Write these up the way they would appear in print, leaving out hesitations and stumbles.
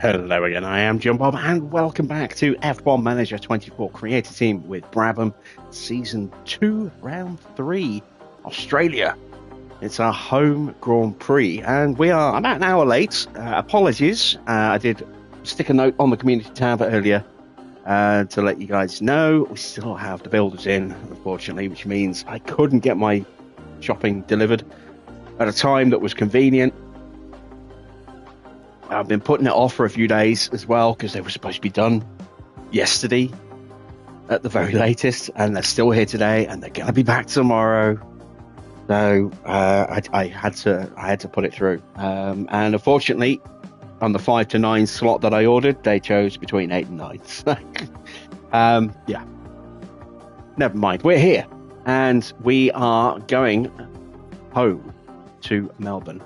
Hello again, I am John Bob, and welcome back to F1 Manager 24 Creator Team with Brabham, Season 2, Round 3, Australia. It's our home Grand Prix, and we are about an hour late. Apologies, I did stick a note on the community tab earlier to let you guys know we still have the builders in, unfortunately, which means I couldn't get my shopping delivered at a time that was convenient. I've been putting it off for a few days as well because they were supposed to be done yesterday at the very latest, and they're still here today, and they're going to be back tomorrow. So I had to put it through, and unfortunately, on the 5 to 9 slot that I ordered, they chose between 8 and 9. So, yeah, never mind. We're here, and we are going home to Melbourne,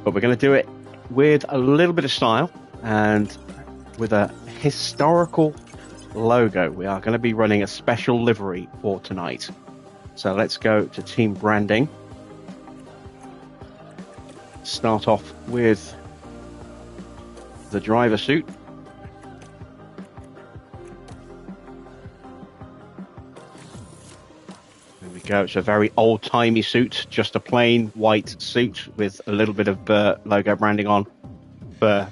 but we're going to do it with a little bit of style and with a historical logo. We are going to be running a special livery for tonight. So let's go to team branding. Start off with the driver suit. There we go. It's a very old-timey suit, just a plain white suit with a little bit of logo branding on for,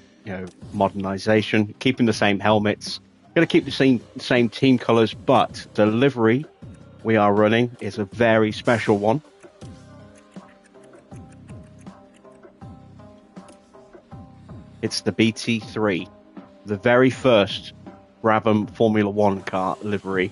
modernization. Keeping the same helmets. Going to keep the same team colors, but the livery we are running is a very special one. It's the BT3, the very first Brabham Formula One car livery.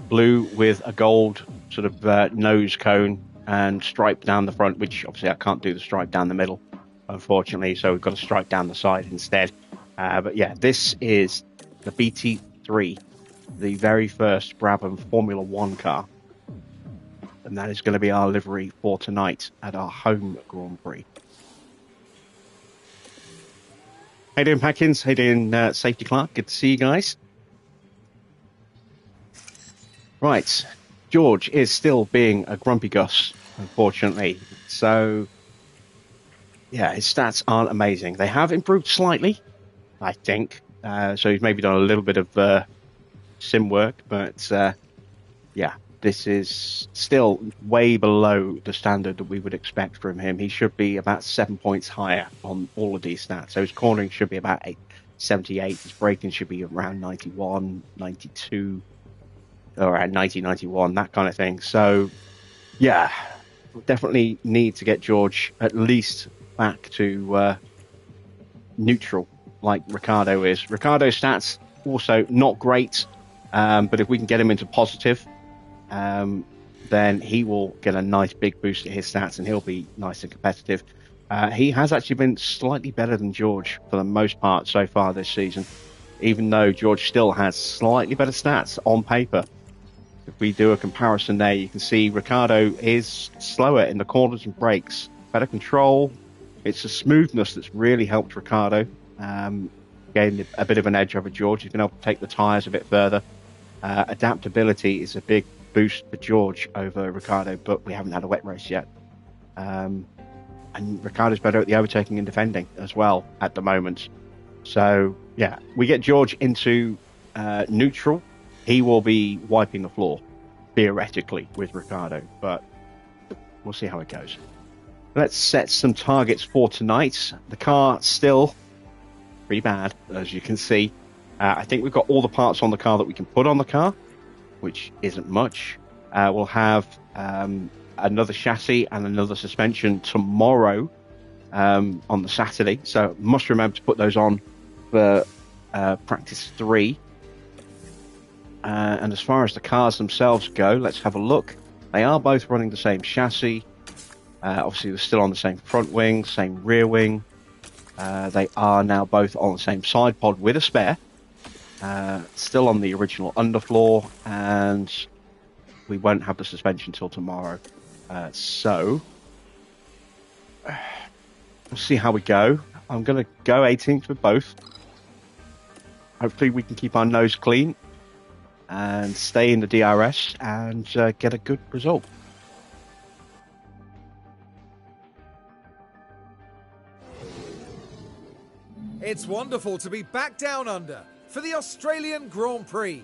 Blue with a gold sort of nose cone and stripe down the front, which obviously I can't do the stripe down the middle, unfortunately, so we've got a stripe down the side instead. But yeah, this is the BT3, the very first Brabham Formula One car, and that is going to be our livery for tonight at our home Grand Prix. How you doing, Packins? How you doing, Safety Clark? Good to see you guys. Right, George is still being a grumpy Gus, unfortunately. So, yeah, his stats aren't amazing. They have improved slightly, I think. So he's maybe done a little bit of sim work, but yeah, this is still way below the standard that we would expect from him. He should be about 7 points higher on all of these stats. So his cornering should be about 78. His braking should be around 91, 92. Around 90, 91, that kind of thing. So, yeah, definitely need to get George at least back to neutral, like Ricardo is. Ricardo's stats also not great, but if we can get him into positive, then he will get a nice big boost at his stats, and he'll be nice and competitive. He has actually been slightly better than George for the most part so far this season, even though George still has slightly better stats on paper. If we do a comparison there, you can see Ricardo is slower in the corners and brakes, better control. It's the smoothness that's really helped Ricardo gain a bit of an edge over George. He's been able to take the tyres a bit further. Adaptability is a big boost for George over Ricardo, but we haven't had a wet race yet. And Ricardo's better at the overtaking and defending as well at the moment. So, yeah, we get George into neutral. He will be wiping the floor, theoretically, with Ricardo, but we'll see how it goes. Let's set some targets for tonight. The car still pretty bad, as you can see. I think we've got all the parts on the car that we can put on the car, which isn't much. We'll have another chassis and another suspension tomorrow on the Saturday, so must remember to put those on for practice 3. And as far as the cars themselves go, let's have a look. They are both running the same chassis. Obviously, they're still on the same front wing, same rear wing. They are now both on the same side pod with a spare. Still on the original underfloor, and we won't have the suspension till tomorrow. So, we'll see how we go. I'm going to go 18th with both. Hopefully, we can keep our nose clean and stay in the DRS and get a good result. It's wonderful to be back down under for the Australian Grand Prix.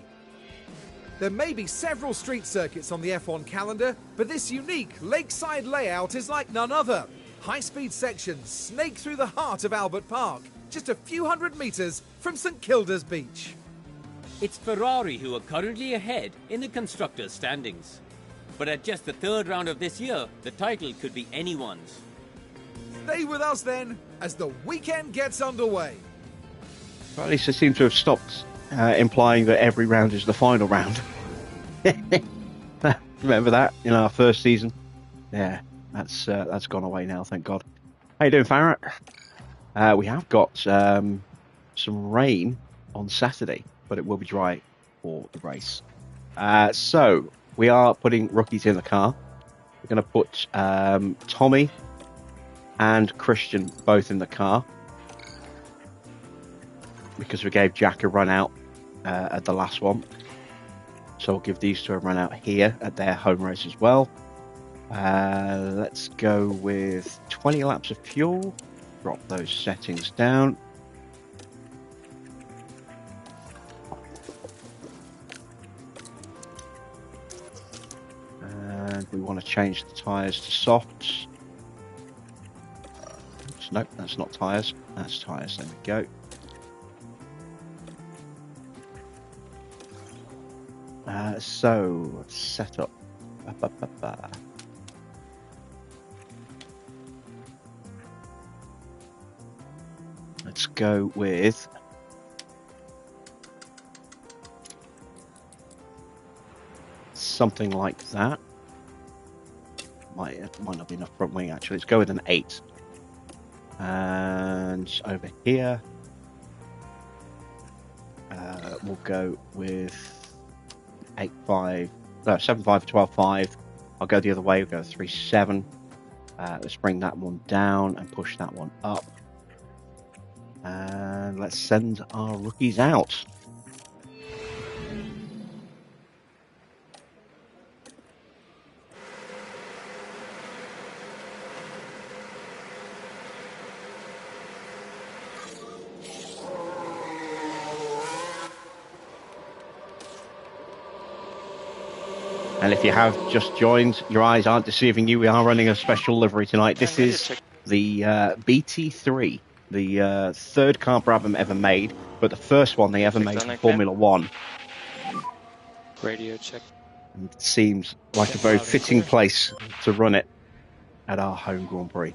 There may be several street circuits on the F1 calendar, but this unique lakeside layout is like none other. High-speed sections snake through the heart of Albert Park, just a few hundred metres from St Kilda's beach. It's Ferrari who are currently ahead in the constructors' standings. But at just the third round of this year, the title could be anyone's. Stay with us then, as the weekend gets underway. Well, at least they seem to have stopped implying that every round is the final round. Remember that in our first season? Yeah, that's gone away now, thank God. How you doing, Farrah? We have got some rain on Saturday, but it will be dry for the race. So we are putting rookies in the car. We're going to put Tommy and Christian both in the car, because we gave Jack a run out at the last one. So we'll give these two a run out here at their home race as well. Let's go with 20 laps of fuel. Drop those settings down. And we want to change the tyres to softs. Oops, nope, that's not tyres. That's tyres. There we go. So, set up. Let's go with something like that. Might not be enough front wing actually. Let's go with an 8. And over here, we'll go with 8.5, no, 7.5, 12.5. I'll go the other way. We'll go 3.7. Let's bring that one down and push that one up. And let's send our rookies out. And if you have just joined, your eyes aren't deceiving you. We are running a special livery tonight. This is the BT3, the third car Brabham ever made, but the first one they ever made for Formula One. Radio check. And it seems like a very fitting place to run it at our home Grand Prix.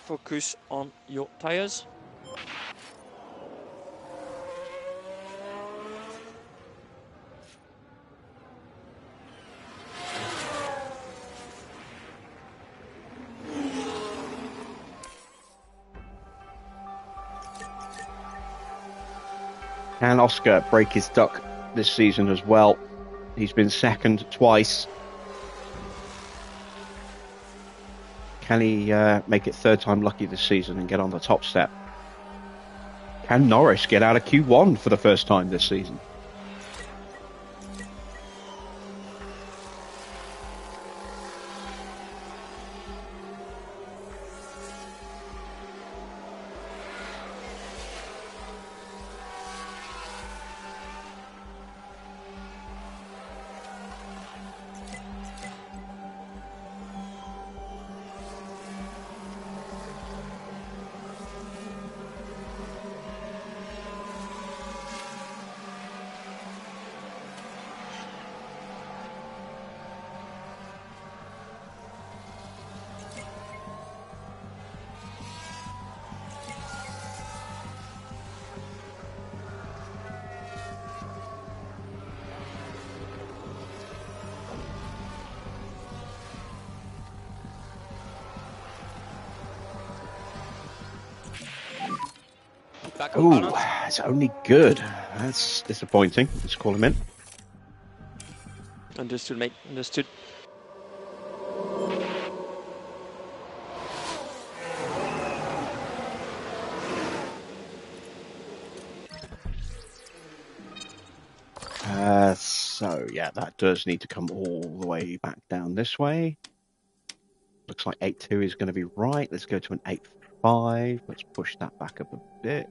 Focus on your tires. Can Oscar break his duck this season as well? He's been second twice. Can he make it third time lucky this season and get on the top step? Can Norris get out of Q1 for the first time this season? Back on Oh, balance. it's only good. That's disappointing. Let's call him in. Understood, mate. Understood. So, yeah, that does need to come all the way back down this way. Looks like 8.2 is going to be right. Let's go to an 8.5. Let's push that back up a bit.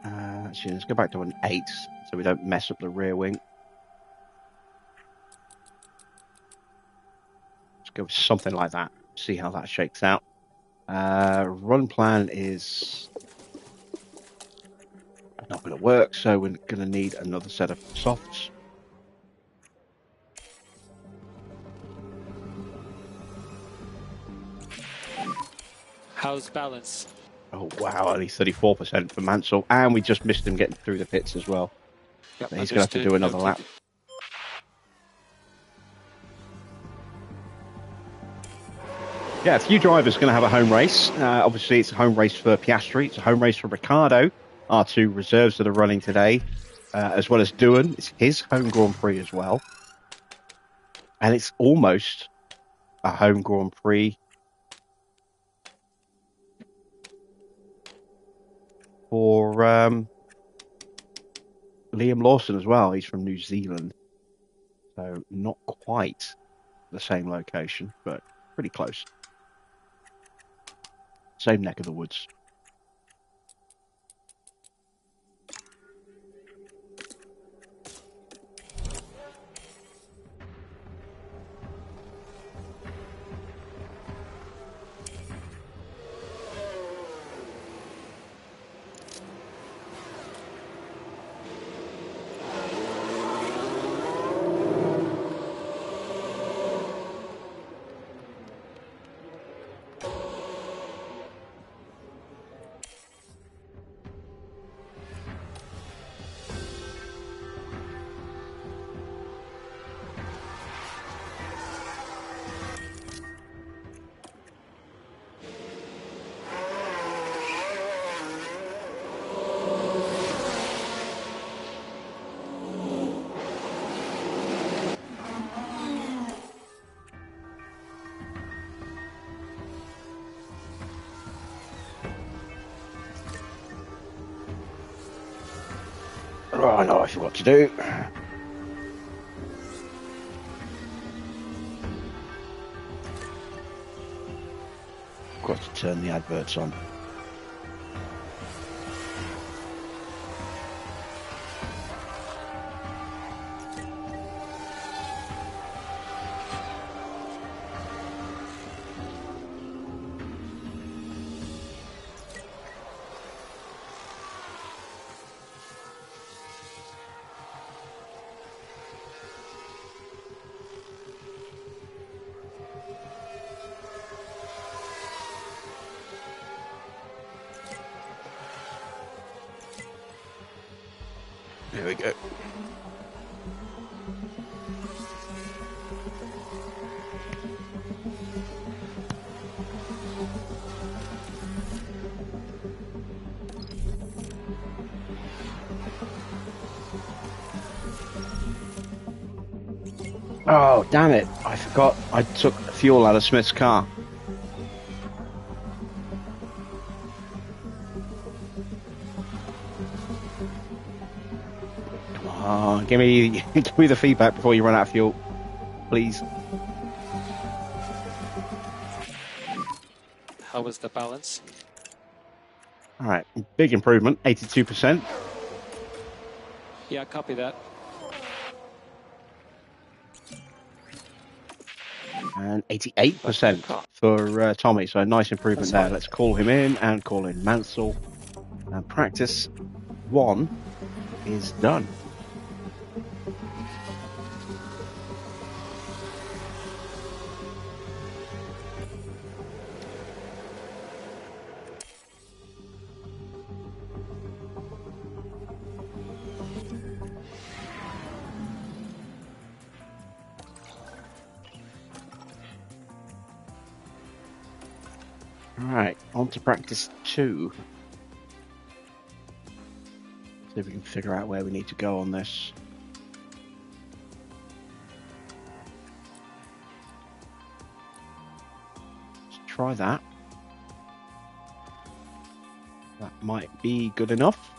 Actually, let's go back to an 8 so we don't mess up the rear wing. Let's go with something like that. See how that shakes out. Run plan is not going to work, so we're going to need another set of softs. How's balance? Oh, wow, only 34% for Mansell. And we just missed him getting through the pits as well. Yep, So he's going to have to do another lap. Yeah, a few drivers going to have a home race. Obviously, it's a home race for Piastri. It's a home race for Ricciardo. R2 reserves that are running today, as well as Doohan. It's his home Grand Prix as well. And it's almost a home Grand Prix for Liam Lawson as well. He's from New Zealand. So not quite the same location, but pretty close. Same neck of the woods. Oh, I know what to do. Got to turn the adverts on. There we go. Oh, damn it. I forgot I took fuel out of Smith's car. Come on, give me the feedback before you run out of fuel, please. How was the balance? All right, big improvement, 82%. Yeah, copy that. And 88% for Tommy, so a nice improvement there. Let's call him in and call in Mansell. And practice 1 is done. All right, on to practice 2. See if we can figure out where we need to go on this. Let's try that. That might be good enough.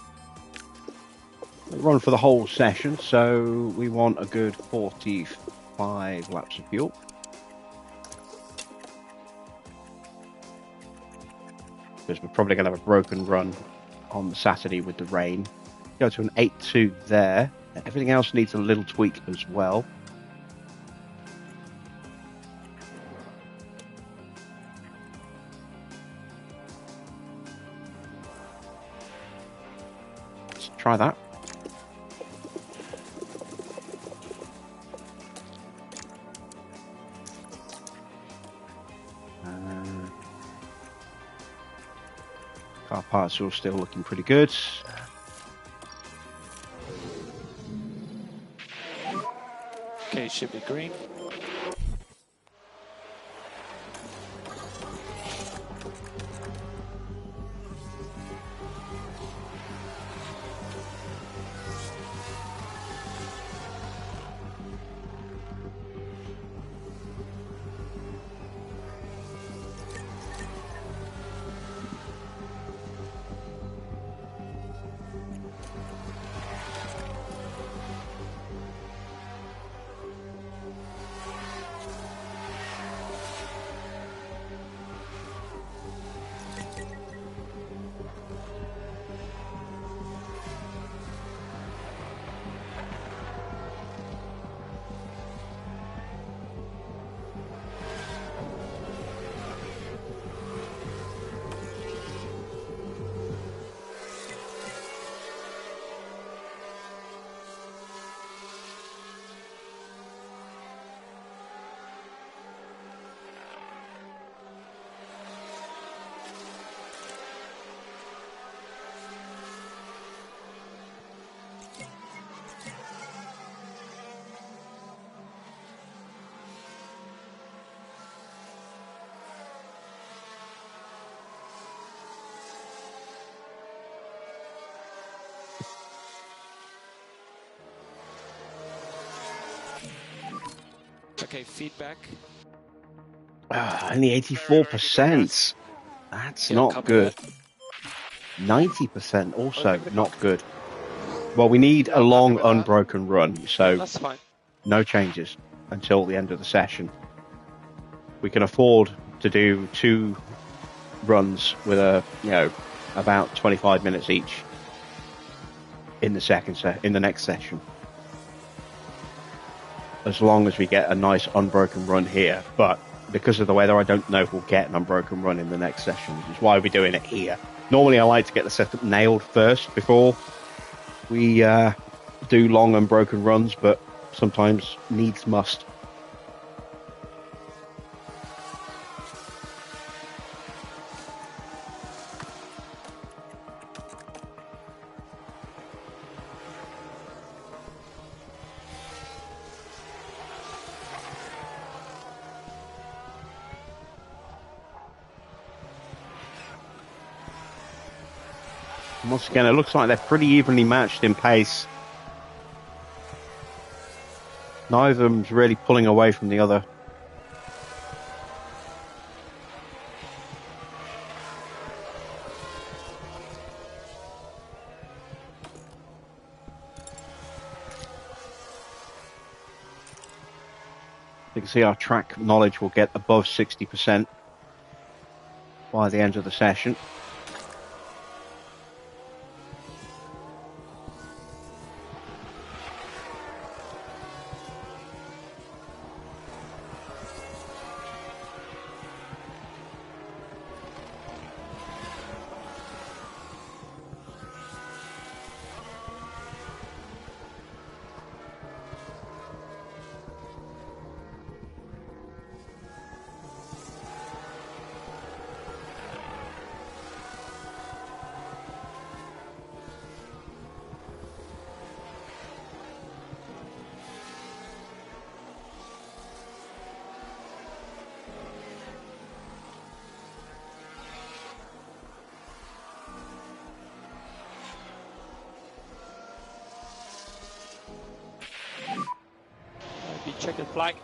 We run for the whole session, so we want a good 45 laps of fuel. Because we're probably going to have a broken run on the Saturday with the rain. Go to an 8.2 there. Everything else needs a little tweak as well. Let's try that. Car parts are still looking pretty good. Okay, should be green. Okay, feedback. Only 84%. That's Yeah, not copy good. that. 90% also not good. Well, we need a long unbroken run, Yeah, so that's fine. no changes until the end of the session. We can afford to do 2 runs with about 25 minutes each in the next session. As long as we get a nice unbroken run here, but because of the weather, I don't know if we'll get an unbroken run in the next session, which is why we're doing it here. Normally, I like to get the setup nailed first before we do long unbroken runs, but sometimes needs must. Once again, it looks like they're pretty evenly matched in pace. Neither of them's really pulling away from the other. You can see our track knowledge will get above 60% by the end of the session. Checkered flag.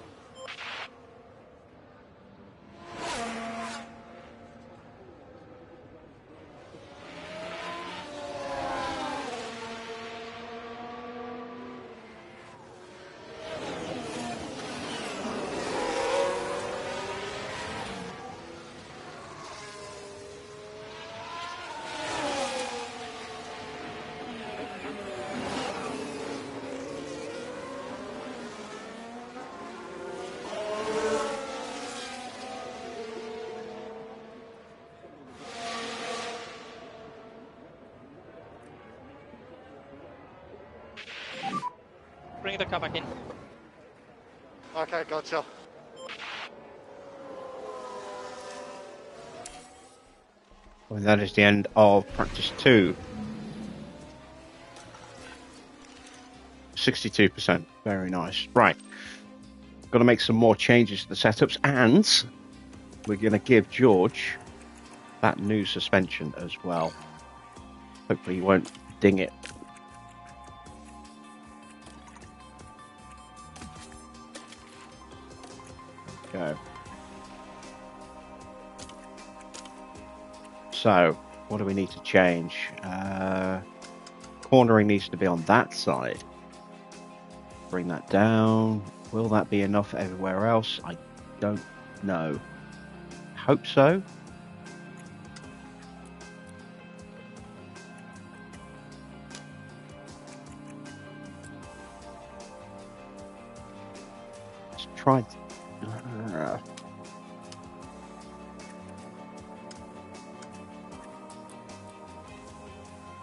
Bring the car back in. Okay, gotcha. Well, that is the end of practice 2. 62%. Very nice. Right. Got to make some more changes to the setups, and we're going to give George that new suspension as well. Hopefully he won't ding it. Go. So, what do we need to change? Cornering needs to be on that side. Bring that down. Will that be enough everywhere else? I don't know. Hope so. Let's try.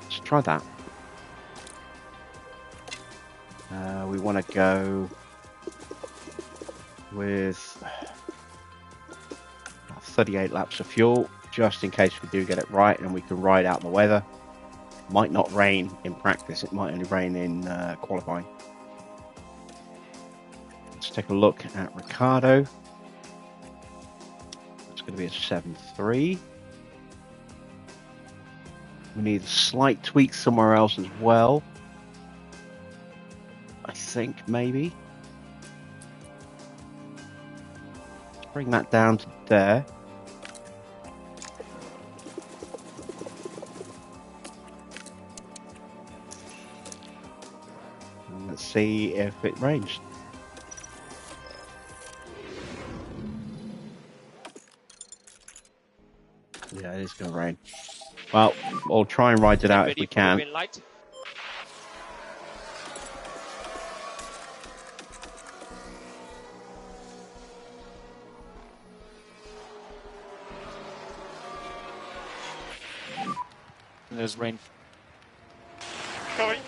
Let's try that. We want to go with 38 laps of fuel, just in case we do get it right and we can ride out the weather. Might not rain in practice, it might only rain in qualifying. Let's take a look at Ricardo. It's going to be a 7.3. We need a slight tweak somewhere else as well. I think maybe. Let's bring that down to there. And let's see if it rains. Yeah, it is going to rain. Well, we'll try and ride it out if we can. There's rain. Coming.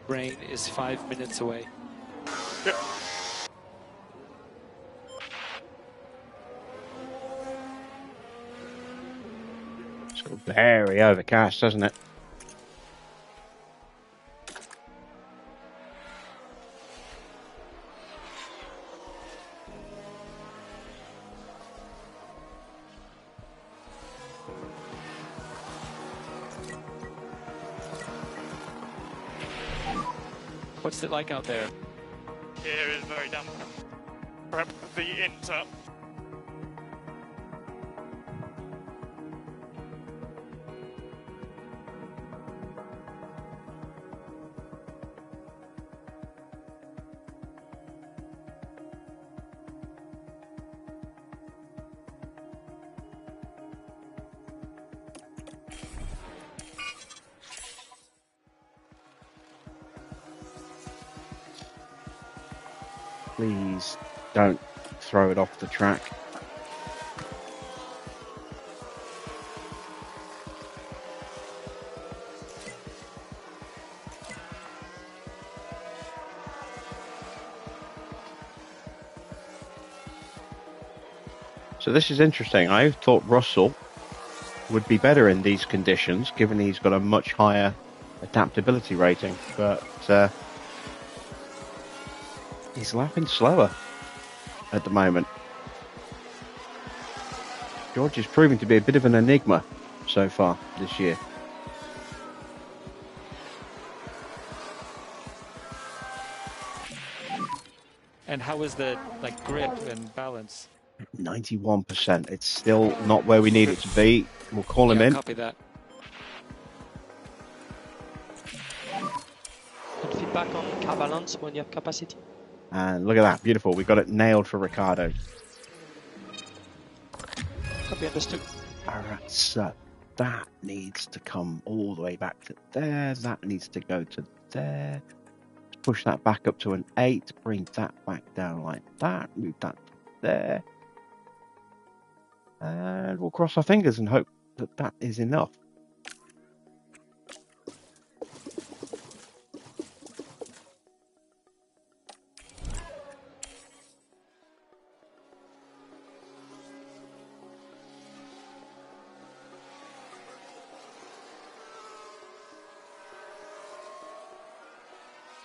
Rain is 5 minutes away. Yep. It's very overcast, doesn't it? What's it like out there? Here is very damp. Prep the Inter. Please don't throw it off the track. So this is interesting. I thought Russell would be better in these conditions, given he's got a much higher adaptability rating, but he's lapping slower at the moment. George is proving to be a bit of an enigma so far this year. And how is the grip and balance? 91%. It's still not where we need it to be. We'll call him in. Copy that. And feedback on car balance when you have capacity. And look at that. Beautiful. We got it nailed for Ricardo. Copy, understood. Alright, so that needs to come all the way back to there. That needs to go to there. Push that back up to an 8. Bring that back down like that. Move that to there. And we'll cross our fingers and hope that that is enough.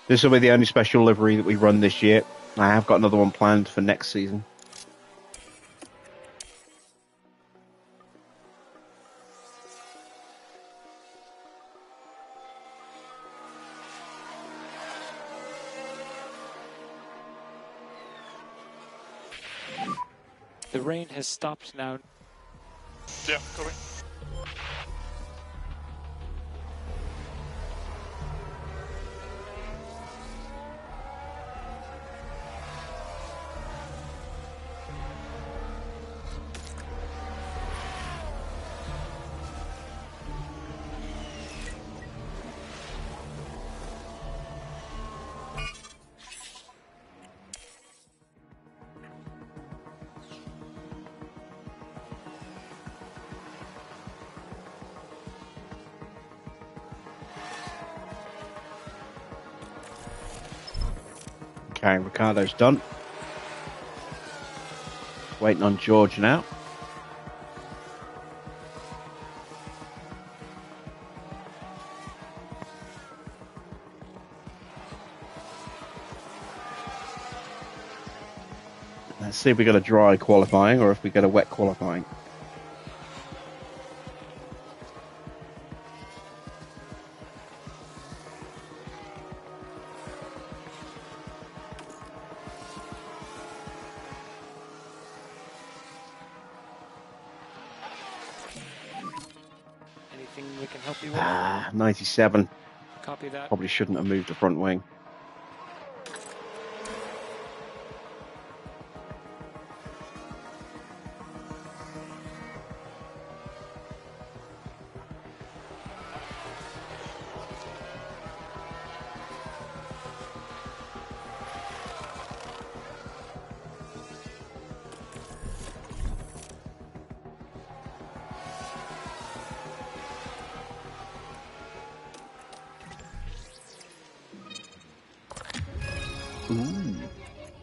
This will be the only special livery that we run this year. I have got another one planned for next season. The rain has stopped now. Yeah, coming. Okay, Ricardo's done. Waiting on George now. Let's see if we got a dry qualifying or if we get a wet qualifying. Anything we can help you with? 97. Copy that. Probably shouldn't have moved the front wing. Ooh.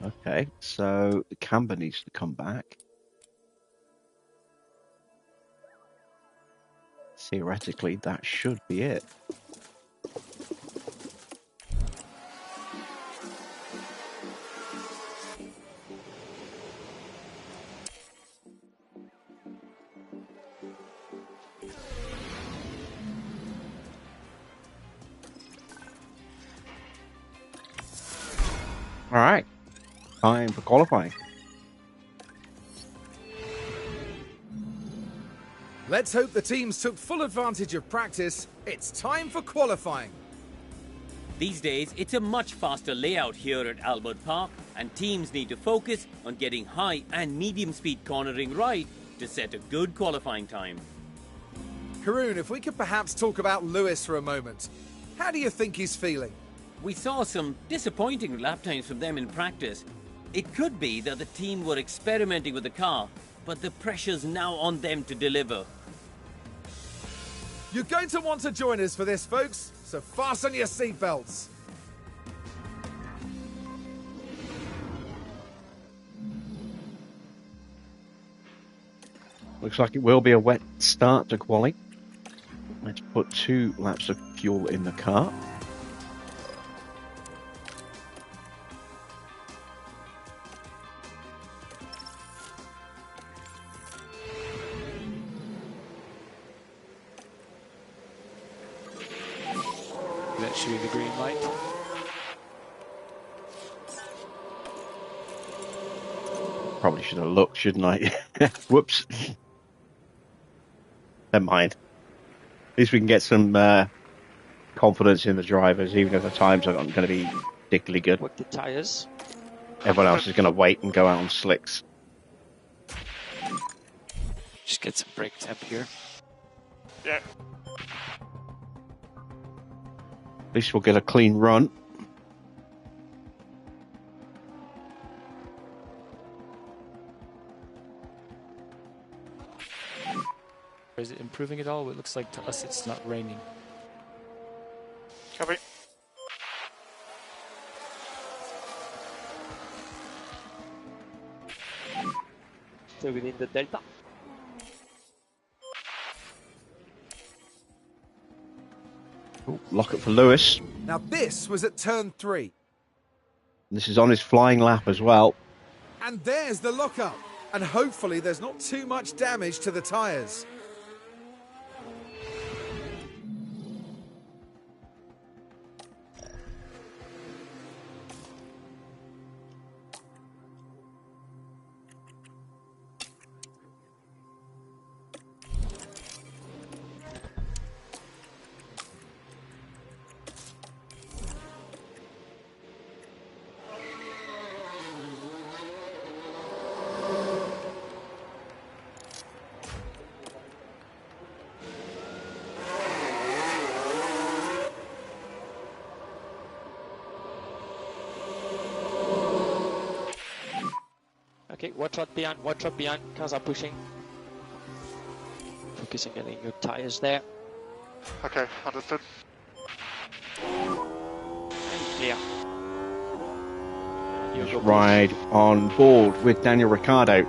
Okay, so the camber needs to come back. Theoretically, that should be it. All right, time for qualifying. Let's hope the teams took full advantage of practice. It's time for qualifying. These days, it's a much faster layout here at Albert Park, and teams need to focus on getting high and medium speed cornering right to set a good qualifying time. Karun, if we could perhaps talk about Lewis for a moment. How do you think he's feeling? We saw some disappointing lap times from them in practice. It could be that the team were experimenting with the car, but the pressure's now on them to deliver. You're going to want to join us for this, folks, so fasten your seatbelts. Looks like it will be a wet start to quali. Let's put 2 laps of fuel in the car. That should be the green light. Probably should have looked, shouldn't I? Whoops. Never mind. At least we can get some confidence in the drivers, even if the times aren't going to be particularly good. Work the tires. Everyone else is going to wait and go out on slicks. Just get some brake temp here. Yeah. At least we'll get a clean run. Is it improving at all? It looks like to us it's not raining. Copy. Still within the delta. Ooh, lock it for Lewis. Now this was at turn 3. This is on his flying lap as well. And there's the lockup. And hopefully there's not too much damage to the tyres. Okay, watch out behind, cars are pushing. Focusing on getting your tires there. Okay, understood. And clear. You Just go ride on board with Daniel Ricciardo.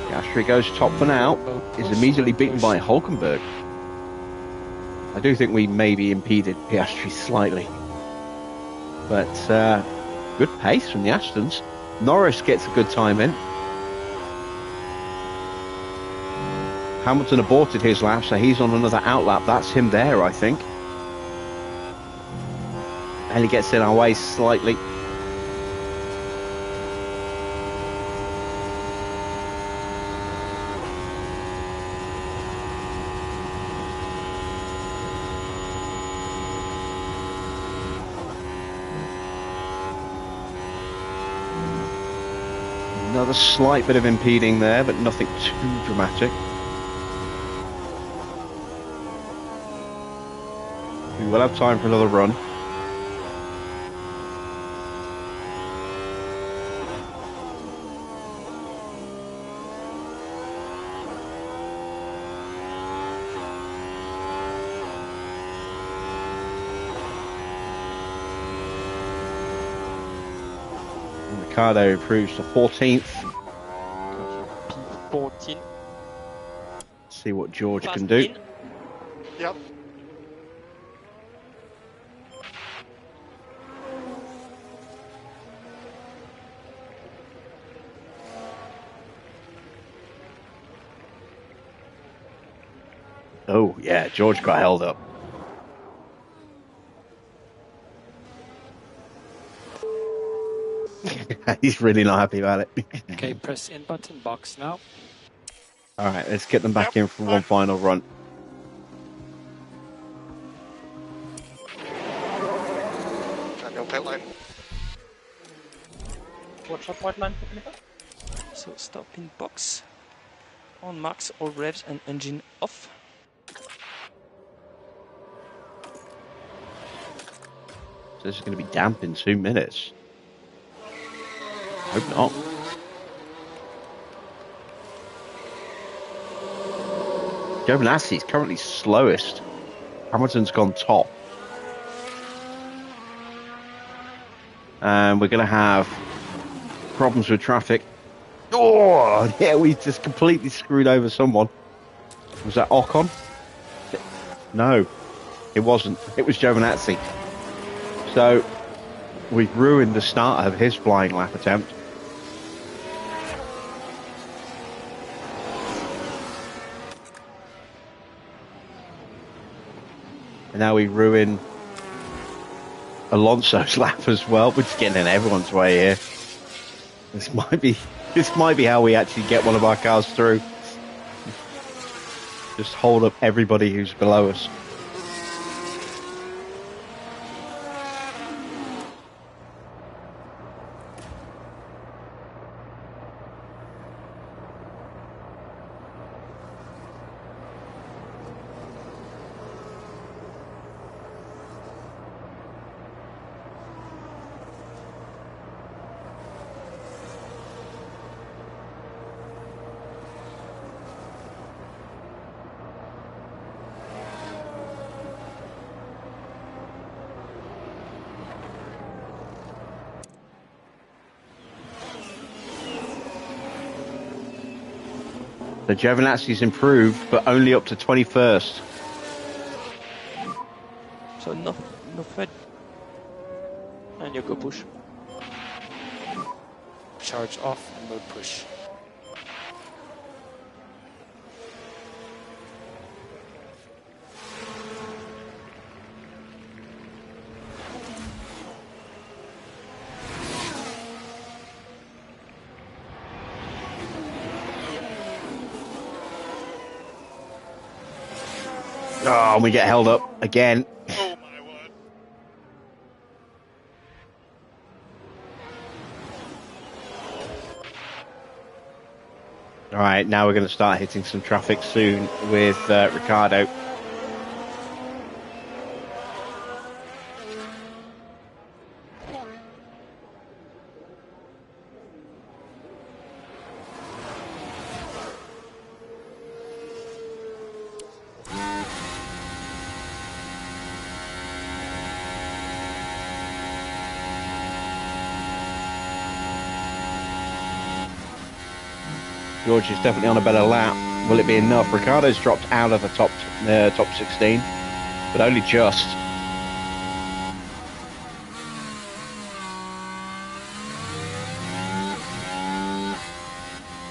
Piastri goes top for now. Is immediately beaten by Hulkenberg. I do think we maybe impeded Piastri slightly. But good pace from the Astons. Norris gets a good time in. Hamilton aborted his lap, so he's on another outlap. That's him there, I think. And he gets in our way slightly. Another slight bit of impeding there, but nothing too dramatic. We will have time for another run. Ricardo improves to 14th. P14. See what George Fast can do. in. Yep. Oh, yeah, George got held up. He's really not happy about it. Okay, press in button, box now. All right, let's get them back in for one final run. Daniel pit lane. Watch out, white line, technical. So stop in box. On max, all revs and engine off. So this is going to be damp in 2 minutes. Hope not. Giovinazzi is currently slowest. Hamilton's gone top. and we're going to have problems with traffic. Oh, yeah, we just completely screwed over someone. Was that Ocon? No, it wasn't. It was Giovinazzi. So we've ruined the start of his flying lap attempt. And now we ruin Alonso's lap as well. We're just getting in everyone's way here. This might be how we actually get one of our cars through. Just hold up everybody who's below us. The Giovinazzi's improved, but only up to 21st. So no Fed. And you go push. Charge off and mode push. Oh, we get held up again. Oh my word. All right, now we're going to start hitting some traffic soon with Ricciardo. George is definitely on a better lap. Will it be enough? Ricciardo's dropped out of the top 16, but only just.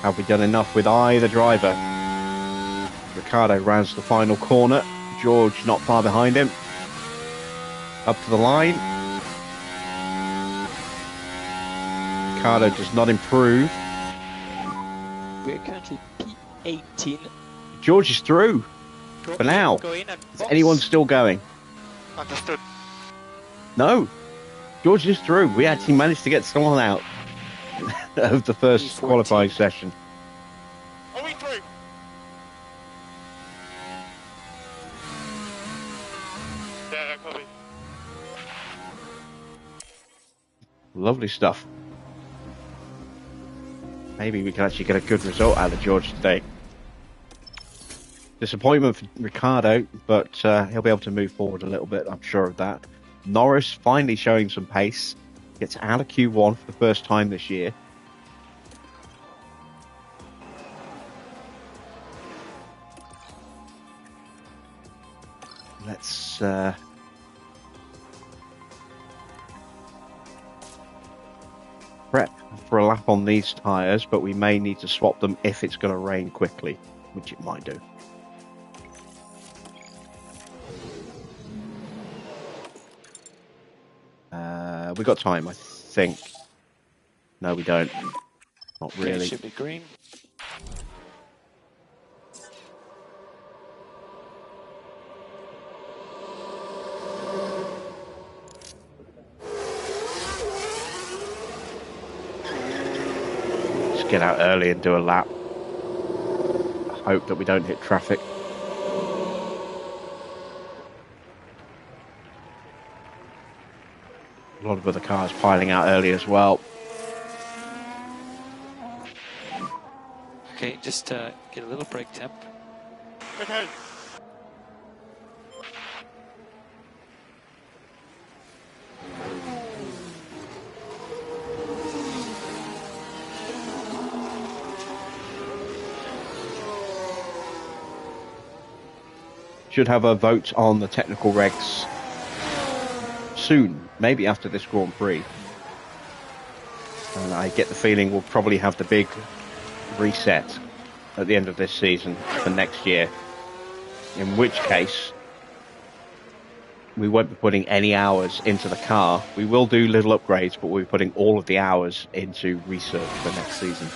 Have we done enough with either driver? Ricciardo rounds the final corner. George not far behind him. Up to the line. Ricciardo does not improve. We're currently P18. George is through for now. Go in and Is box. anyone still going? Understood. No. George is through. We actually managed to get someone out of the first P14. qualifying session. Are we through? Yeah, copy. Lovely stuff. Maybe we can actually get a good result out of George today. Disappointment for Ricciardo, but he'll be able to move forward a little bit, I'm sure of that. Norris finally showing some pace. Gets out of Q1 for the first time this year. Let's prep for a lap on these tyres, but we may need to swap them if it's going to rain quickly, which it might do. We got time, I think. No, we don't. Not Okay, really. should be green. Just get out early and do a lap. Hope that we don't hit traffic. A lot of other cars piling out early as well. Okay, just get a little brake temp. Okay. should have a vote on the technical regs soon, maybe after this Grand Prix. And I get the feeling we'll probably have the big reset at the end of this season for next year. In which case, we won't be putting any hours into the car. We will do little upgrades, but we'll be putting all of the hours into research for next season.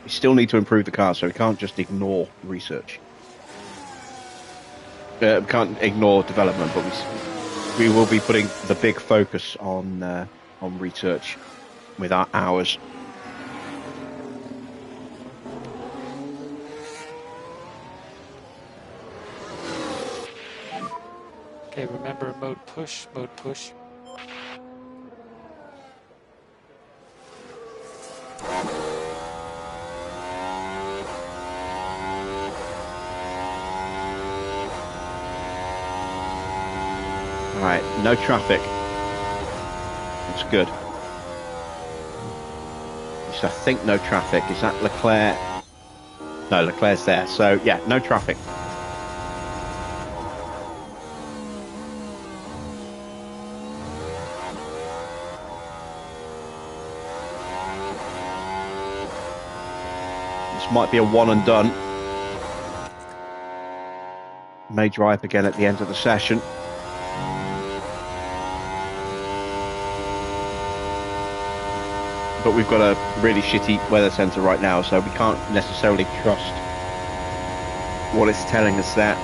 We still need to improve the car, so we can't just ignore research. We can't ignore development, but we will be putting the big focus on research with our hours. Okay, remember mode push, mode push. Alright, no traffic. That's good. So I think no traffic. Is that Leclerc? No, Leclerc's there. So yeah, no traffic. This might be a one and done. May dry up again at the end of the session. But we've got a really shitty weather centre right now, so we can't necessarily trust what it's telling us there.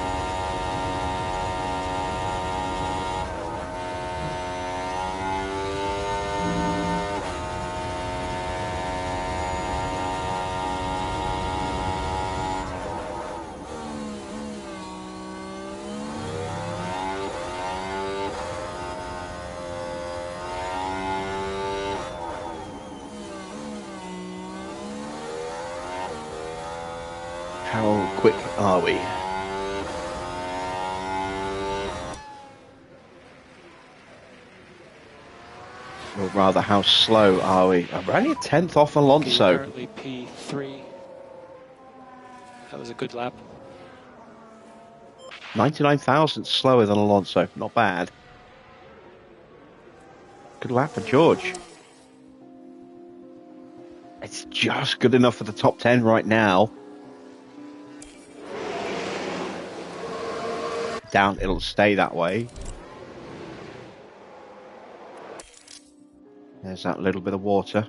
How quick are we? Or rather, how slow are we? We're only a tenth off Alonso. Currently P3. That was a good lap. 99,000 slower than Alonso. Not bad. Good lap for George. It's just good enough for the top 10 right now. Down, it'll stay that way. There's that little bit of water.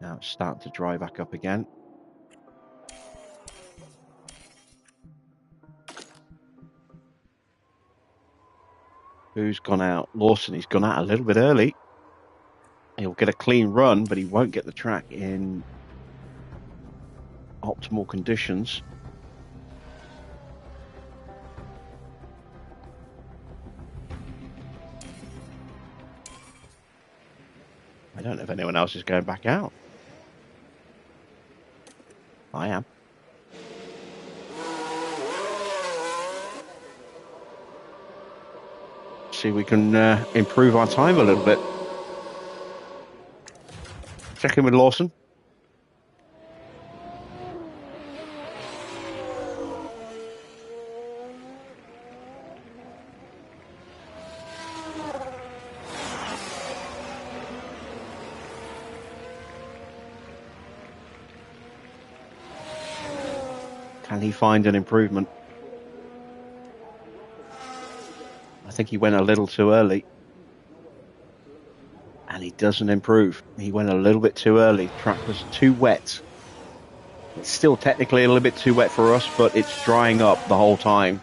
Now it's starting to dry back up again. Who's gone out? Lawson, he's gone out a little bit early. He'll get a clean run, but he won't get the track in optimal conditions. I don't know if anyone else is going back out. I am. See if we can improve our time a little bit. Check in with Lawson. Can he find an improvement? I think he went a little too early. And he doesn't improve. He went a little bit too early. Track was too wet. It's still technically a little bit too wet for us, but it's drying up the whole time.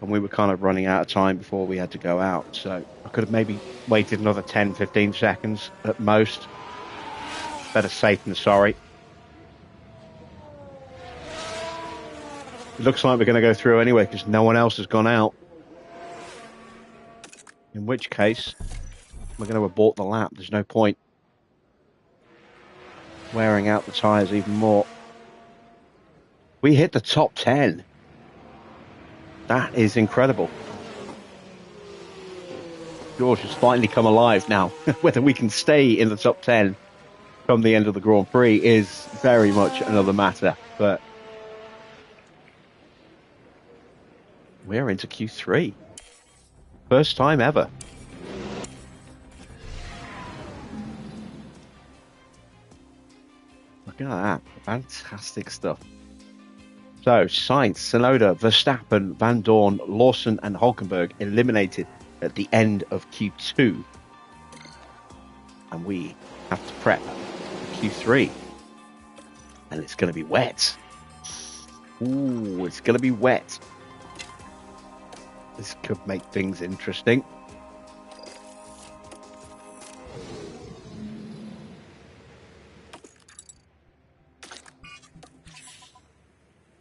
And we were kind of running out of time before we had to go out. So I could have maybe waited another 10, 15 seconds at most. Better safe than sorry. It looks like we're going to go through anyway because no one else has gone out. which case we're going to abort the lap. There's no point wearing out the tyres even more. We hit the top 10. That is incredible. George has finally come alive now. Whether we can stay in the top 10 from the end of the Grand Prix is very much another matter. But we're into Q3. First time ever. Look at that. Fantastic stuff. So, Sainz, Tsunoda, Verstappen, Van Dorn, Lawson and Hulkenberg eliminated at the end of Q2. And we have to prep for Q3. And it's going to be wet. Ooh, it's going to be wet. This could make things interesting.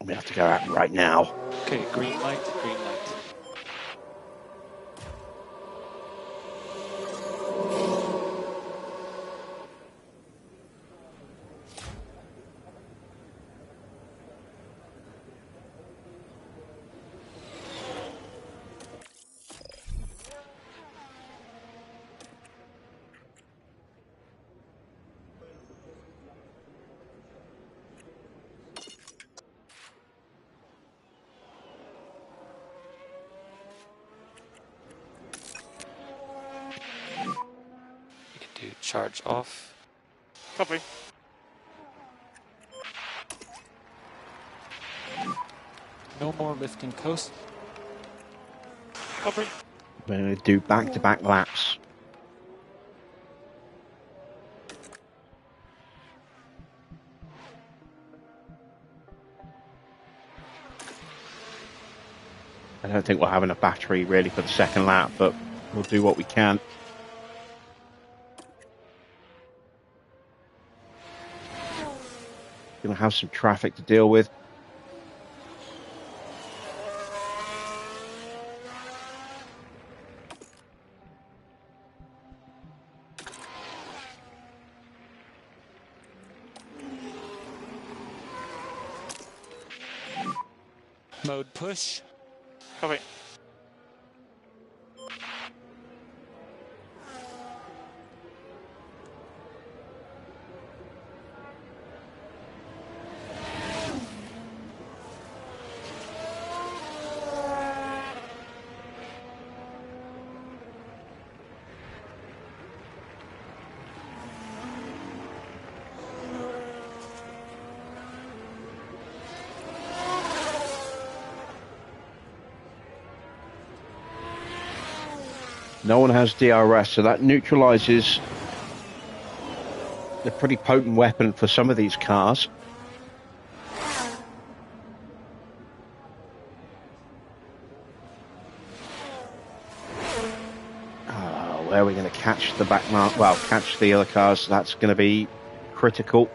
We have to go out right now. Okay, green light, green light. Do charge off. Copy. No more lifting coast. Copy. We're going to do back-to-back laps. I don't think we'll have enough battery really for the second lap, but we'll do what we can. Going to have some traffic to deal with. Mode push. Copy. No one has DRS, so that neutralizes a pretty potent weapon for some of these cars. Where are we going to catch the back mark? Well, catch the other cars. That's going to be critical.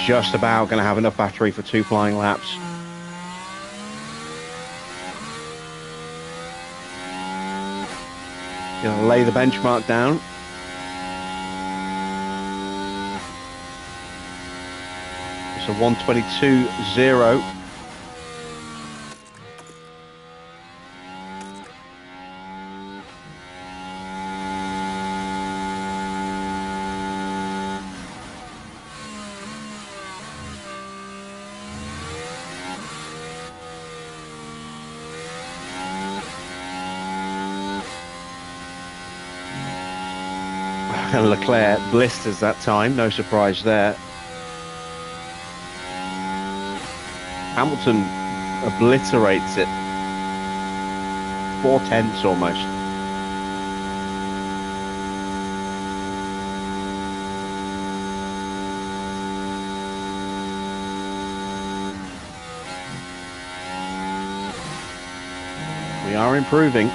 Just about going to have enough battery for 2 flying laps. Going to lay the benchmark down. It's a 1:22.0. And Leclerc blisters that time, no surprise there. Hamilton obliterates it. 4/10 almost. We are improving.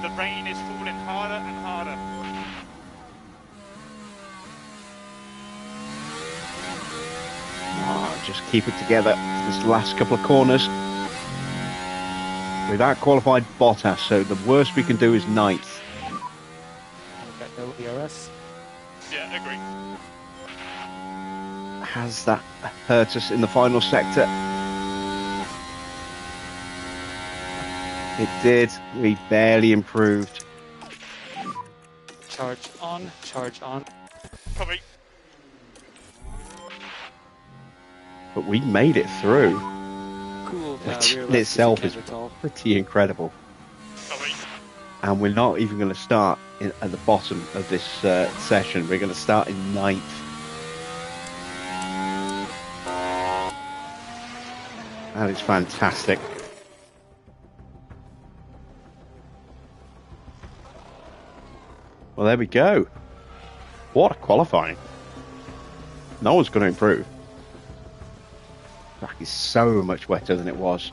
The rain is falling harder and harder. Just keep it together. This last couple of corners. We've out-qualified Bottas, so the worst we can do is ninth. I've got no ERS. Yeah, agree. Has that hurt us in the final sector? It did. We barely improved. Charge on, charge on. Probably. But we made it through, Cool. which rear in left itself is Neanderthal. pretty incredible. Probably. And we're not even going to start at the bottom of this session. We're going to start in ninth. That is fantastic. Well, there we go. What a qualifying. No one's going to improve. Track is so much wetter than it was.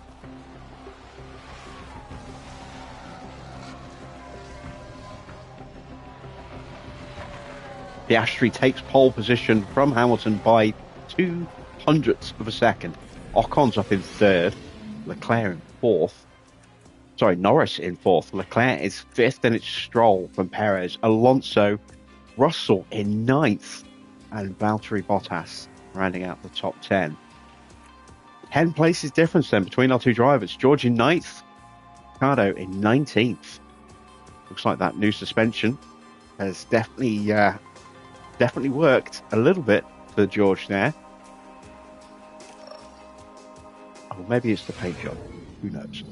Piastri takes pole position from Hamilton by 0.02 of a second. Ocon's up in third. Leclerc in fourth. Sorry, Norris in fourth. Leclerc is fifth, and it's Stroll from Perez. Alonso, Russell in ninth, and Valtteri Bottas rounding out the top 10. 10 places difference then between our two drivers. George in ninth, Ricardo in 19th. Looks like that new suspension has definitely worked a little bit for George there. Oh, maybe it's the paint job. Who knows?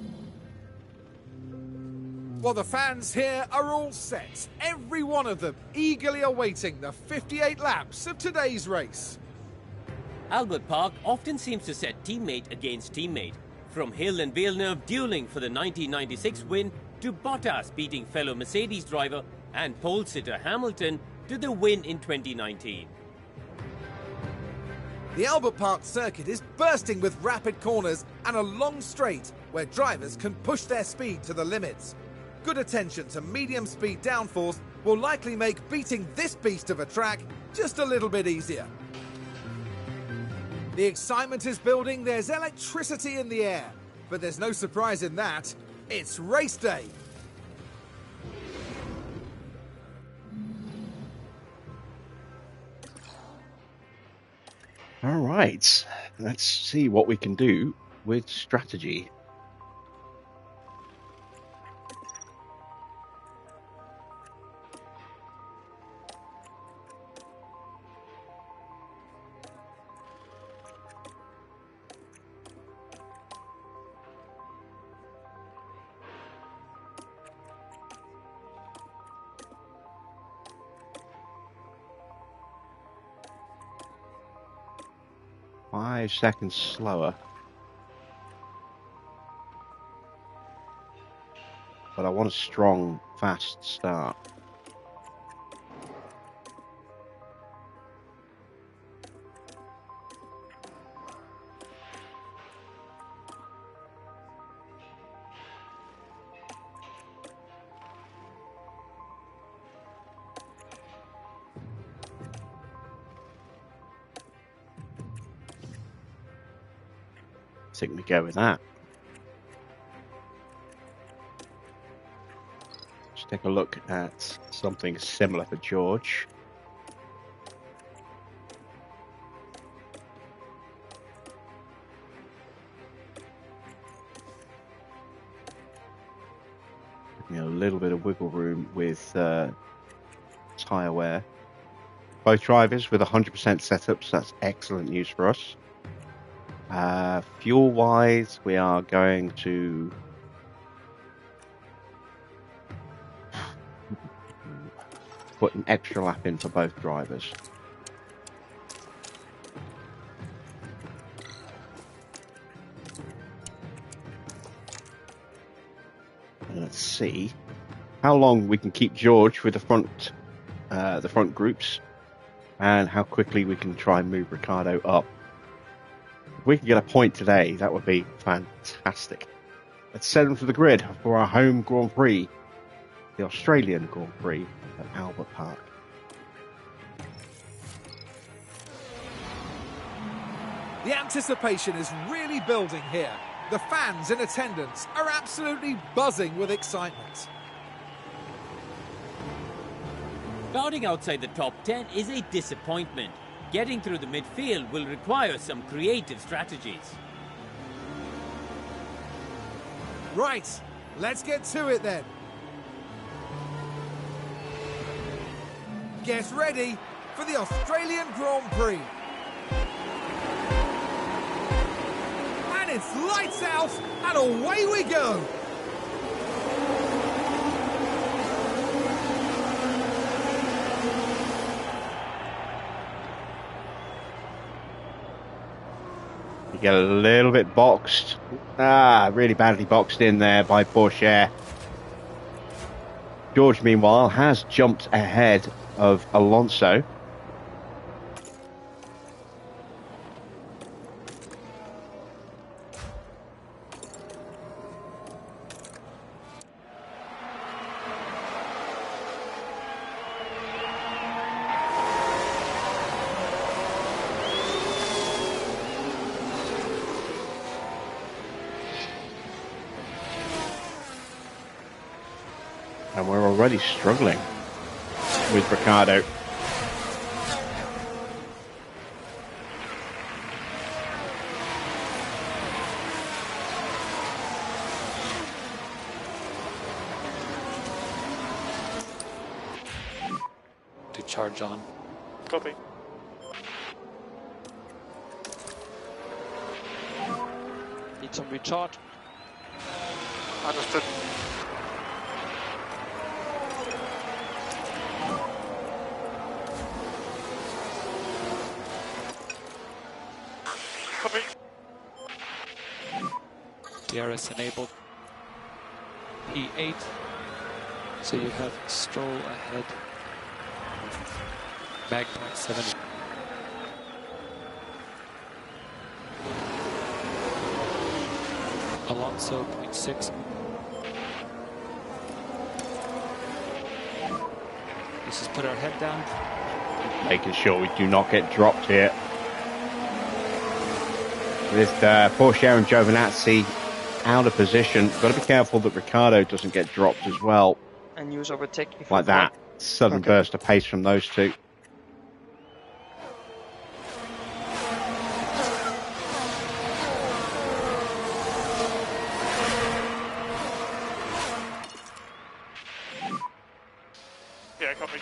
Well, the fans here are all set. Every one of them eagerly awaiting the 58 laps of today's race. Albert Park often seems to set teammate against teammate. From Hill and Villeneuve dueling for the 1996 win, to Bottas beating fellow Mercedes driver and pole sitter Hamilton to the win in 2019. The Albert Park circuit is bursting with rapid corners and a long straight where drivers can push their speed to the limits. Good attention to medium speed downforce will likely make beating this beast of a track just a little bit easier. The excitement is building, there's electricity in the air, but there's no surprise in that. It's race day. All right, let's see what we can do with strategy. Five seconds slower. But I want a strong, fast start. I think we go with that. Let's take a look at something similar for George. Give me a little bit of wiggle room with tyre wear. Both drivers with 100% setups, that's excellent news for us. Fuel-wise, we are going to put an extra lap in for both drivers. Let's see how long we can keep George with the front groups, and how quickly we can try and move Ricardo up. If we could get a point today, that would be fantastic. Let's send them to the grid for our home Grand Prix, the Australian Grand Prix at Albert Park. The anticipation is really building here. The fans in attendance are absolutely buzzing with excitement. Starting outside the top 10 is a disappointment. Getting through the midfield will require some creative strategies. Right, let's get to it then. Get ready for the Australian Grand Prix. And it's lights out and away we go. You get a little bit boxed. Really badly boxed in there by Porsche. George, meanwhile, has jumped ahead of Alonso. And we're already struggling with Ricciardo. To charge on. Copy. Need some recharge. Understood. Copy. DRS enabled. P8. So you have Stroll ahead. Mag 0.7. Alonso 0.6. Let's just put our head down. Making sure we do not get dropped here. With Porsche and Giovinazzi out of position, got to be careful that Ricciardo doesn't get dropped as well. And use overtake if Like that. Sudden burst of pace from those two. Yeah, copy.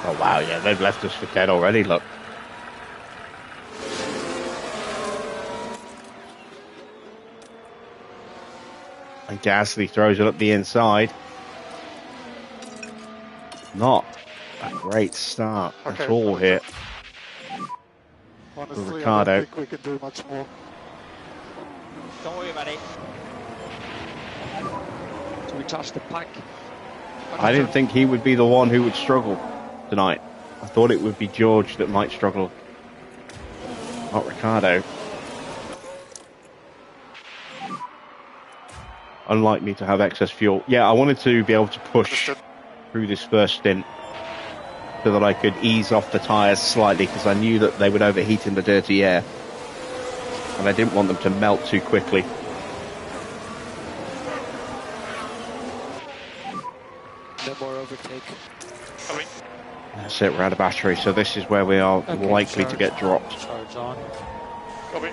Oh wow, yeah, they've left us for dead already, look. And Gasly throws it up the inside. Not a great start at all here. Honestly, I Ricciardo. don't think we can do much more. Don't worry about it. to recharge the pack. I didn't think he would be the one who would struggle tonight. I thought it would be George that might struggle, not Ricciardo. Unlikely to have excess fuel. Yeah, I wanted to be able to push through this first stint so that I could ease off the tyres slightly, because I knew that they would overheat in the dirty air. And I didn't want them to melt too quickly. No more overtake. Coming. That's it, we're out of battery, so this is where we are likely to get dropped. Charge on. Copy.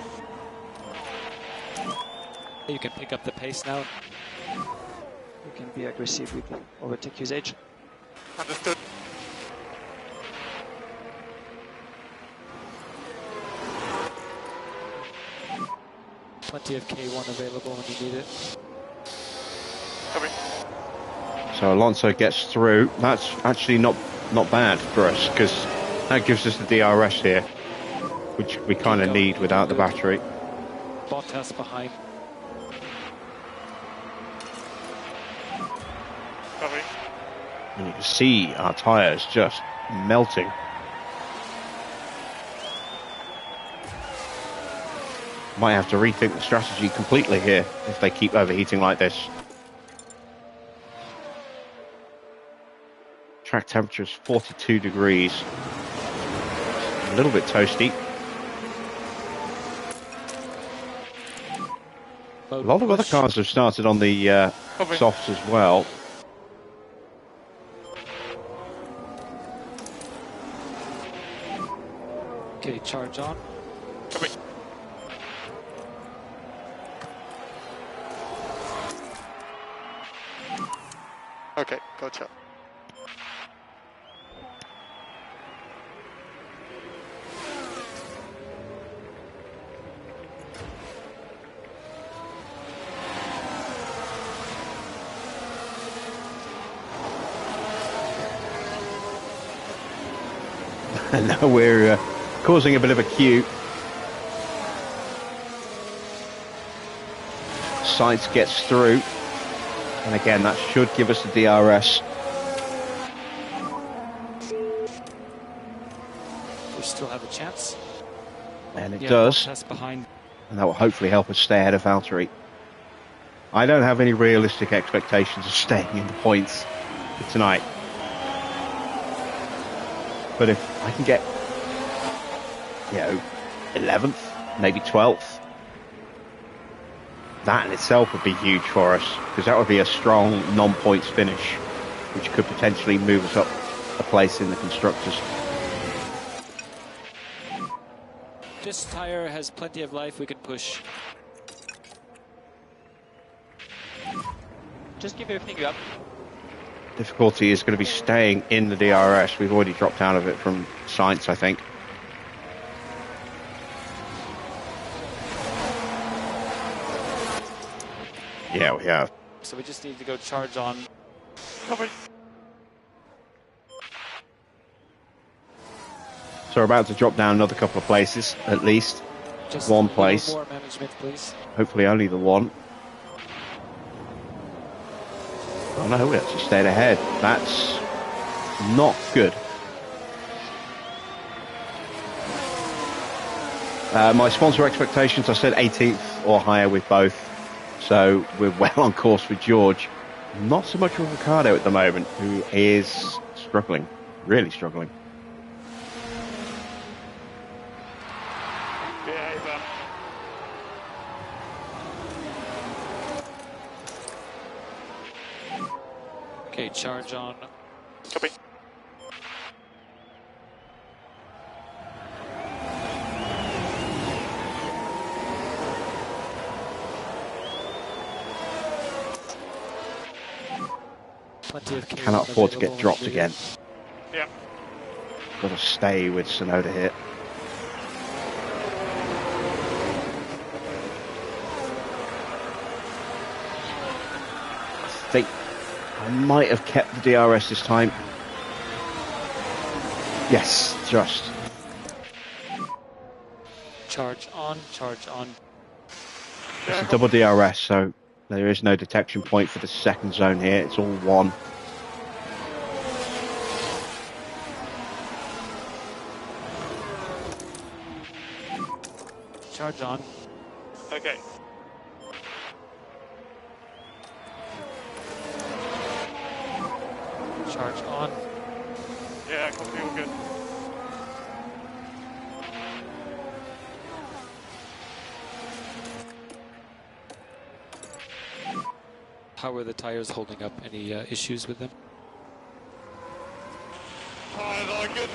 You can pick up the pace now. You can be aggressive with overtake usage. Understood. Plenty of K1 available when you need it. Coming. So Alonso gets through. That's actually not bad for us, because that gives us the DRS here, which we kind of need without the battery. Bottas behind. Copy. And you can see our tyres just melting. Might have to rethink the strategy completely here if they keep overheating like this. Track temperature is 42 degrees. A little bit toasty. A lot of other cars have started on the softs as well. Okay, charge on. Copy. Okay, gotcha. And now we're causing a bit of a queue. Sides gets through. And again, that should give us the DRS. We still have a chance. And it Yeah, does. Bottas behind. And that will hopefully help us stay ahead of Valtteri. I don't have any realistic expectations of staying in the points for tonight. But if I can get, 11th, maybe 12th, that in itself would be huge for us, because that would be a strong non-points finish, which could potentially move us up a place in the Constructors. This tire has plenty of life. We can push. Just give everything up. Difficulty is going to be staying in the DRS. We've already dropped out of it from Sainz, I think. Yeah, we have. So we just need to go charge on. Copy. So we're about to drop down another couple of places, at least. Just One a little place. more management, please. Hopefully only the one. Oh no, we actually stayed ahead. That's not good. My sponsor expectations, I said 18th or higher with both. So we're well on course with George. Not so much with Ricardo at the moment, who is struggling, really struggling. Behave up. Okay, charge on. Copy. Plenty of K1 Cannot afford to get available dropped in the again. Yeah. Got to stay with Sonoda here. I think I might have kept the DRS this time. Yes, just. Charge on, charge on. It's a double DRS, so there is no detection point for the second zone here. It's all one. Charge on. Okay. Charge on. Yeah, copy, all good. How are the tires holding up? Any issues with them? Tires are good.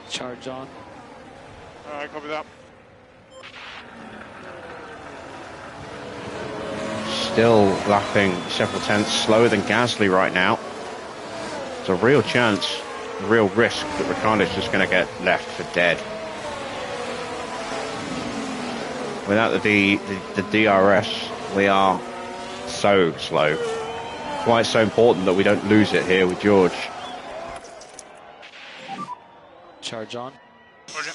Charge on. Alright, copy that. Still lapping several tenths slower than Gasly right now. It's a real chance, a real risk that Ricardo's just going to get left for dead. Without the DRS, we are so slow. That's why it's so important that we don't lose it here with George. Charge on. Roger.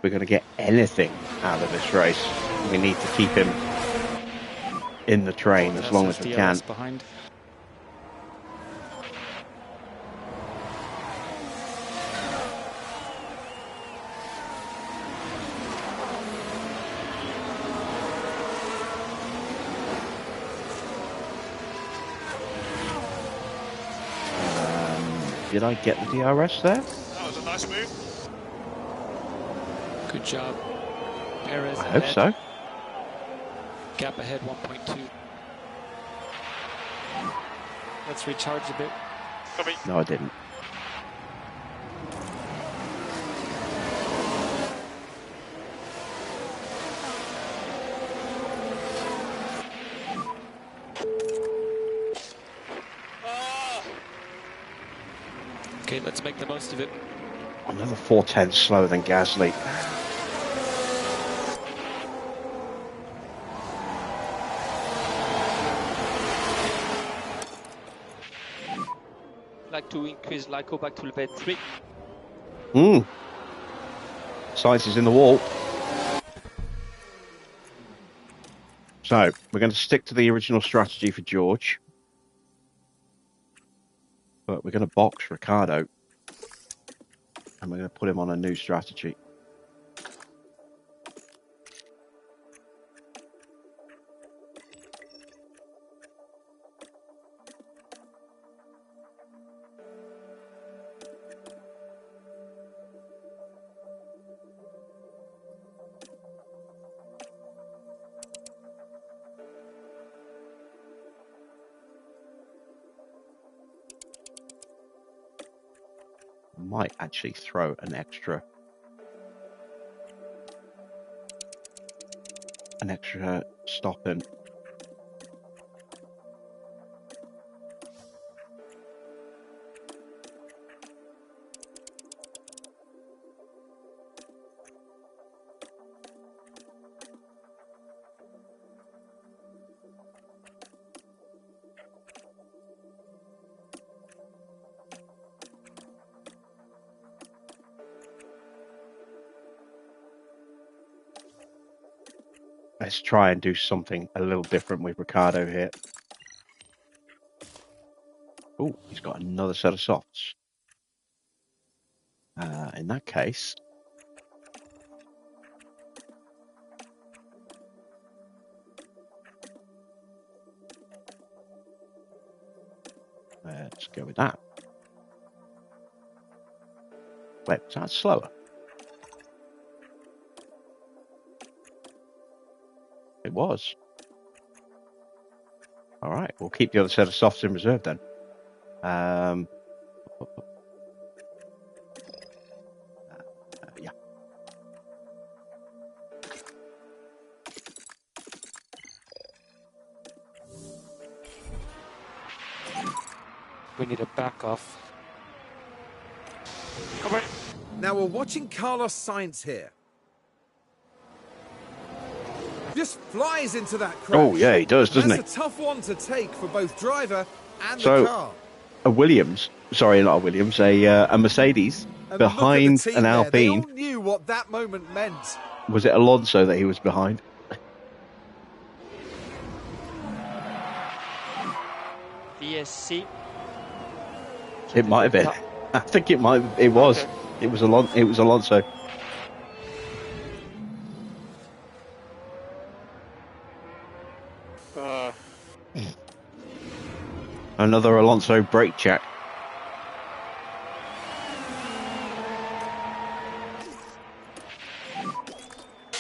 We're going to get anything out of this race. We need to keep him in the train as long as we can. DRS behind. Did I get the DRS there? That was a nice move. Good job. Perez I hope ahead. so. Gap ahead 1.2. Let's recharge a bit. Copy. No, I didn't. Okay, let's make the most of it. Another 410 slower than Gasly. Like to increase, like go back to level 3. Science is in the wall. So, we're going to stick to the original strategy for George. But we're going to box Ricardo. And we're going to put him on a new strategy. Might actually throw an extra stop in. Let's try and do something a little different with Ricardo here. Oh, he's got another set of softs. In that case, let's go with that. Wait, was that slower? It was. All right, we'll keep the other set of softs in reserve then. Yeah. We need a back off. Come on. Now we're watching Carlos Sainz here. Just flies into that crash. Oh, yeah, he does, doesn't he? That's a tough one to take for both driver and So, the car. A Mercedes And behind look at the team an there. They Alpine. all knew what that moment meant. Was it Alonso that he was behind? VSC. It might have been. I think it might. It was. Okay. It was Alonso. Another Alonso brake check.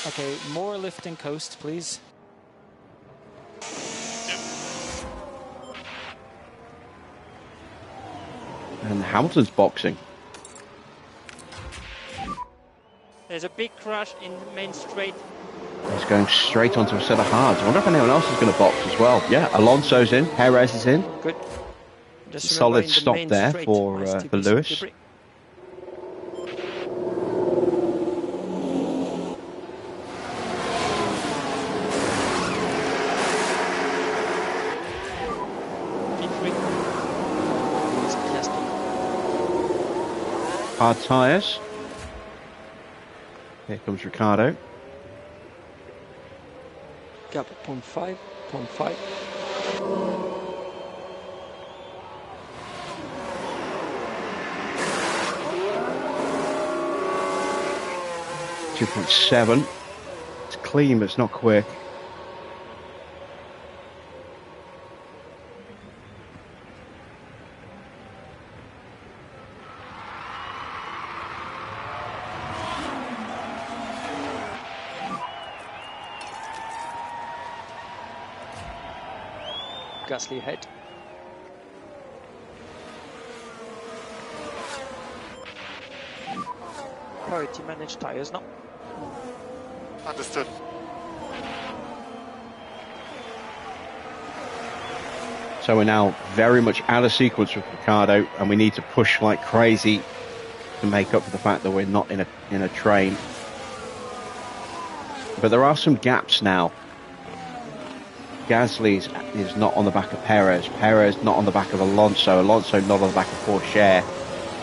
Okay, more lift and coast, please. And Hamilton's boxing. There's a big crash in the main straight. He's going straight onto a set of hards. I wonder if anyone else is going to box as well. Yeah, Alonso's in. Perez is in. Good. Just Solid remember in the stop main there straight, for nice to be Lewis. debris. Hard tyres. Here comes Ricardo. Gap 0.5, 0.5. 2.7. It's clean, but it's not quick. Gasly ahead. Priority manage tires now. Understood. So we're now very much out of sequence with Ricardo, and we need to push like crazy to make up for the fact that we're not in a train. But there are some gaps now. Gasly is not on the back of Perez. Perez not on the back of Alonso. Alonso not on the back of Pourchaire.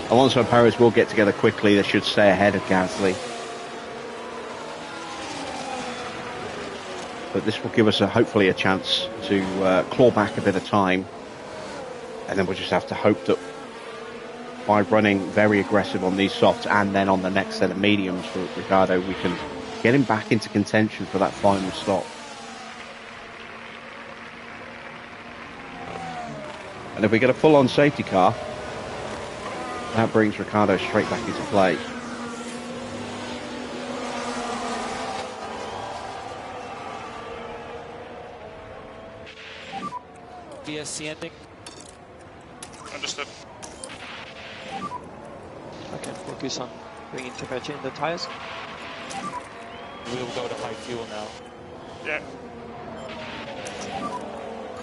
Alonso and Perez will get together quickly. They should stay ahead of Gasly. But this will give us hopefully a chance to claw back a bit of time. And then we'll just have to hope that by running very aggressive on these softs and then on the next set of mediums for Ricciardo, we can get him back into contention for that final stop. And if we get a full-on safety car, that brings Ricciardo straight back into play. BSC ending. Understood. Okay, focus on bringing temperature in the tires. We will go to high fuel now. Yeah.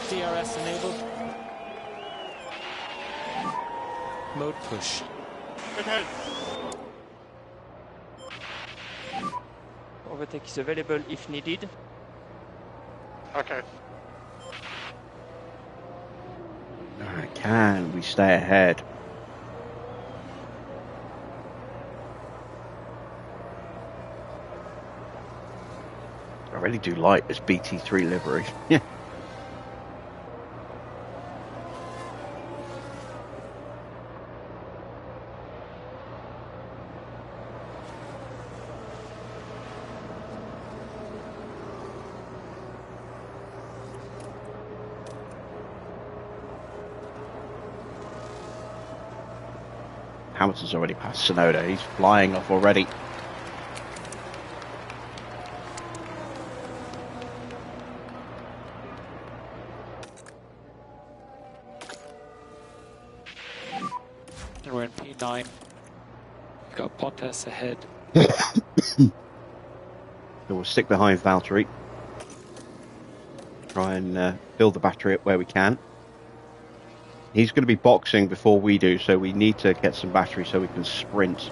DRS enabled. Mode push. Okay. Overtake is available if needed. Okay. Can we stay ahead? I really do like this BT3 livery. Yeah. Hamilton's already passed Tsunoda. He's flying off already. And we're in P9. We've got Bottas ahead. So we'll stick behind Valtteri. Try and build the battery up where we can. He's going to be boxing before we do, so we need to get some battery so we can sprint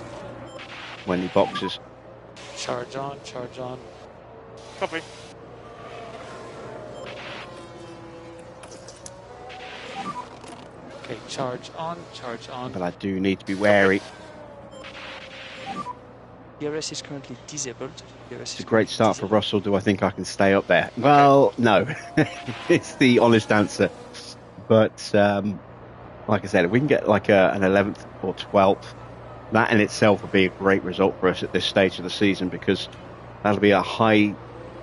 when he boxes. Charge on, charge on. Copy. Okay, charge on, charge on. But I do need to be wary. DRS is currently disabled. It's a great start for Russell. Do I think I can stay up there? Well, no. It's the honest answer. But like I said, if we can get like an 11th or 12th, that in itself would be a great result for us at this stage of the season, because that'll be a high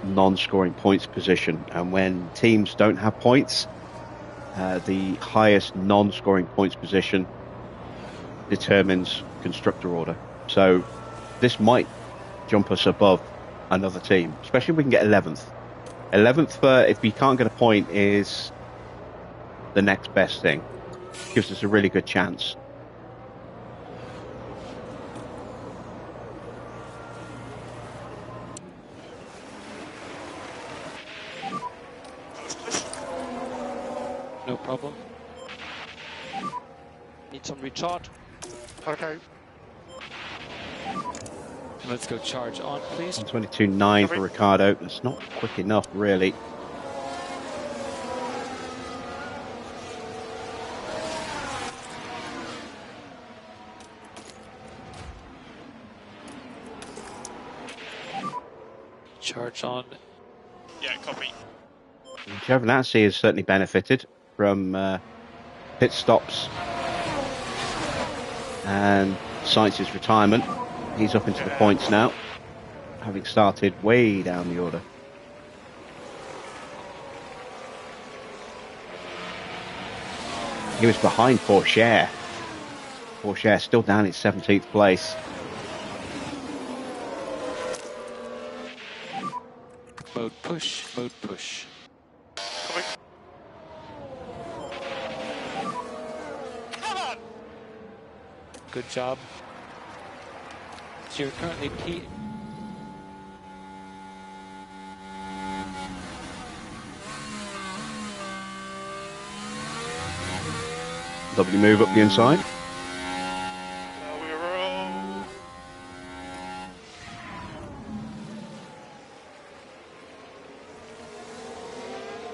non-scoring points position. And when teams don't have points, the highest non-scoring points position determines constructor order. So this might jump us above another team, especially if we can get 11th. 11th, if we can't get a point, is the next best thing. Gives us a really good chance. No problem. Need some recharge. Okay. Let's go charge on, please. 22.9 for Ricardo. That's not quick enough, really. Charge on. Yeah, Copy. Giovinazzi has certainly benefited from pit stops and Sainz's retirement. He's up into the points now, having started way down the order. He was behind Porsche. Porsche still down in 17th place. Mode push, mode push. Copy. Come on! Good job. So you're currently P. Lovely move up the inside. We roll.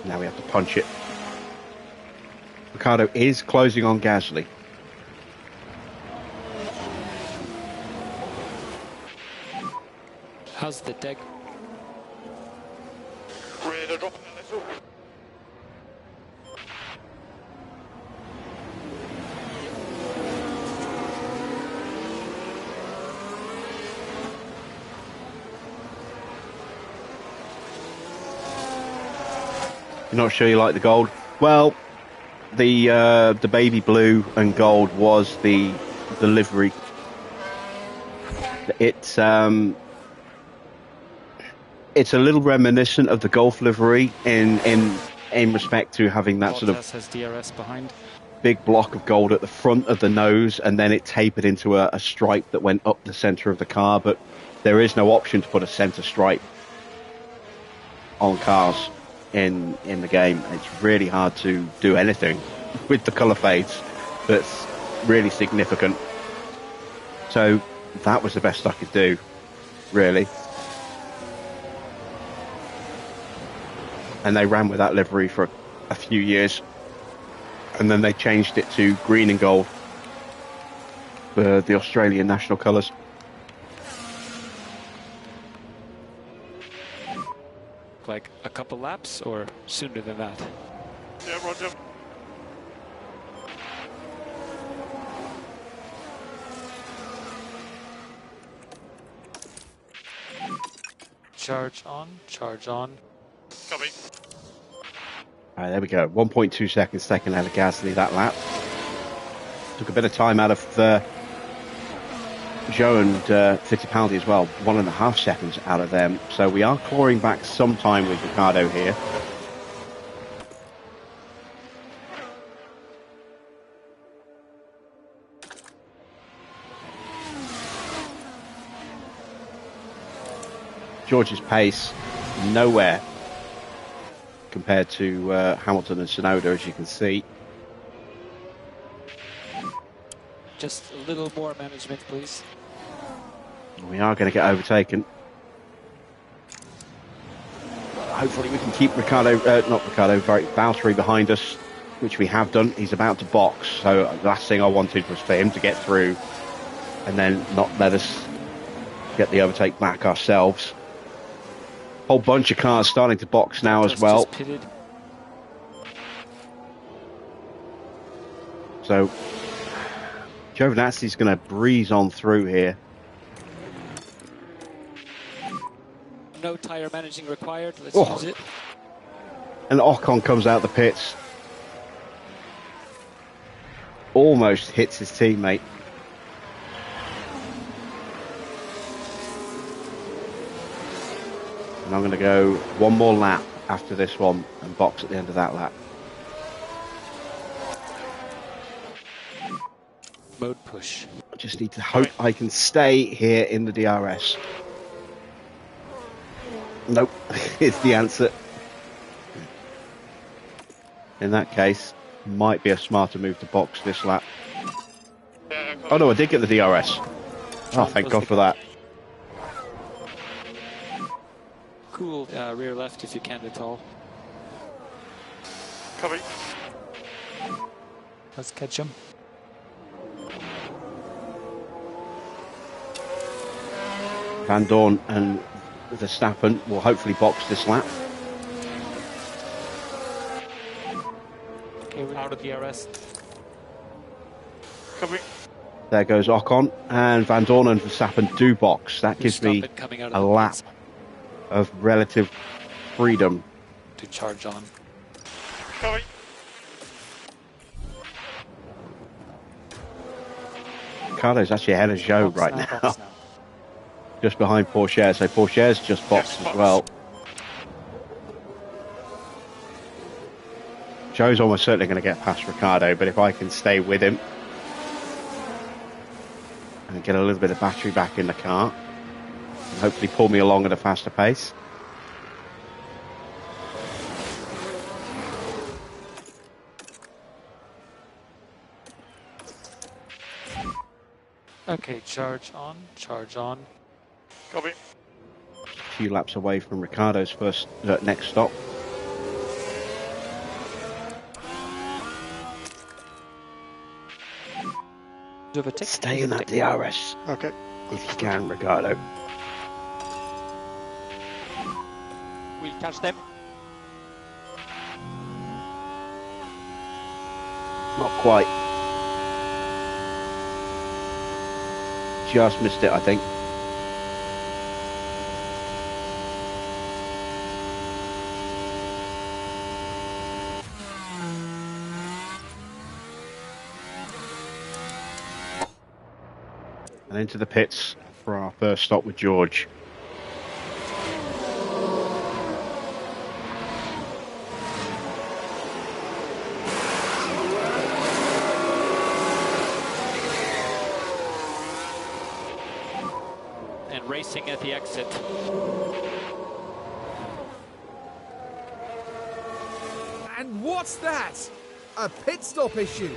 Now we have to punch it. Ricciardo is closing on Gasly. How's the deck? Rear to drop a little. You're not sure you like the gold? Well, the baby blue and gold was the livery. It's a little reminiscent of the Golf livery in respect to having that sort of Has DRS behind. big block of gold at the front of the nose, and then it tapered into a stripe that went up the centre of the car. But there is no option to put a centre stripe on cars in the game. It's really hard to do anything with the colour fades that's really significant. So that was the best I could do, really. And they ran with that livery for a few years, and then they changed it to green and gold for the Australian national colours. Like a couple laps or sooner than that? Yeah, roger. Charge on, charge on. Copy. All right, there we go. 1.2 seconds taken out of Gasly that lap. Took a bit of time out of Joe and Fittipaldi as well. 1.5 seconds out of them. So we are clawing back some time with Ricciardo here. George's pace, nowhere compared to Hamilton and Tsunoda, as you can see. Just a little more management, please. We are going to get overtaken. Hopefully we can keep Valtteri behind us, which we have done. He's about to box, so the last thing I wanted was for him to get through and then not let us get the overtake back ourselves. Whole bunch of cars starting to box now as well. Just pitted. So Giovinazzi's going to breeze on through here. No tire managing required. Let's use it. And Ocon comes out the pits. Almost hits his teammate. And I'm going to go one more lap after this one and box at the end of that lap. Mode push. I just need to hope I can stay here in the DRS. Nope, it's the answer. In that case, might be a smarter move to box this lap. Oh no, I did get the DRS. Oh, thank God for that. Cool. Rear left if you can at all. Copy. Let's catch him. Van Dorn and Verstappen will hopefully box this lap. out of DRS. Copy. There goes Ocon, and Van Dorn and Verstappen do box. That gives me coming out of a the lap pits of relative freedom. to charge on. Copy. Ricardo's actually ahead of Zhou Box right now, box just behind Pourchaire. So Pourchaire's just boxed as well. Zhou's almost certainly going to get past Ricardo, but if I can stay with him and get a little bit of battery back in the car, and hopefully pull me along at a faster pace. Okay, charge on, charge on. Copy. A few laps away from Ricardo's next stop. Stay in that DRS. Okay. If you can, Ricardo. We'll catch them. Not quite. Just missed it, I think. And into the pits for our first stop with George. And racing at the exit. And what's that? A pit stop issue.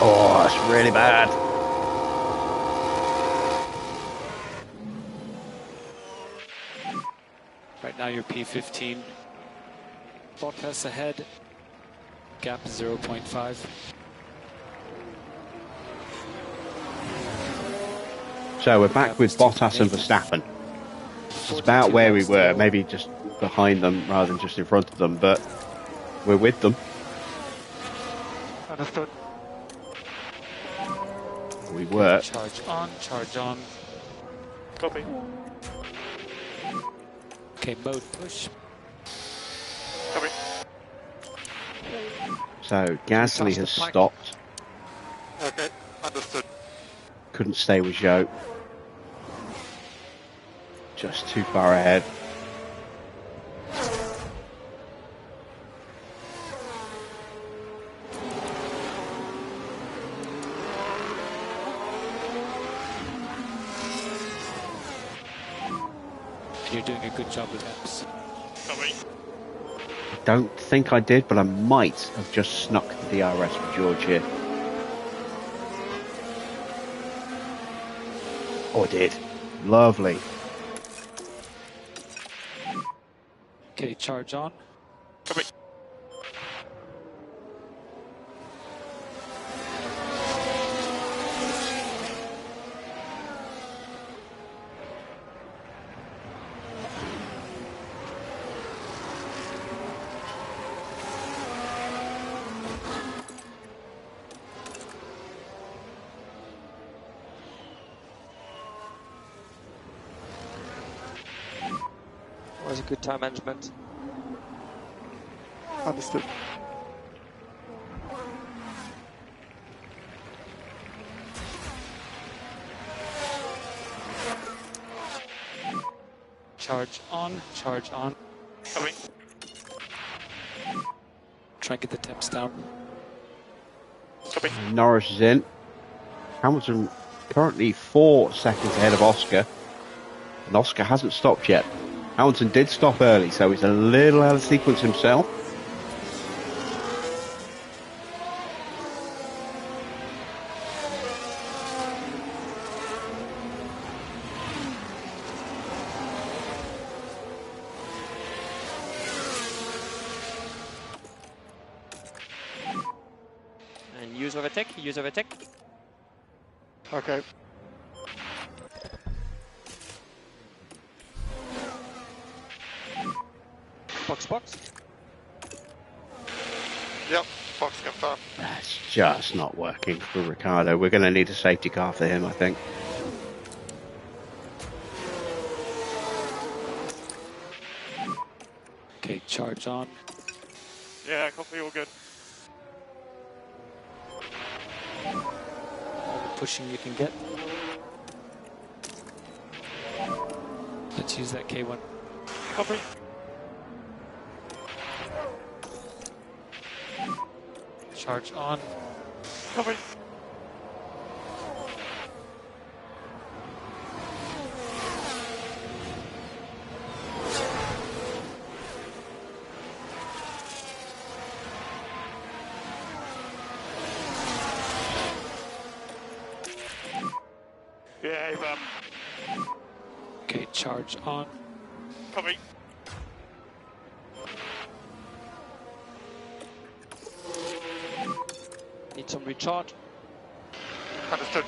Oh, that's really bad. Right now you're P15. Bottas ahead. Gap 0.5. So we're back with Bottas and Verstappen. It's about where we were, maybe just behind them rather than just in front of them, but we're with them. Understood. We were. Charge on, charge on. Copy. Okay, mode push. Copy. So Gasly has stopped. Okay. Understood. Couldn't stay with Zhou. Just too far ahead. You're doing a good job with laps. Copy. I don't think I did, but I might have just snuck the DRS with George here. Oh, I did. Lovely. Okay, charge on. Copy. Was a good time management. Understood. Charge on, charge on. Copy. Try and get the temps down. Copy. Norris is in. Hamilton currently 4 seconds ahead of Oscar. And Oscar hasn't stopped yet. Hamilton did stop early, so he's a little out of sequence himself. And use overtake. Okay. Box. Yep, box confirmed. That's just not working for Ricardo. We're going to need a safety car for him, I think. Okay, charge on. Yeah, copy, all good. All the pushing you can get. Let's use that K1. Copy. Charge on. Copy. Yeah, Okay, charge on. copy. Need some recharge. Understood.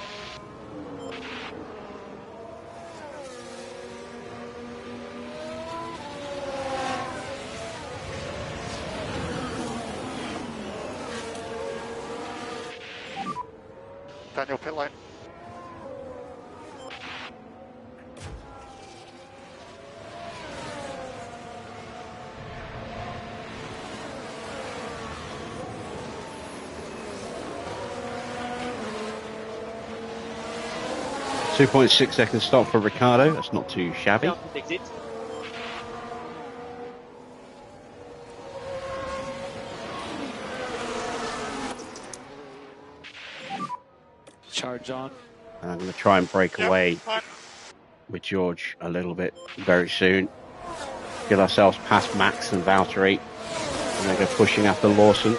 Daniel, pit lane. Two 2.6 second stop for Ricardo. That's not too shabby. Down to exit. Charge on. And I'm going to try and break Yep, away fine. with George a little bit very soon. Get ourselves past Max and Valtteri. And then go pushing after Lawson.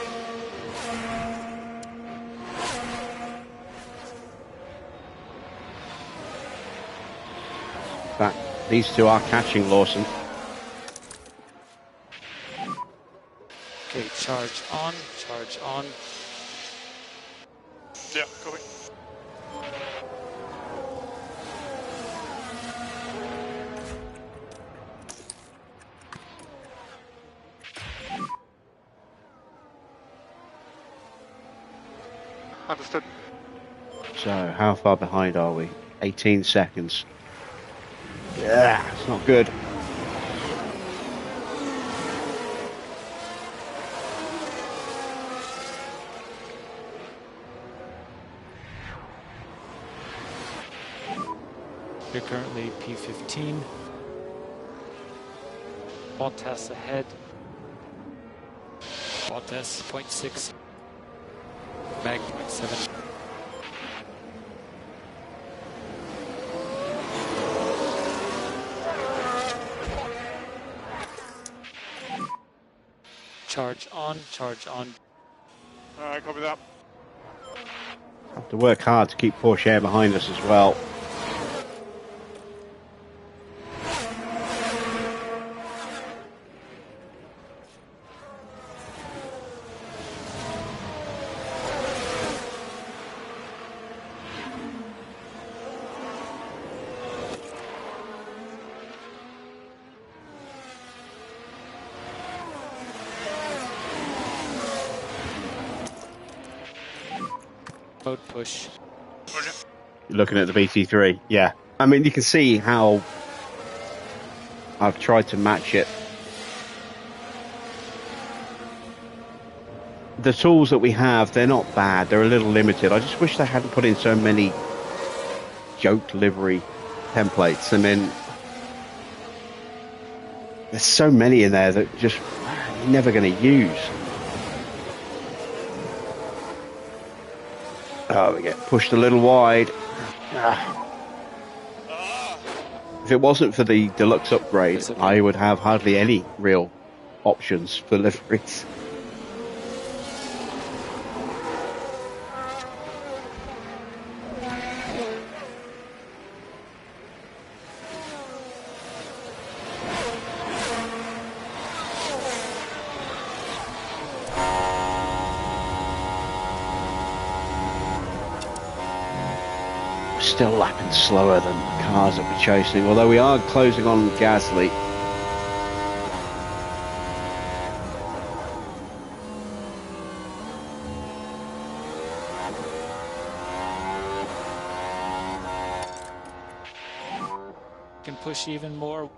In fact, these two are catching Lawson. Okay, charge on. Charge on. Yeah, copy. Understood. So, how far behind are we? 18 seconds. Yeah, it's not good. We're currently P15. Bottas ahead. Bottas 0.6. Mag 0.7. Charge on, charge on. Alright, copy that. Have to work hard to keep Porsche behind us as well. Mode push. Roger. You're looking at the BT3, yeah. I mean, you can see how I've tried to match it. The tools that we have, they're not bad. They're a little limited. I just wish they hadn't put in so many joke livery templates. I mean, there's so many in there that just you're never going to use. Oh, we get pushed a little wide. If it wasn't for the deluxe upgrade, It's okay. I would have hardly any real options for liveries. Still lapping slower than the cars that we're chasing, although we are closing on Gasly. Can push even more.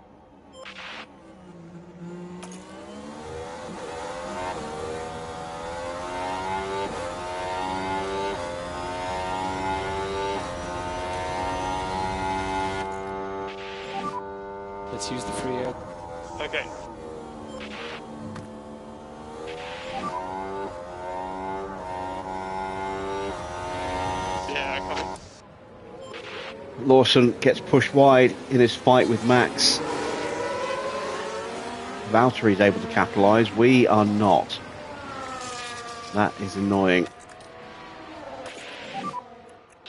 Let's use the free air. Okay. Yeah, I come. Lawson gets pushed wide in his fight with Max. Valtteri's able to capitalise. We are not. That is annoying.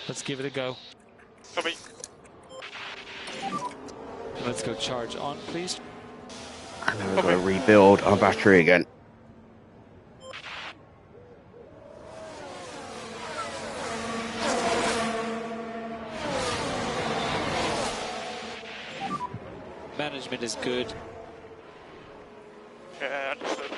Let's give it a go. Copy. Let's go charge on, please. And then we've got to rebuild our battery again. Management is good. Yeah, understood.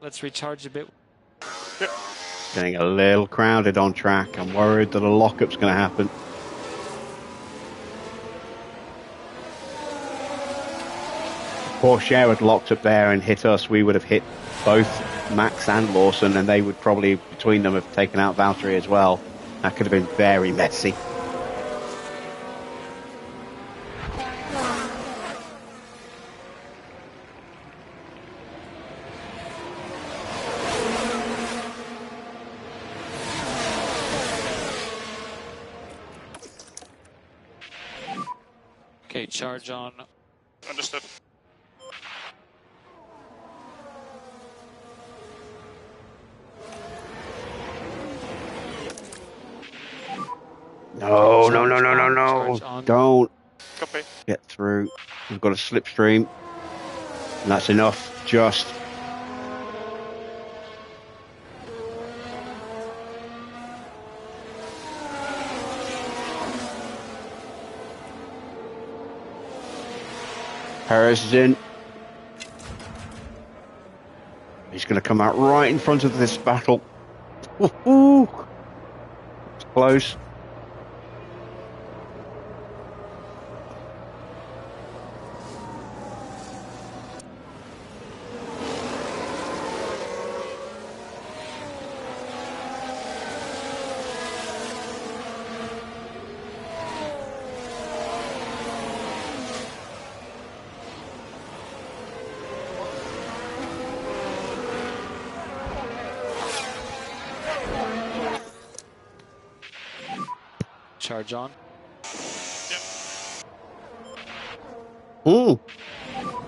Let's recharge a bit. Getting a little crowded on track. I'm worried that a lockup's going to happen. Porsche had locked up there and hit us. We would have hit both Max and Lawson, and they would probably, between them, have taken out Valtteri as well. That could have been very messy. Okay, charge on. Understood. No, no, Charge no, no, no, on, no. charge on. Don't Copy. get through. We've got a slipstream. And that's enough. Just. Perez is in. He's going to come out right in front of this battle. Ooh. It's close. Charge on.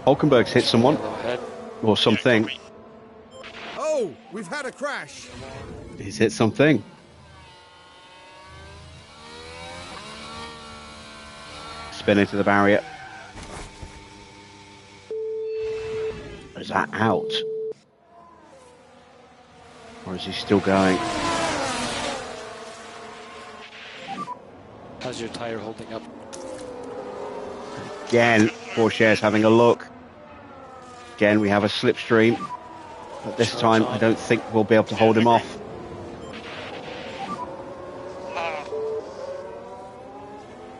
Hulkenberg's hit someone. Go ahead. Or something. Copy. Oh, we've had a crash. He's hit something. Spin into the barrier. Is that out? Or is he still going? How's your tire holding up? Again, Porsche's having a look. Again, we have a slipstream. But this time, I don't think we'll be able to hold him off.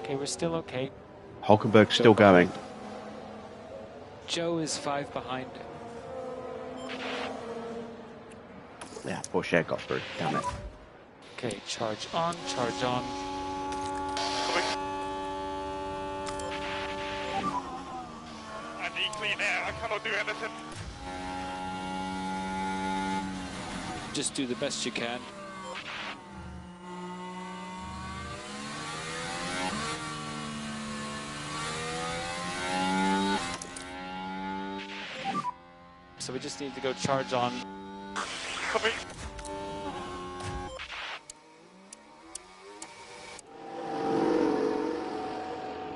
Okay, we're still okay. Hulkenberg's still going. Joe is 5 behind. Yeah, Porsche got through. Damn it. Okay, charge on, charge on. Can't do anything. Just do the best you can. So we just need to go charge on. Copy.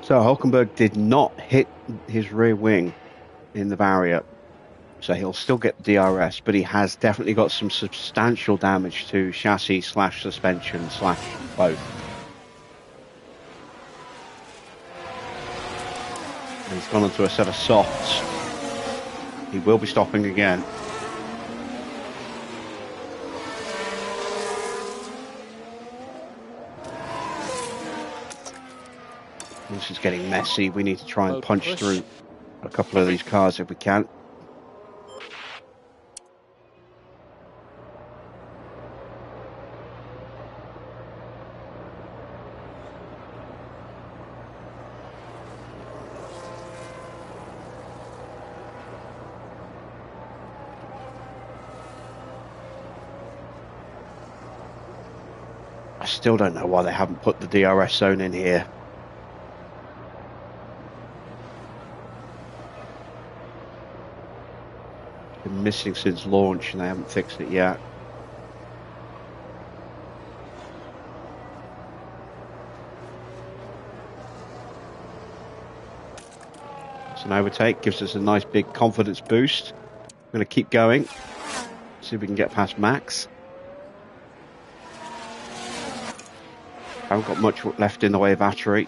So Hulkenberg did not hit his rear wing in the barrier, so he'll still get the DRS, but he has definitely got some substantial damage to chassis / suspension / both. And he's gone onto a set of softs. He will be stopping again. This is getting messy. We need to try and punch through a couple of these cars if we can. I still don't know why they haven't put the DRS zone in here. Been missing since launch and they haven't fixed it yet. It's an overtake, gives us a nice big confidence boost. We're going to keep going, see if we can get past Max. Haven't got much left in the way of battery.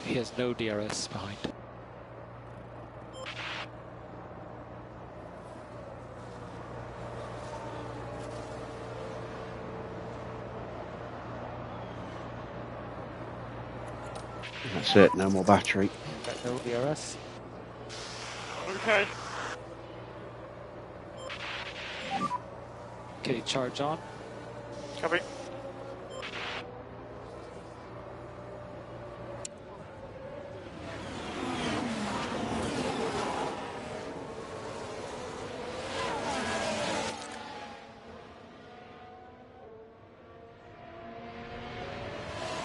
He has no DRS behind. That's it, no more battery. Got no DRS. Okay. Okay, charge on. Copy.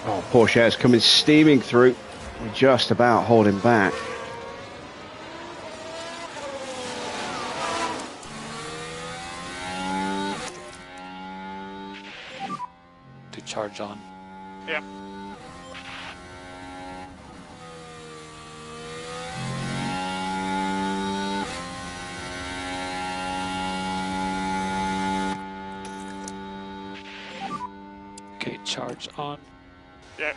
Oh, Porsche is coming steaming through. We're just about holding back. To charge on. Yeah. Okay, charge on. Yeah.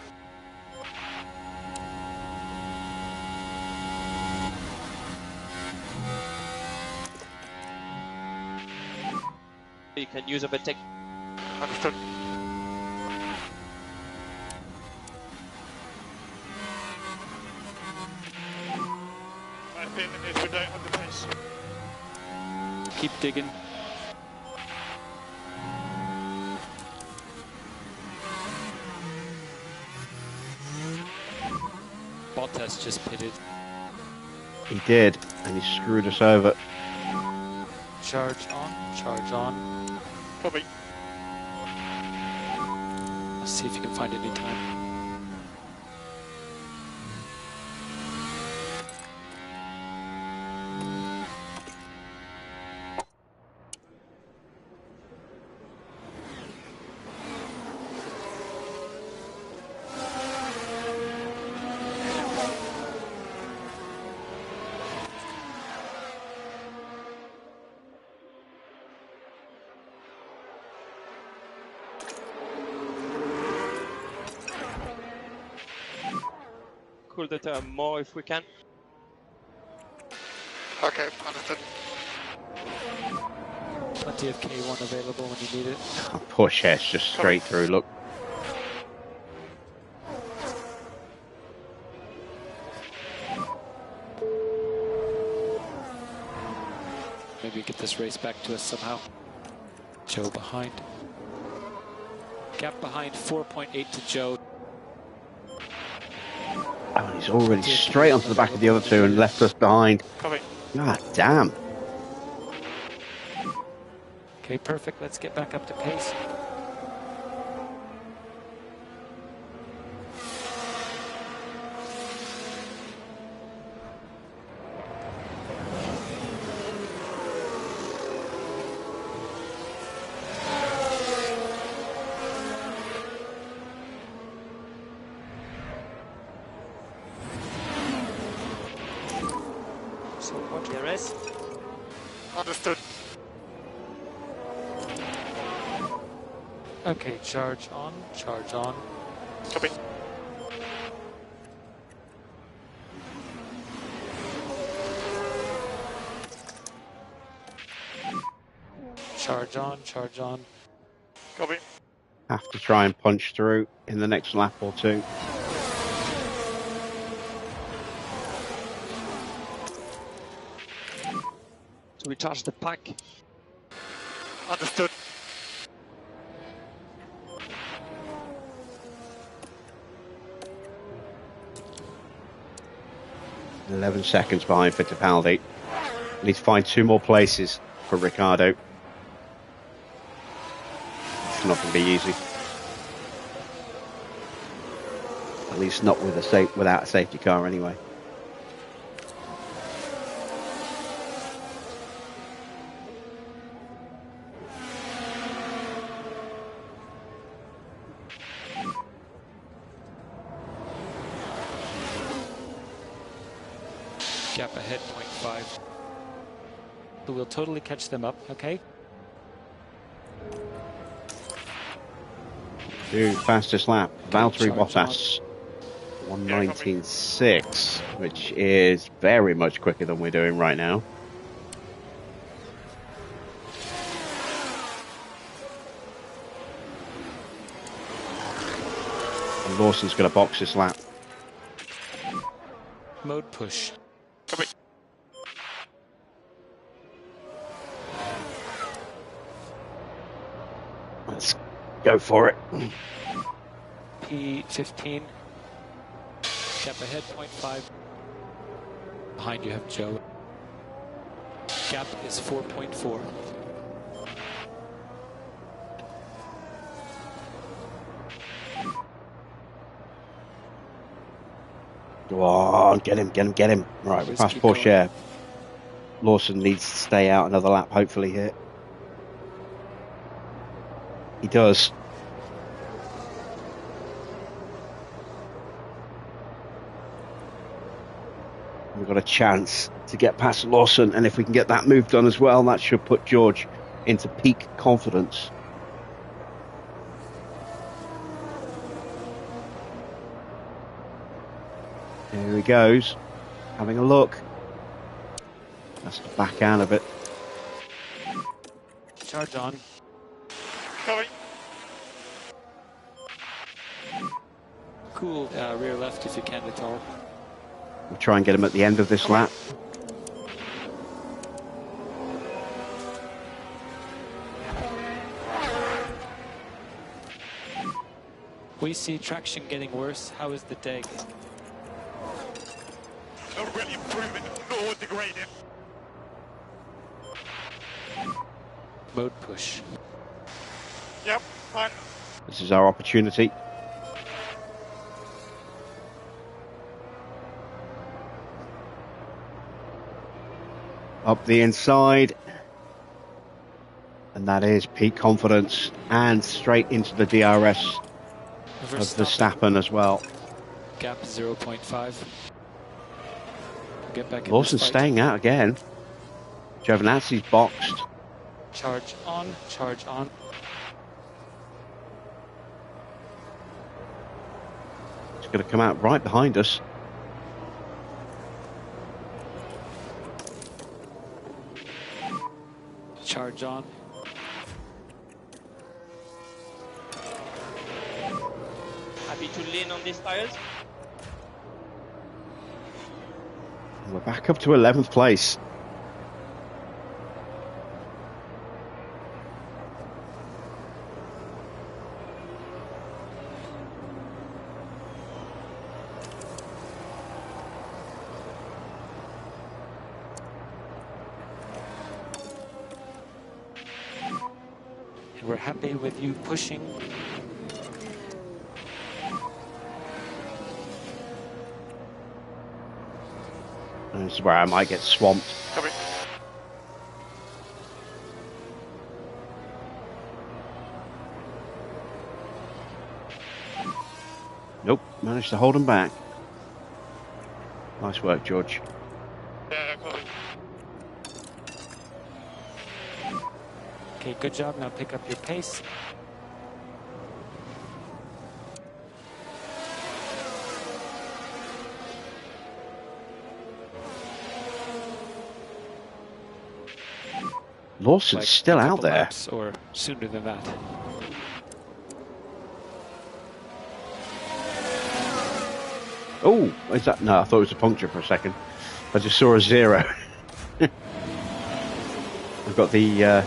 You can use overtake. Understood. My opinion is we don't have the pace. Keep digging. Bottas just pitted. He did, and he screwed us over. Charge on, charge on. Copy. Let's see if you can find any time. Cool the turn more if we can. Okay, understood. Plenty of K1 available when you need it. Oh, Porsche is just straight through, look. Maybe get this race back to us somehow. Joe behind. Gap behind 4.8 to Joe. Oh, and he's already straight onto the back of the other two and left us behind. Copy. God damn. Okay, perfect. Let's get back up to pace. So watch the rest. Understood. Okay, charge on, charge on. Copy. Charge on, charge on. Copy. Have to try and punch through in the next lap or two. To recharge the pack. Understood. – 11 seconds behind Fittipaldi. Need to find 2 more places for Ricciardo. It's not going to be easy. At least not with without a safety car anyway. Gap ahead, 0.5. So we'll totally catch them up, okay? Dude, fastest lap. Valtteri charge Bottas. 1:19.6, which is very much quicker than we're doing right now. And Lawson's going to box this lap. Mode push. Copy. Let's go for it. P15. Gap ahead, 0.5. Behind you have Joe. Gap is 4.4. Go on, get him, get him, get him. Right, we're past Keep Porsche. Lawson needs to stay out another lap, hopefully, here. He does. We've got a chance to get past Lawson, and if we can get that move done as well, that should put George into peak confidence. Here he goes, having a look. That's the back out of it. Charge on. Copy. Cool. Rear left if you can, Vitor. We'll try and get him at the end of this lap. We see traction getting worse. How is the DEG? Not really improving, nor degrading. Mode push. Yep, fine. This is our opportunity. Up the inside. And that is peak confidence. And straight into the DRS of Verstappen as well. Gap 0.5. Get back in Lawson's this fight. staying out again. Giovinazzi's boxed. Charge on, charge on. He's going to come out right behind us. Charge on. Happy to lean on these tires. And we're back up to 11th place. we're happy with you pushing. This is where I might get swamped. Copy. Nope, managed to hold them back. Nice work, George. Yeah, copy. Okay, good job. Now pick up your pace. Lawson's Like still a out couple there. laps or sooner than that. Oh, is that? No, I thought it was a puncture for a second. I just saw a 0. I've got the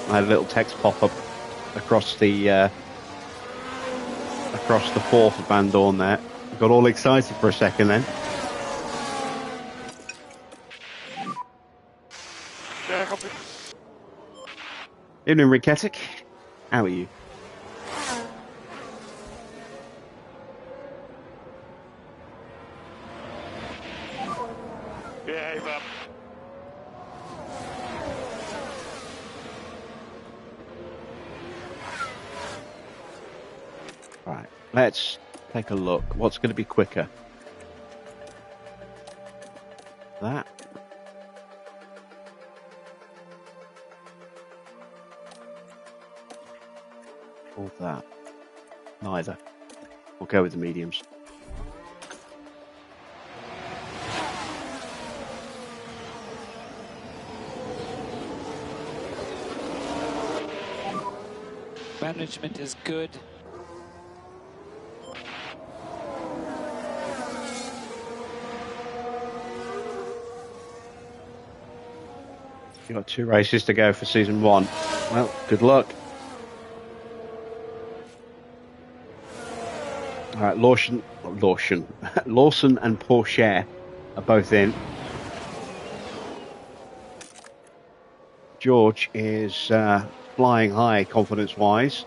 my little text pop up across the fourth of Van Dorn there. Got all excited for a second then. Yeah, copy. Evening, Riketic. How are you? Yeah, he's up. Right, let's take a look. What's going to be quicker? That. Or that. Neither. We'll go with the mediums. Management is good. You've got 2 races to go for season 1. Well, good luck. All right, Lawson and Porsche are both in. George is flying high confidence-wise,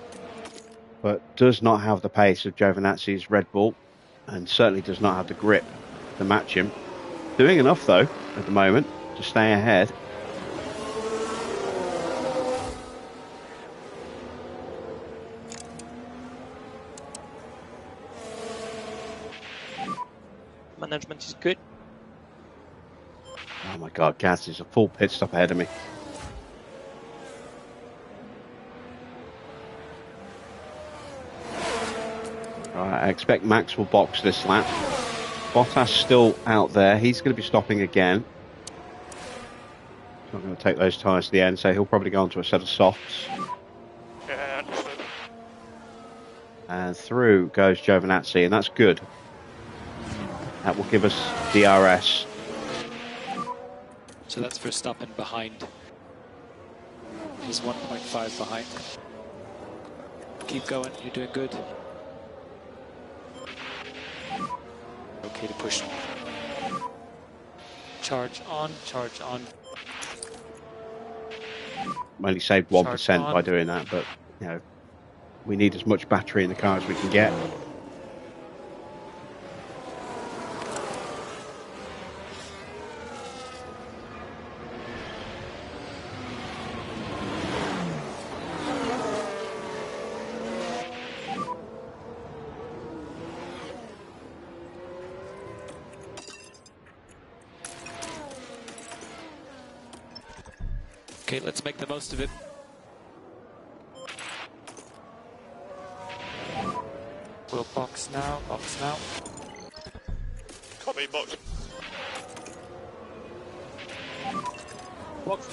but does not have the pace of Giovinazzi's Red Bull, and certainly does not have the grip to match him. Doing enough, though, at the moment, to stay ahead. Management is good. Oh my God, Gaz is a full pit stop ahead of me. Right, I expect Max will box this lap. Bottas still out there. He's going to be stopping again. He's not going to take those tyres to the end, so he'll probably go onto a set of softs. Yeah, understood. And through goes Giovinazzi, and that's good. That will give us DRS. So that's Verstappen behind. He's 1.5 behind. Keep going, you're doing good. Okay to push. Charge on, charge on. Only saved 1% by doing that, but you know, we need as much battery in the car as we can get. Okay, let's make the most of it. We'll box now, box now. Copy, box.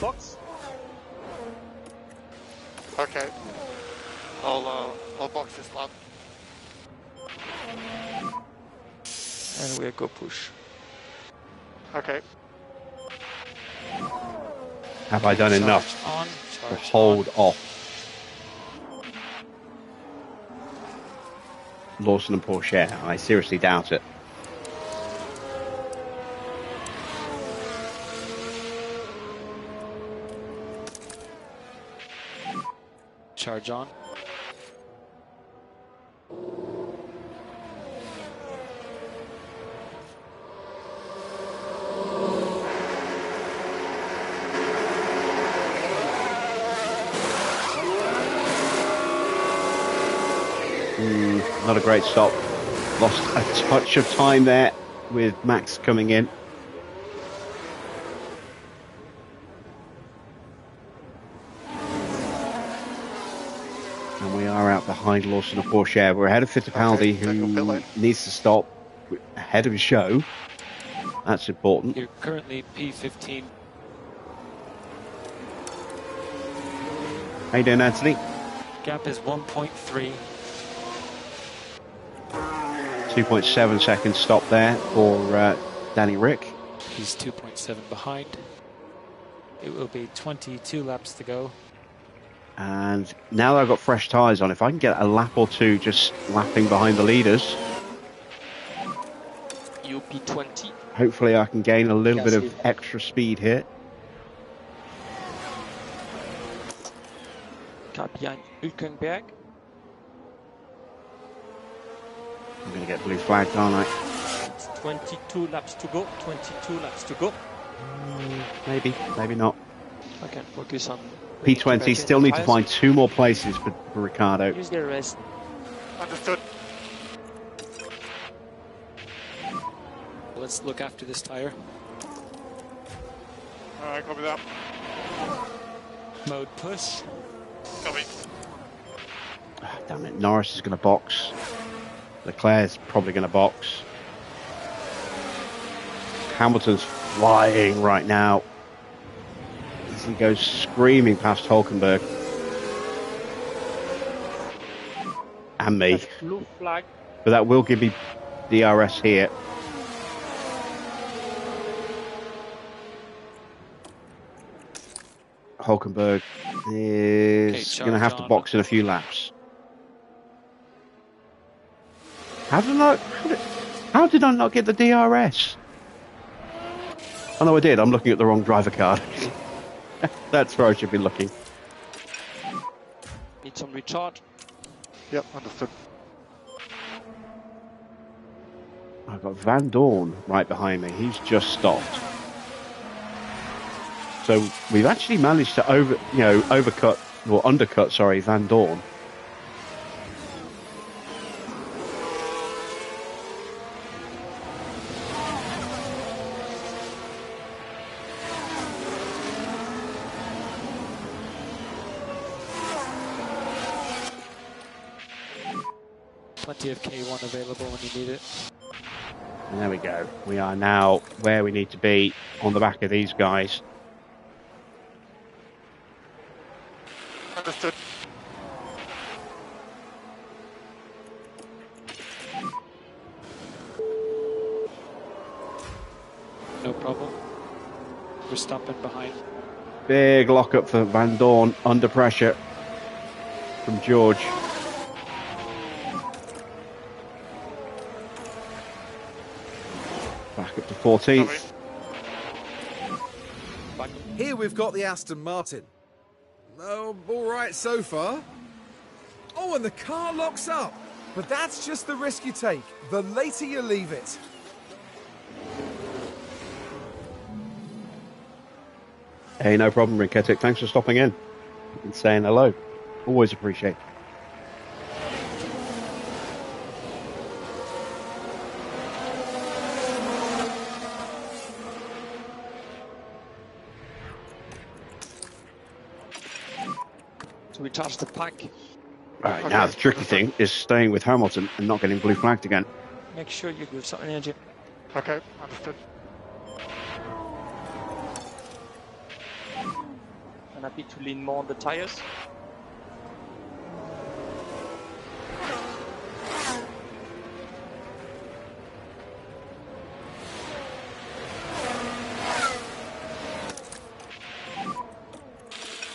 Box. Okay. I'll box this lap. And we'll go push. Okay. Have I done enough On, to charge hold on. off Lawson and Porsche? I seriously doubt it. charge on. Not a great stop. Lost a touch of time there with Max coming in. And we are out behind Lawson and Porsche. We're ahead of Fittipaldi, who needs to stop ahead of his show. That's important. You're currently P15. How you doing, Anthony? Gap is 1.3. 2.7 seconds stop there for Danny Rick. He's 2.7 behind. It will be 22 laps to go. And now that I've got fresh tyres on, if I can get a lap or two just lapping behind the leaders, UP20. hopefully I can gain a little bit of extra speed here. Car behind Hülkenberg. I'm going to get blue flagged, aren't I? It's 22 laps to go. 22 laps to go. Maybe, maybe not. I can focus on P20, still need to find 2 more places for Ricardo. Use the rest. Understood. Let's look after this tire. Alright, copy that. Mode push. Copy. Ah, damn it, Norris is going to box. Leclerc's probably going to box. Hamilton's flying right now as he goes screaming past Hülkenberg. And me. That's blue flag. But that will give me DRS here. Hülkenberg is going to have to box in a few laps. How did I not get the DRS? Oh no, I did. I'm looking at the wrong driver card. That's where I should be looking. Need some recharge. Yep, understood. I've got Van Dorn right behind me. He's just stopped. So we've actually managed to undercut Van Dorn. Plenty of K1 available when you need it. And there we go. We are now where we need to be on the back of these guys. Understood. No problem. We're stopping behind. Big lockup for Van Dorn under pressure from George. Back up to 14th. Here we've got the Aston Martin. Oh, all right so far. Oh, and the car locks up. But that's just the risk you take. The later you leave it. Hey, no problem, Rinketic. Thanks for stopping in and saying hello. Always appreciate it. To recharge the pack. Right, now the tricky thing is staying with Hamilton and not getting blue flagged again. Make sure you give some energy. Okay, understood. I'm happy to lean more on the tires.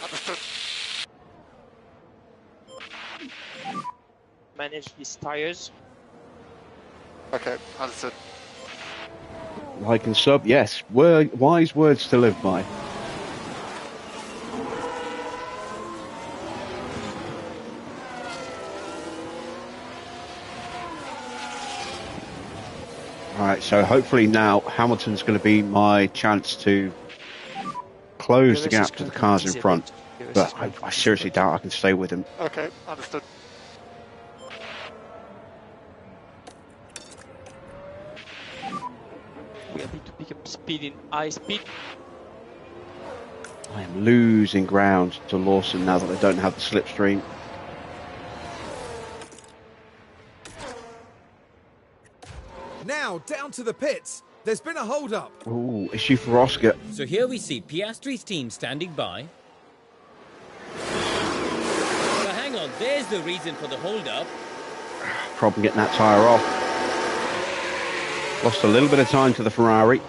Understood. Manage these tires. Okay, understood. Like and sub, yes. Wise words to live by. Right, so hopefully now Hamilton's going to be my chance to close the gap to the cars in front. But I seriously doubt I can stay with him. Okay, understood. We need to pick up speed in high speed. I am losing ground to Lawson now that they don't have the slipstream. Now down to the pits. There's been a hold-up. Ooh, issue for Oscar. So here we see Piastri's team standing by. So hang on, there's the reason for the hold-up. Problem getting that tyre off. Lost a little bit of time to the Ferrari.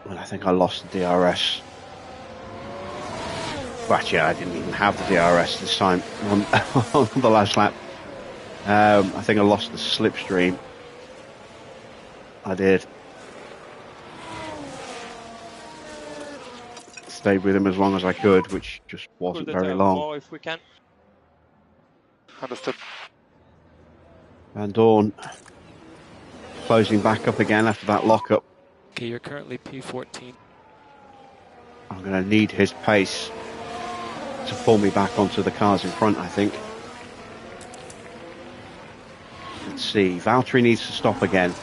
Well, I think I lost the DRS. Well, actually, I didn't even have the DRS this time on, on the last lap. I think I lost the slipstream. I did. Stayed with him as long as I could, which just wasn't very long. More if we can. Understood. Van Dorn closing back up again after that lockup. Okay, you're currently P14. I'm going to need his pace to pull me back onto the cars in front, I think. Let's see. Valtteri needs to stop again.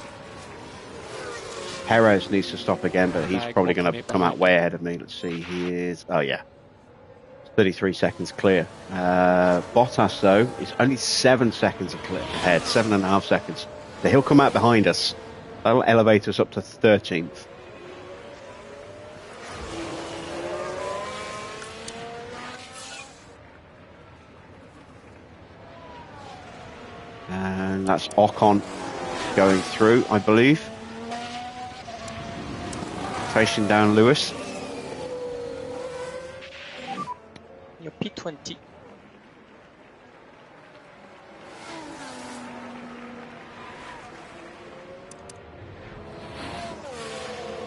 Perez needs to stop again, but he's probably going to come out way ahead of me. Let's see. He is... Oh, yeah. 33 seconds clear. Bottas, though, is only 7 seconds ahead. 7.5 seconds. So he'll come out behind us. That'll elevate us up to 13th. And that's Ocon going through, I believe. Facing down Lewis. You're P20.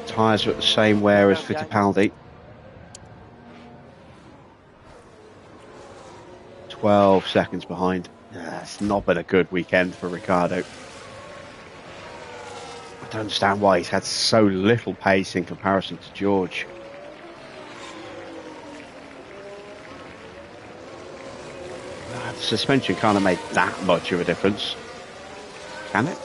Tyres are at the same wear as Fittipaldi. 12 seconds behind. It's not been a good weekend for Ricciardo. I don't understand why he's had so little pace in comparison to George. The suspension can't have made that much of a difference, can it?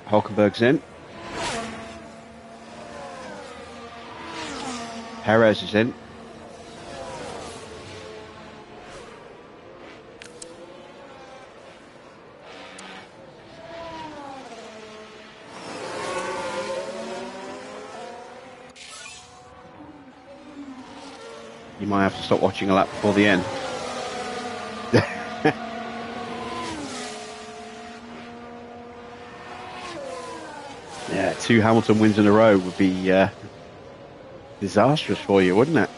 Hulkenberg's in. Perez is in. You might have to stop watching a lap before the end. Yeah, 2 Hamilton wins in a row would be disastrous for you, wouldn't it?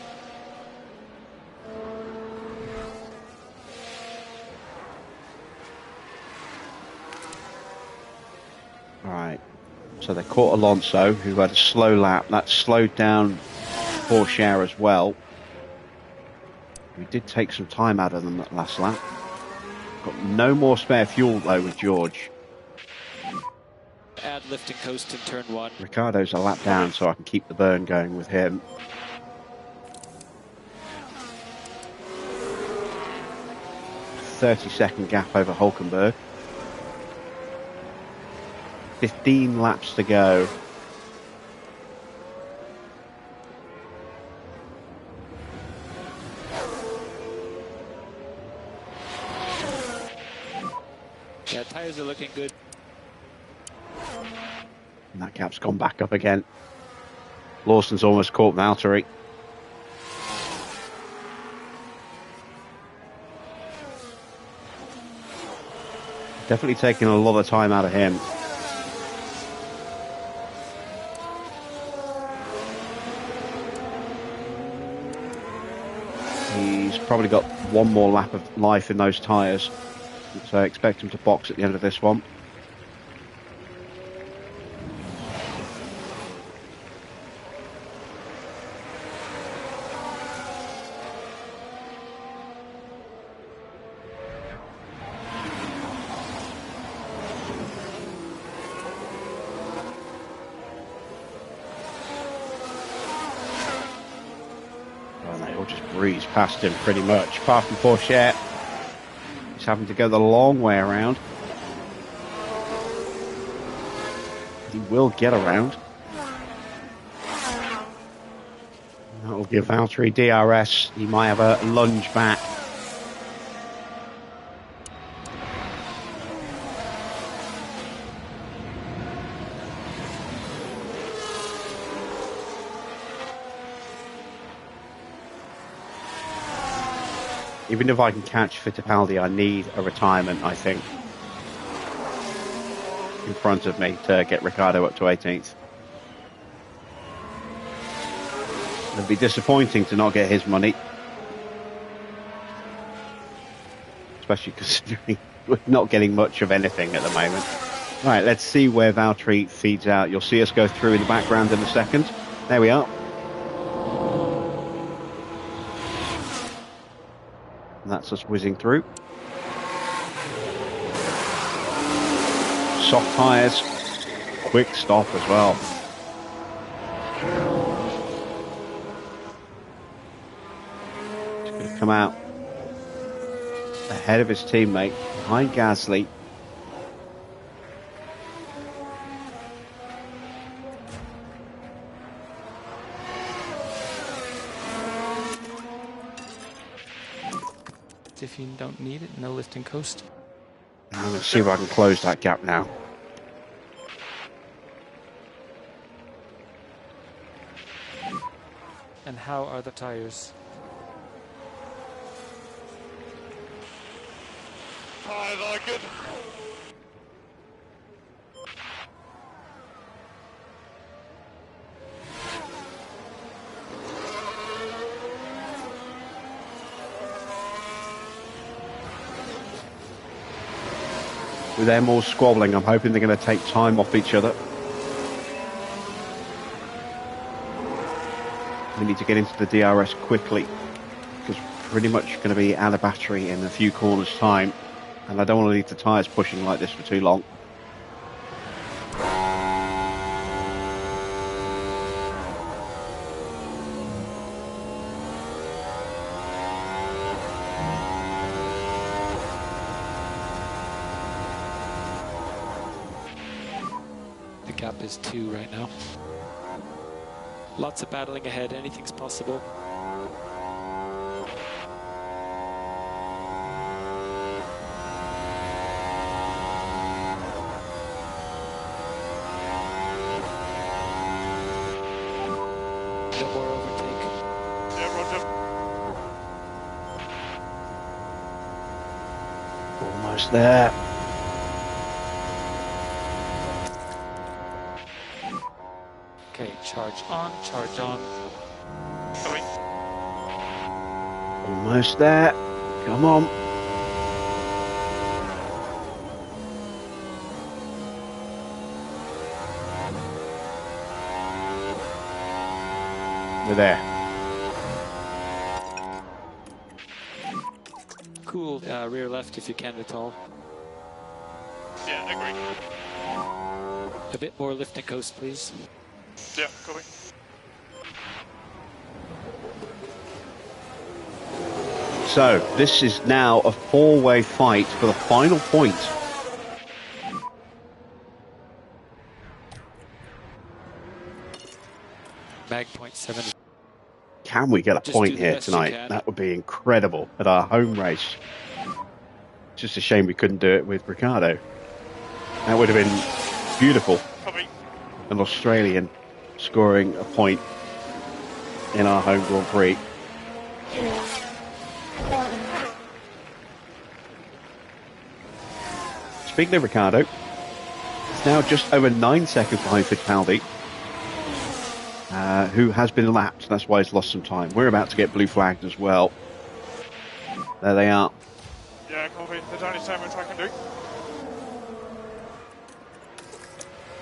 Right, so they caught Alonso, who had a slow lap. That slowed down Porsche as well. We did take some time out of them that last lap. Got no more spare fuel though with George. Add lift and coast in turn 1. Ricciardo's a lap down, so I can keep the burn going with him. A 30-second gap over Hulkenberg. 15 laps to go. Yeah, tires are looking good. And that gap's gone back up again. Lawson's almost caught Valtteri. Definitely taking a lot of time out of him. probably got one more lap of life in those tyres. So I expect him to box at the end of this one. And they all just breeze past him pretty much. Apart from Porsche. He's having to go the long way around. He will get around. That will give Valtteri DRS. He might have a lunge back. Even if I can catch Fittipaldi, I need a retirement, I think, in front of me to get Ricciardo up to 18th. It'd be disappointing to not get his money, especially considering we're not getting much of anything at the moment. Right, let's see where Valtteri feeds out. You'll see us go through in the background in a second. There we are. And that's us whizzing through. Soft tyres, quick stop as well. He's going to come out ahead of his teammate, behind Gasly. If you don't need it, no lift and coast. I'm going to see if I can close that gap now. And how are the tires? Tires are good. With them all squabbling, I'm hoping they're going to take time off each other. We need to get into the DRS quickly, because we're pretty much going to be out of battery in a few corners' time, and I don't want to leave the tyres pushing like this for too long. The gap is 2 right now. Lots of battling ahead, anything's possible. No more overtake. Yeah, Roger. Almost there. Okay, charge on, charge on. Coming. Almost there. Come on. We're there. Cool, rear left if you can at all. Yeah, agree. A bit more lift and coast, please. Yeah, coming. So, this is now a four-way fight for the final point. Mag 0.7. Can we get a Just point do the here best you tonight? can. That would be incredible at our home race. Just a shame we couldn't do it with Ricciardo. That would have been beautiful. Coming. An Australian scoring a point in our home Grand Prix. Speaking of Ricciardo, it's now just over 9 seconds behind Fittipaldi, who has been lapped. That's why he's lost some time. We're about to get blue flagged as well. There they are. Yeah, copy. There's only so much I can do.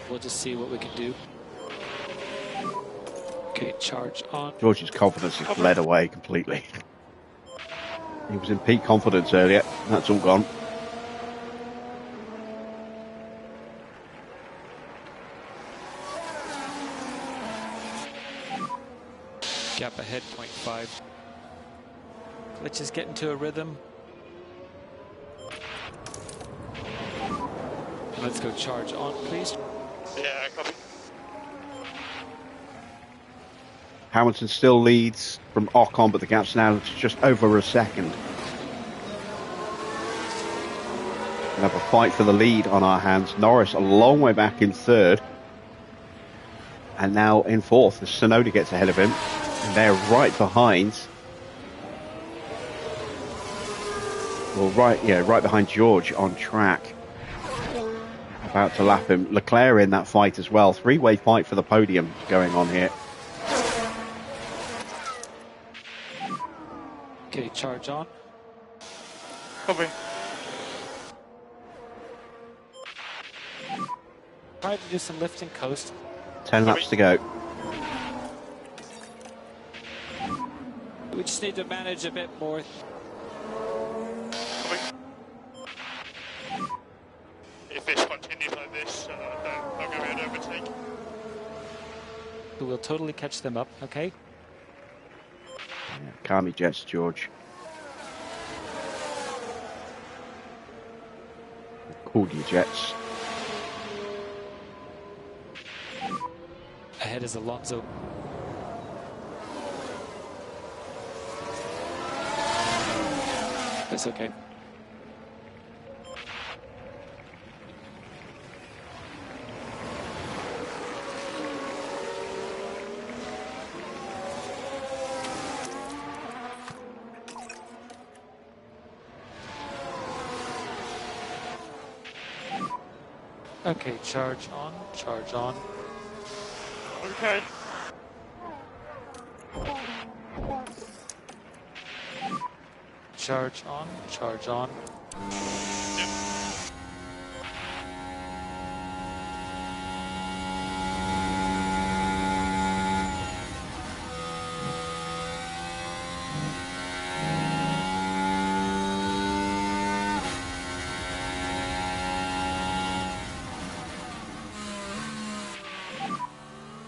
We'll just see what we can do. Okay, charge on. George's confidence has bled away completely. He was in peak confidence earlier. That's all gone. Gap ahead, 0.5. Let's just get into a rhythm. And let's go charge on, please. Yeah, copy. Hamilton still leads from Ocon, but the gap's now just over a second. We have a fight for the lead on our hands. Norris a long way back in third. And now in fourth as Tsunoda gets ahead of him. And they're right behind. Well, right behind George on track. About to lap him. Leclerc in that fight as well. Three-way fight for the podium going on here. Okay, charge on. Copy. Try to do some lift and coast. 10 laps to go. We just need to manage a bit more. Copy. If this continues like this, don't go ahead and overtake. We'll totally catch them up, okay? Calm your jets, George. Cool your jets. Ahead is Alonso. That's okay. Okay, charge on, charge on. Okay. Charge on, charge on.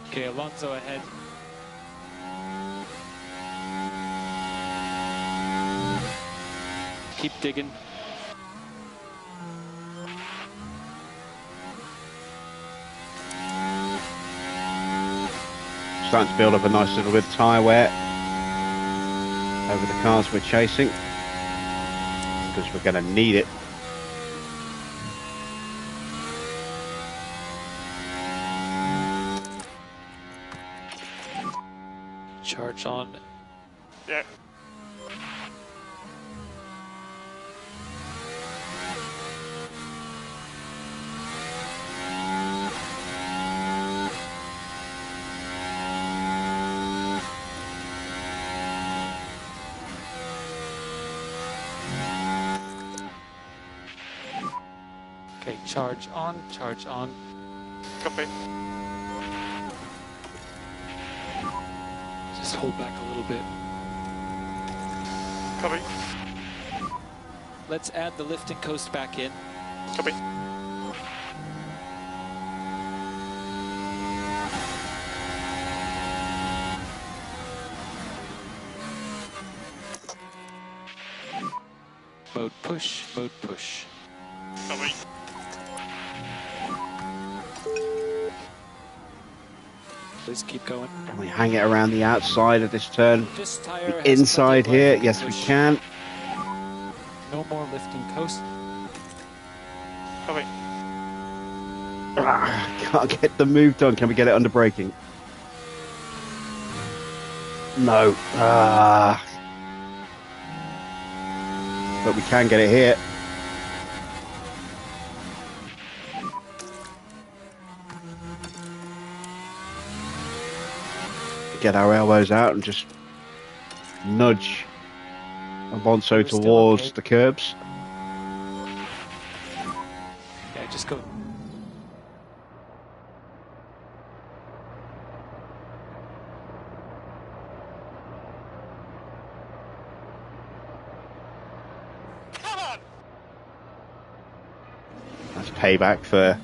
Okay, Alonso ahead. Keep digging. Starting to build up a nice little bit of tyre wear over the cars we're chasing, because we're going to need it. Charge on. Yeah. Okay, charge on, charge on. Copy. Just hold back a little bit. Copy. Let's add the lift and coast back in. Copy. Mode push, mode push. Copy. Please keep going. Can we hang it around the outside of this turn? This tire The has inside plenty of here? lift Yes, and we push. can. No more lift and coast. Copy. Can't get the move done. Can we get it under braking? No. But we can get it here. Get our elbows out and just nudge Alonso We're still towards okay. the curbs. Yeah, just go. Come on! That's payback for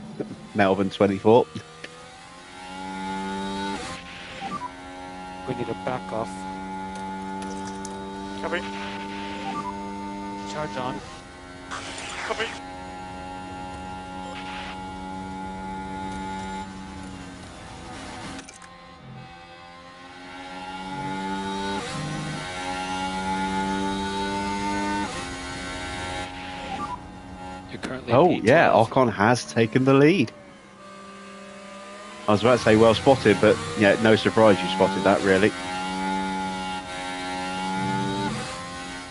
Melbourne 24. We need a back off. Copy. Charge on. Copy. You're currently Oh, P12. yeah, Ocon has taken the lead. I was about to say well spotted, but yeah, no surprise you spotted that, really.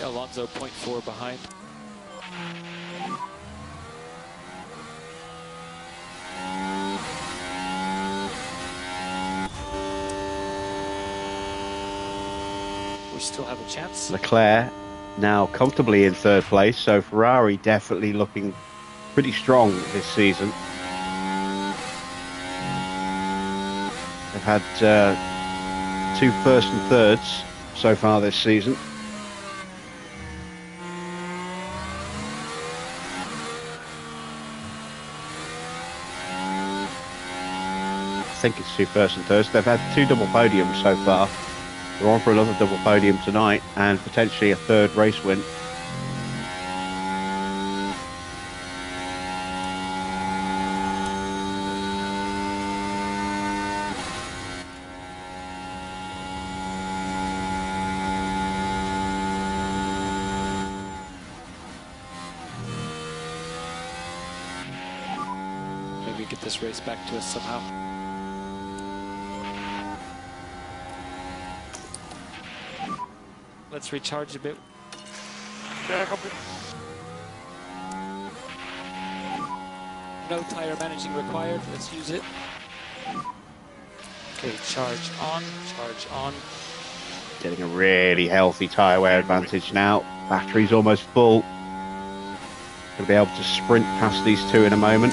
Alonso 0.4 behind. We still have a chance. Leclerc now comfortably in third place, so Ferrari definitely looking pretty strong this season. They've had 2 first and thirds so far this season. I think it's 2 first and thirds. They've had 2 double podiums so far. They're on for another double podium tonight and potentially a 3rd race win. Maybe get this race back to us somehow. Let's recharge a bit. Yeah, copy. No tire managing required. Let's use it. Okay, charge on, charge on. Getting a really healthy tyre wear advantage now. Battery's almost full. Going to be able to sprint past these 2 in a moment.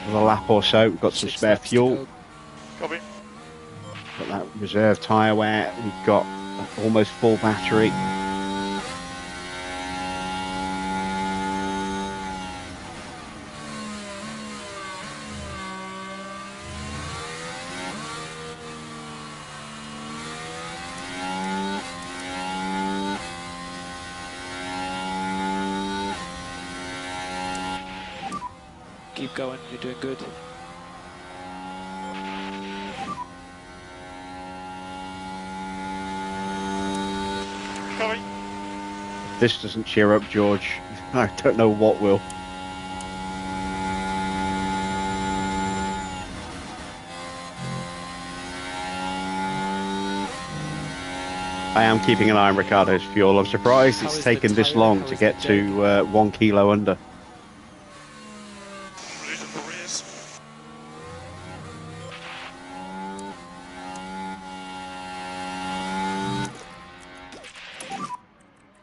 Another lap or so. We've got some 6 spare laps to fuel. go. Copy. Got that reserve tyre wear. We've got almost full battery. Keep going, you're doing good. Copy. If this doesn't cheer up George, I don't know what will. I am keeping an eye on Ricardo's fuel. I'm surprised How it's is the taken this tyre? long How to is get the to 1 kilo under. Reason for race.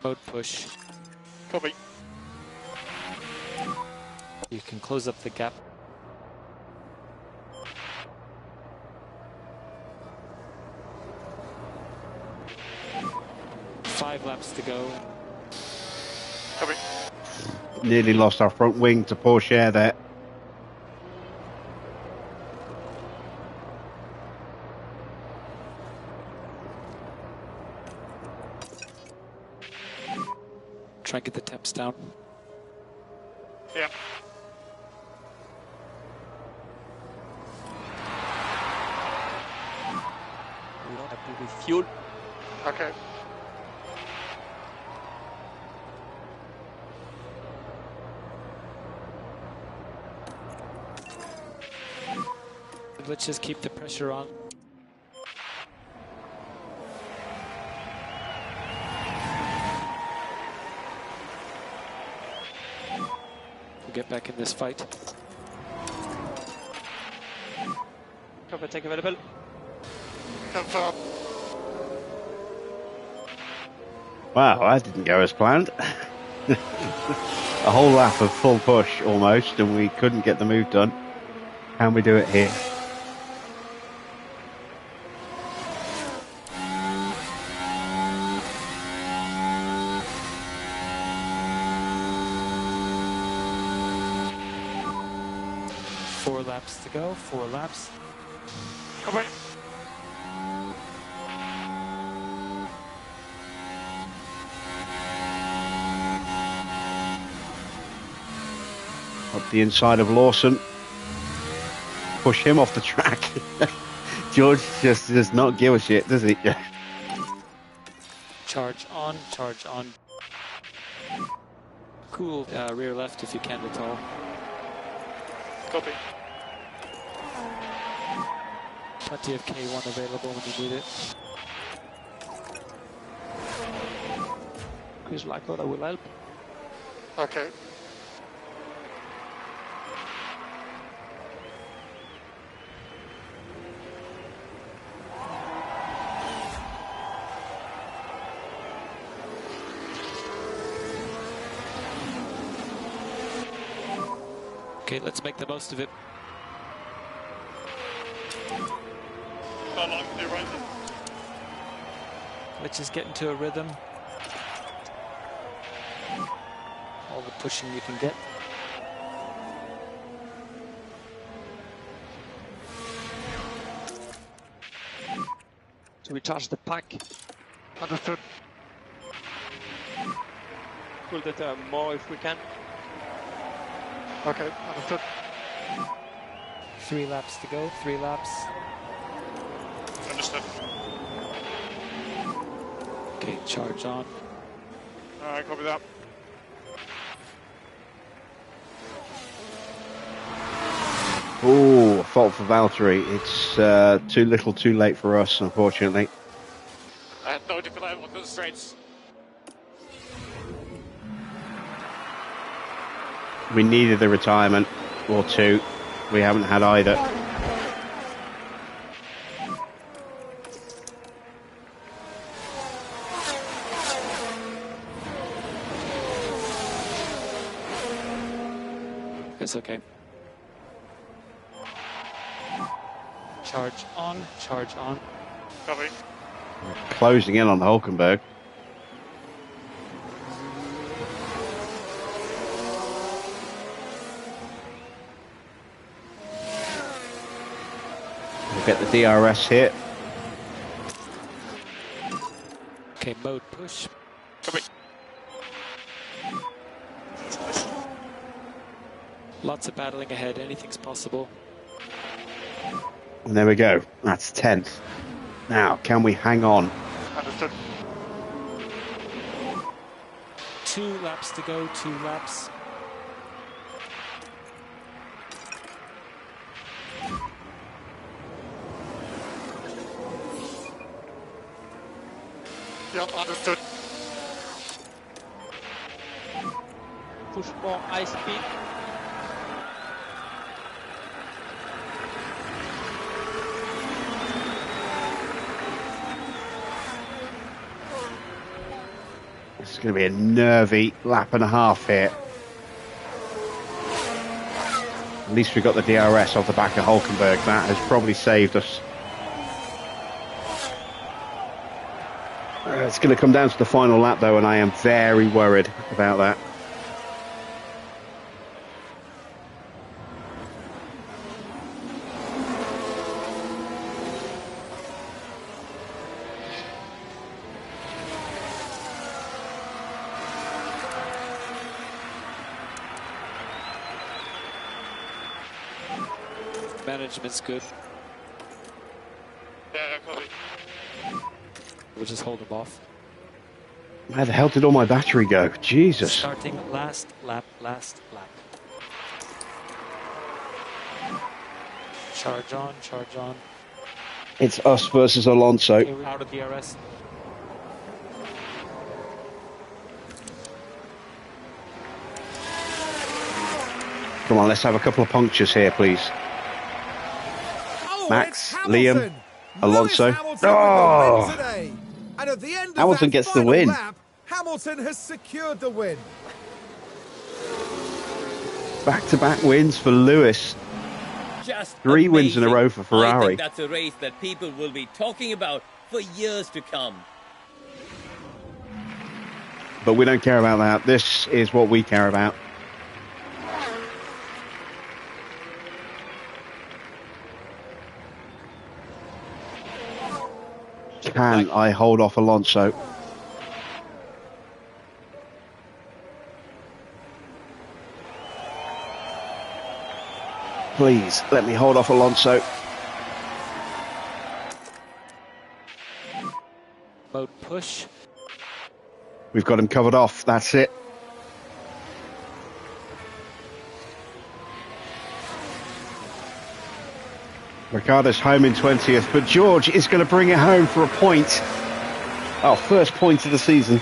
Mode push. Copy. You can close up the gap. Five laps to go. Copy. Nearly lost our front wing to Porsche there. Try and get the temps down. Yeah. We're not happy with fuel. Okay. Let's just keep the pressure on. We'll get back in this fight. Cover tank available. Confirm. Wow, that didn't go as planned. A whole lap of full push almost, and we couldn't get the move done. Can we do it here? Four laps to go, 4 laps. Come on. Up the inside of Lawson. Push him off the track. George just does not give a shit, does he? Charge on, charge on. Cool, rear left if you can at all. Copy. Plenty of K1 available when you need it. Chris Lacko, that will help. Okay. Okay, let's make the most of it. Not long to do right. Let's just get into a rhythm. All the pushing you can get. To recharge the pack. Understood. Cool that more if we can. Okay, understood. 3 laps to go, 3 laps. Understood. Okay, charge on. Alright, copy that. Oh, fault for Valtteri. It's too little too late for us, unfortunately. I had no difficulty on those straights. We needed a retirement or two. We haven't had either. It's okay. Charge on, charge on. Copy. Closing in on Hulkenberg. We'll get the DRS hit. Okay, mode push. Copy. Lots of battling ahead, anything's possible. And there we go. That's 10th. Now, can we hang on? Understood. 2 laps to go, 2 laps. Yep, understood. Push more high speed. It's going to be a nervy lap and a half here. At least we got the DRS off the back of Hulkenberg. That has probably saved us. It's going to come down to the final lap, though, and I am very worried about that. Management's good. Yeah, copy. We'll just hold them off. Where the hell did all my battery go? Jesus. Starting last lap, last lap. Charge on, charge on. It's us versus Alonso. Okay, we're out of DRS. Come on, let's have a couple of punctures here, please. Oh, Max, it's Liam, Hamilton. Alonso. Lewis Hamilton with the win Oh! today. And at the end of Hamilton that gets the final win. lap, Hamilton has secured the win. Back-to-back wins for Lewis. Just 3 wins in a amazing. row for I Ferrari. think that's a race that people will be talking about for years to come. But we don't care about that. This is what we care about. Can I hold off Alonso? Please, let me hold off Alonso. Mode push. We've got him covered off. That's it. Ricciardo's home in 20th, but George is going to bring it home for a point. Oh, first point of the season.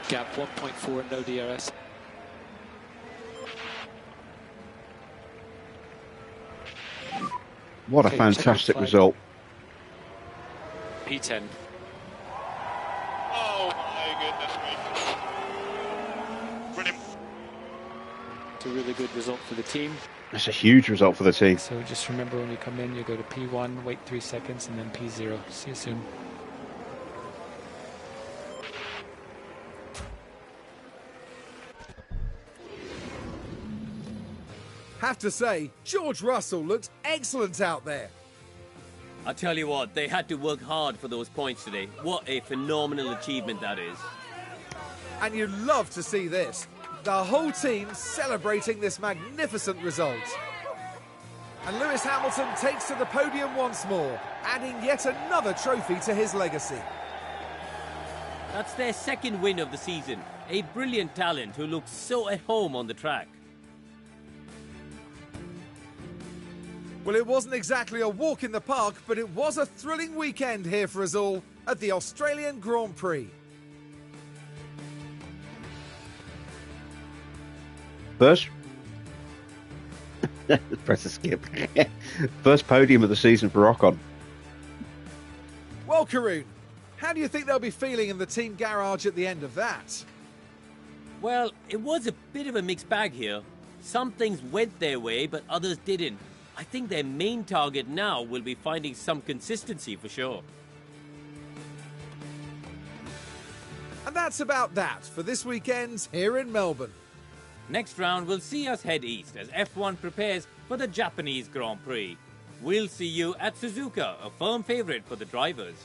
Gap 1.4, no DRS. What a Okay, fantastic check result. P10. Oh my goodness me. Brilliant. It's a really good result for the team. It's a huge result for the team. So just remember, when you come in, you go to P1, wait 3 seconds, and then P0. See you soon. Have to say, George Russell looked excellent out there. I tell you what, they had to work hard for those points today. What a phenomenal achievement that is. And you'd love to see this. The whole team celebrating this magnificent result. And Lewis Hamilton takes to the podium once more, adding yet another trophy to his legacy. That's their second win of the season. A brilliant talent who looks so at home on the track. Well, it wasn't exactly a walk in the park, but it was a thrilling weekend here for us all at the Australian Grand Prix. First, press a skip. First podium of the season for Ocon. Well, Karun, how do you think they'll be feeling in the team garage at the end of that? Well, it was a bit of a mixed bag here. Some things went their way, but others didn't. I think their main target now will be finding some consistency for sure. And that's about that for this weekend here in Melbourne. Next round will see us head east as F1 prepares for the Japanese Grand Prix. We'll see you at Suzuka, a firm favourite for the drivers.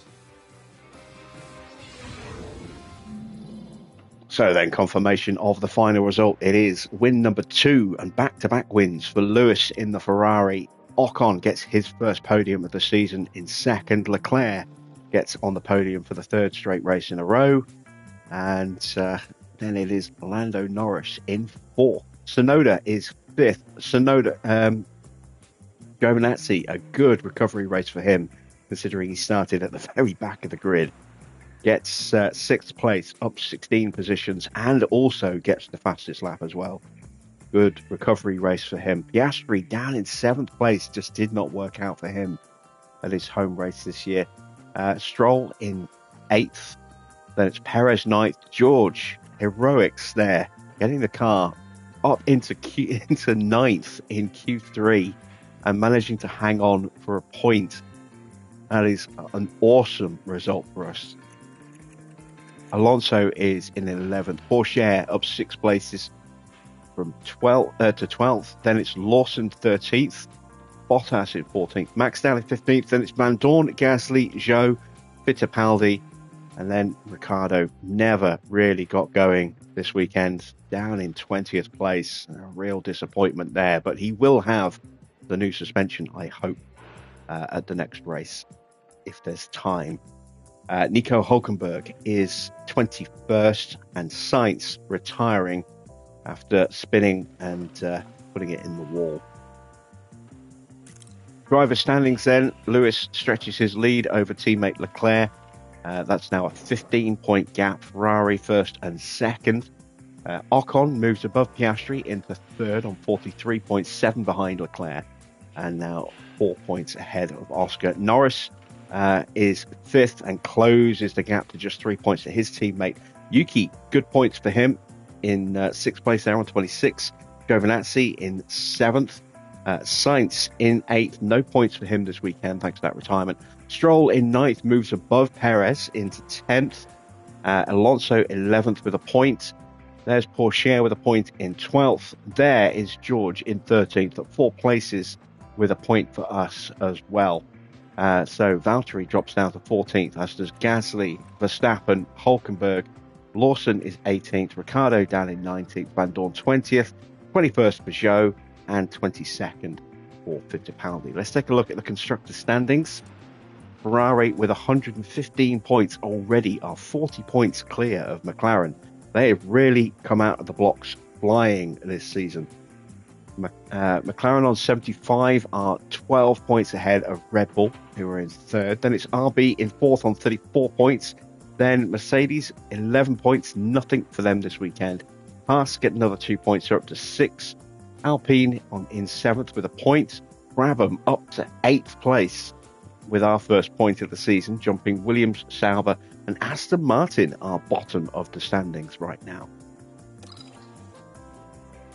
So then, confirmation of the final result. It is win number 2 and back-to-back wins for Lewis in the Ferrari. Ocon gets his first podium of the season in second. Leclerc gets on the podium for the third straight race in a row. And then it is Lando Norris in fourth. Tsunoda is fifth. Giovinazzi, a good recovery race for him, considering he started at the very back of the grid. Gets sixth place, up 16 positions, and also gets the fastest lap as well. Good recovery race for him. Piastri down in seventh place, just did not work out for him at his home race this year. Stroll in eighth. Then it's Perez ninth. George, heroics there, getting the car up into ninth in Q3 and managing to hang on for a point. That is an awesome result for us. Alonso is in 11th. Porsche up 6 places from 12th to 12th. Then it's Lawson 13th. Bottas in 14th. Max down in 15th. Then it's Van Dorn, Gasly, Zhou, Fittipaldi. And then Ricciardo never really got going this weekend. Down in 20th place. A real disappointment there. But he will have the new suspension, I hope, at the next race, if there's time. Nico Hülkenberg is 21st, and Sainz retiring after spinning and putting it in the wall. Driver standings then. Lewis stretches his lead over teammate Leclerc. That's now a 15-point gap. Ferrari first and second. Ocon moves above Piastri into third on 43 points, 7 behind Leclerc, and now 4 points ahead of Oscar. Norris is fifth and closes the gap to just 3 points to his teammate Yuki, good points for him in sixth place there on 26. Giovinazzi in seventh. Sainz in eighth. No points for him this weekend thanks to that retirement. Stroll in ninth moves above Perez into 10th. Alonso 11th with a point. There's Pourchaire with a point in 12th. There is George in 13th at 4 places with a point for us as well. So Valtteri drops down to 14th, as does Gasly, Verstappen, Hulkenberg. Lawson is 18th, Ricciardo down in 19th, Van Dorn 20th, 21st Peugeot, and 22nd for Fittipaldi. Let's take a look at the constructor standings. Ferrari with 115 points already are 40 points clear of McLaren. They have really come out of the blocks flying this season. McLaren on 75 are 12 points ahead of Red Bull, who are in third. Then it's RB in fourth on 34 points. Then Mercedes, 11 points, nothing for them this weekend. Haas get another 2 points, they're up to 6. Alpine in seventh with a point. Brabham up to 8th place with our first point of the season, jumping Williams, Sauber, and Aston Martin are bottom of the standings right now.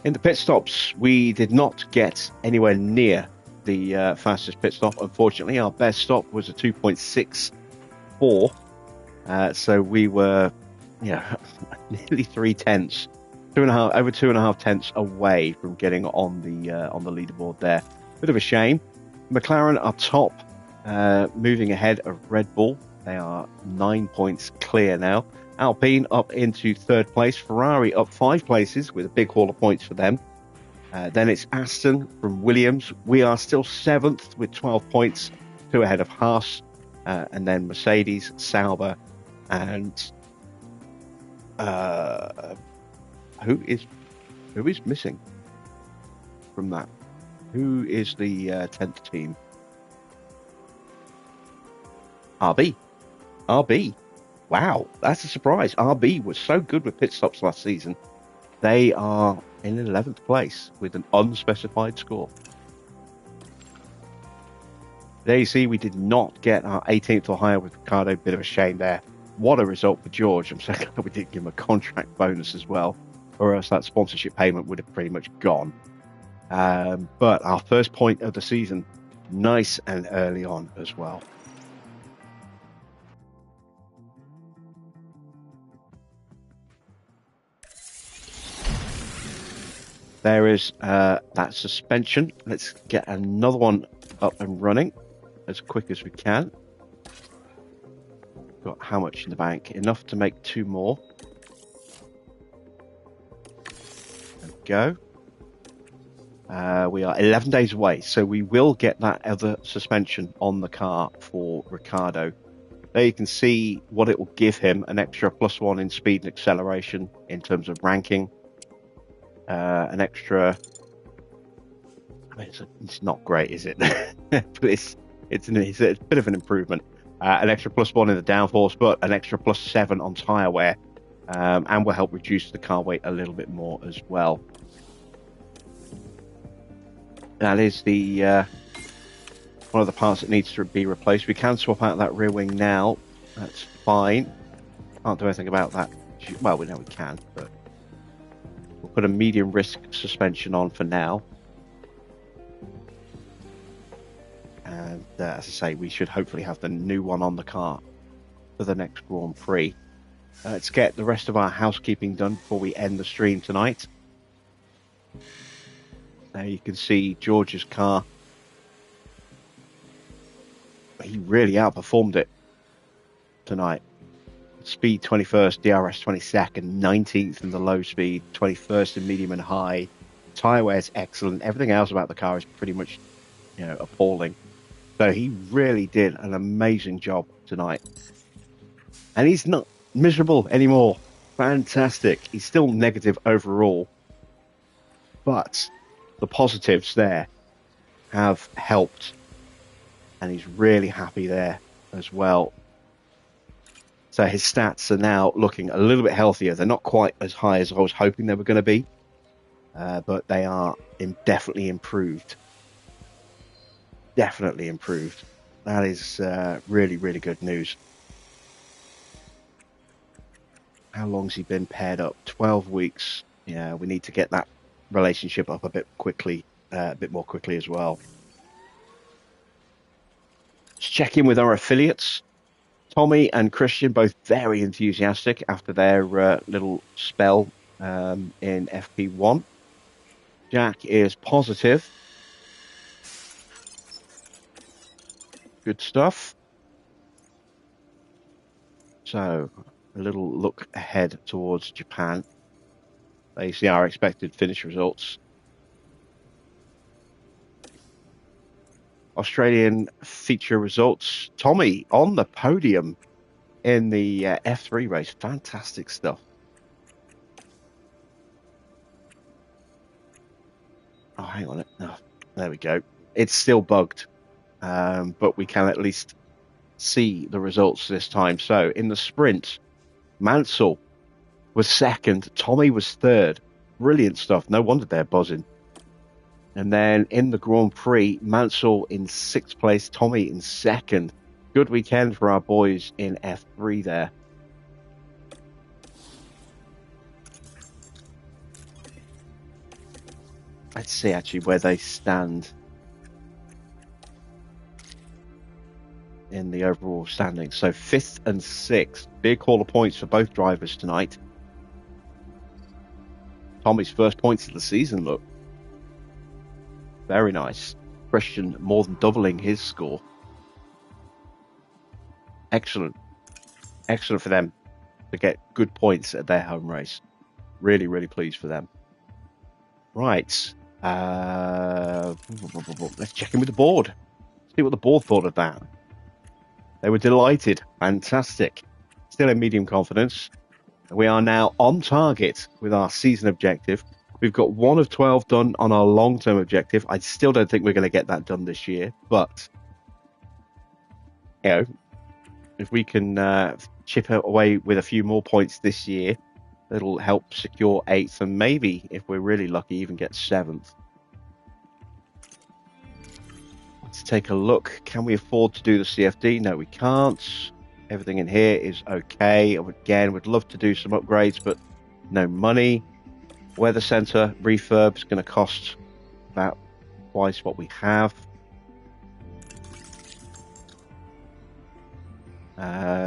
In the pit stops, we did not get anywhere near the fastest pit stop. Unfortunately, our best stop was a 2.64. So we were, nearly 3 tenths, over 2.5 tenths away from getting on the leaderboard there. Bit of a shame. McLaren are top, moving ahead of Red Bull. They are 9 points clear now. Alpine up into third place. Ferrari up 5 places with a big haul of points for them. Then it's Aston from Williams. We are still 7th with 12 points, 2 ahead of Haas. And then Mercedes, Sauber, and who is missing from that? Who is the 10th team? RB. Wow, that's a surprise. RB was so good with pit stops last season. They are in 11th place with an unspecified score. There you see, we did not get our 18th or higher with Ricciardo. Bit of a shame there. What a result for George. I'm so glad we didn't give him a contract bonus as well, or else that sponsorship payment would have pretty much gone. But our first point of the season, nice and early on as well. There is that suspension. Let's get another one up and running as quick as we can. Got how much in the bank? Enough to make 2 more. There we go. We are 11 days away, so we will get that other suspension on the car for Ricciardo. There you can see what it will give him, an extra +1 in speed and acceleration in terms of ranking. An extra, I mean, it's not great, is it? But it's a bit of an improvement. An extra +1 in the downforce, but an extra +7 on tyre wear, and will help reduce the car weight a little bit more as well. That is the one of the parts that needs to be replaced. We can swap out that rear wing now. That's fine. Can't do anything about that. Well, we know we can, but we'll put a medium risk suspension on for now. And as I say, we should hopefully have the new one on the car for the next Grand Prix. Let's get the rest of our housekeeping done before we end the stream tonight. There you can see George's car. He really outperformed it tonight. Speed 21st, DRS 22nd, 19th in the low speed, 21st in medium and high. Tyre wear is excellent. Everything else about the car is pretty much, appalling. So he really did an amazing job tonight. And he's not miserable anymore. Fantastic. He's still negative overall. But the positives there have helped. And he's really happy there as well. So his stats are now looking a little bit healthier. They're not quite as high as I was hoping they were going to be. But they are definitely improved. Definitely improved. That is really, really good news. How long's he been paired up? 12 weeks. Yeah, we need to get that relationship up a bit quickly, a bit more quickly as well. Let's check in with our affiliates. Tommy and Christian both very enthusiastic after their little spell in FP1. Jack is positive. Good stuff. So, a little look ahead towards Japan. They see our expected finish results. Australian feature results. Tommy on the podium in the F3 race. Fantastic stuff. Oh, hang on. Oh, there we go. It's still bugged, but we can at least see the results this time. So in the sprint, Mansell was second. Tommy was third. Brilliant stuff. No wonder they're buzzing. And then in the Grand Prix, Mansell in 6th place, Tommy in 2nd. Good weekend for our boys in F3 there. Let's see actually where they stand in the overall standings. So 5th and 6th. Big haul of points for both drivers tonight. Tommy's first points of the season, look. Very nice. Christian more than doubling his score. Excellent. Excellent for them to get good points at their home race. Really, really pleased for them. Right. Let's check in with the board. See what the board thought of that. They were delighted. Fantastic. Still in medium confidence. We are now on target with our season objective. We've got 1 of 12 done on our long-term objective. I still don't think we're going to get that done this year, but you know, if we can chip away with a few more points this year, it'll help secure 8th and maybe, if we're really lucky, even get 7th. Let's take a look. Can we afford to do the CFD? No, we can't. Everything in here is okay. Again, we'd love to do some upgrades, but no money. Weather center refurb is going to cost about twice what we have.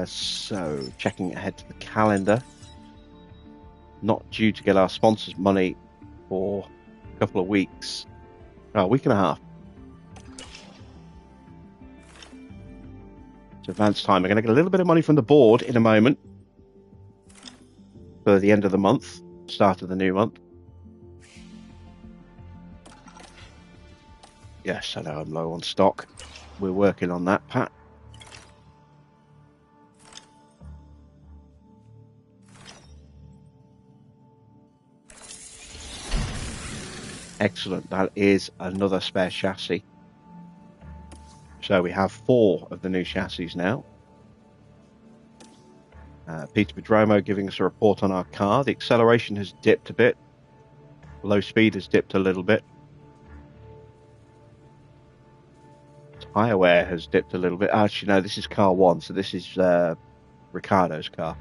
So checking ahead to the calendar. Not due to get our sponsors money for a couple of weeks. A week and a half. It's advance time. We're going to get a little bit of money from the board in a moment for the end of the month, start of the new month. Yes, I know I'm low on stock. We're working on that, Pat. Excellent. That is another spare chassis. So we have 4 of the new chassis now. Peter Brabham giving us a report on our car. The acceleration has dipped a bit. Low speed has dipped a little bit. Tire wear has dipped a little bit. Actually, no, this is car 1, so this is Ricardo's car.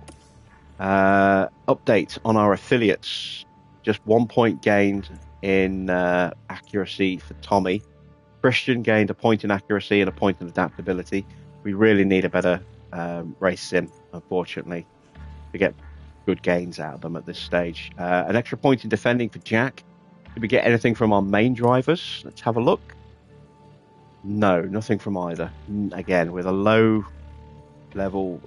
Update on our affiliates. Just 1 point gained in accuracy for Tommy. Christian gained a point in accuracy and a point in adaptability. We really need a better race sim, unfortunately, to get good gains out of them at this stage. An extra point in defending for Jack. Did we get anything from our main drivers? Let's have a look. No, nothing from either. Again, with a low level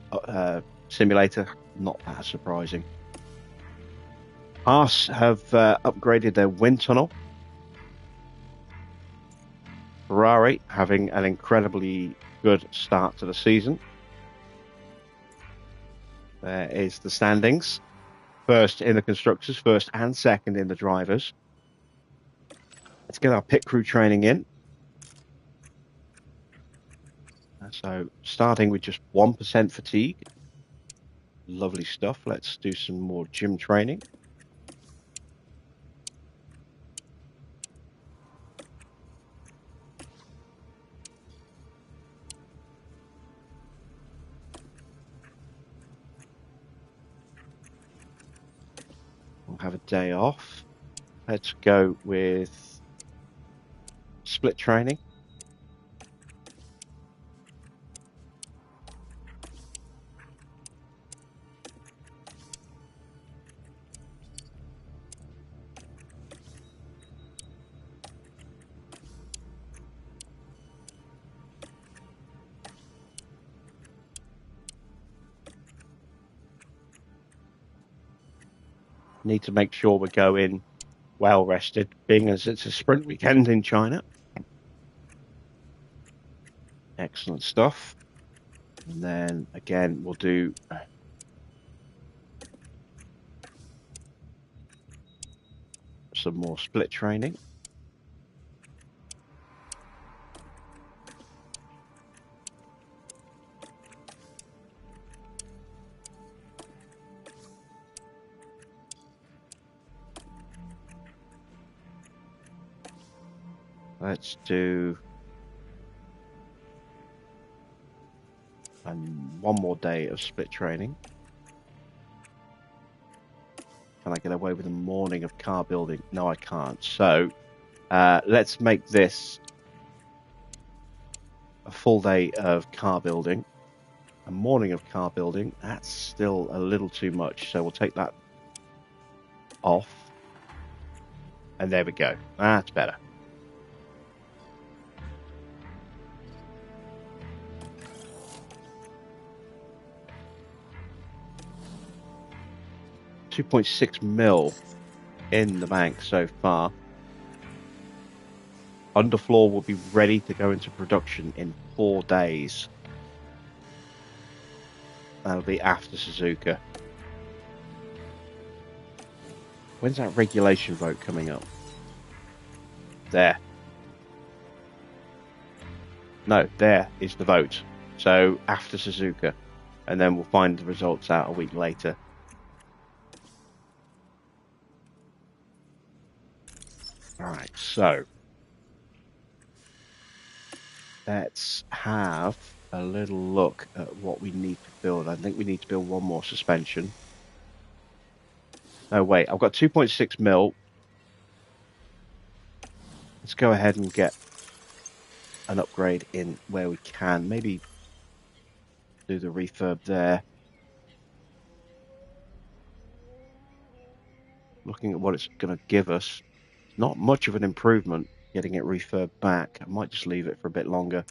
simulator, not that surprising. Haas have upgraded their wind tunnel. Ferrari having an incredibly good start to the season. There is the standings. First in the constructors, first and second in the drivers. Let's get our pit crew training in. So starting with just 1% fatigue. Lovely stuff. Let's do some more gym training. day off. Let's go with split training. Need to make sure we're going well rested, being as it's a sprint weekend in China. Excellent stuff. And then again, we'll do some more split training. Let's do one more day of split training. Can I get away with a morning of car building? No, I can't. So let's make this a full day of car building. A morning of car building, that's still a little too much. So we'll take that off. And there we go. That's better. $2.6 mil in the bank so far. Underfloor will be ready to go into production in 4 days. That'll be after Suzuka. When's that regulation vote coming up? There. No, there is the vote. So after Suzuka. And then we'll find the results out a week later. Alright, so let's have a little look at what we need to build. I think we need to build one more suspension. No, wait, I've got 2.6 mil. Let's go ahead and get an upgrade in where we can. Maybe do the refurb there. Looking at what it's going to give us. Not much of an improvement getting it refurbed back. I might just leave it for a bit longer.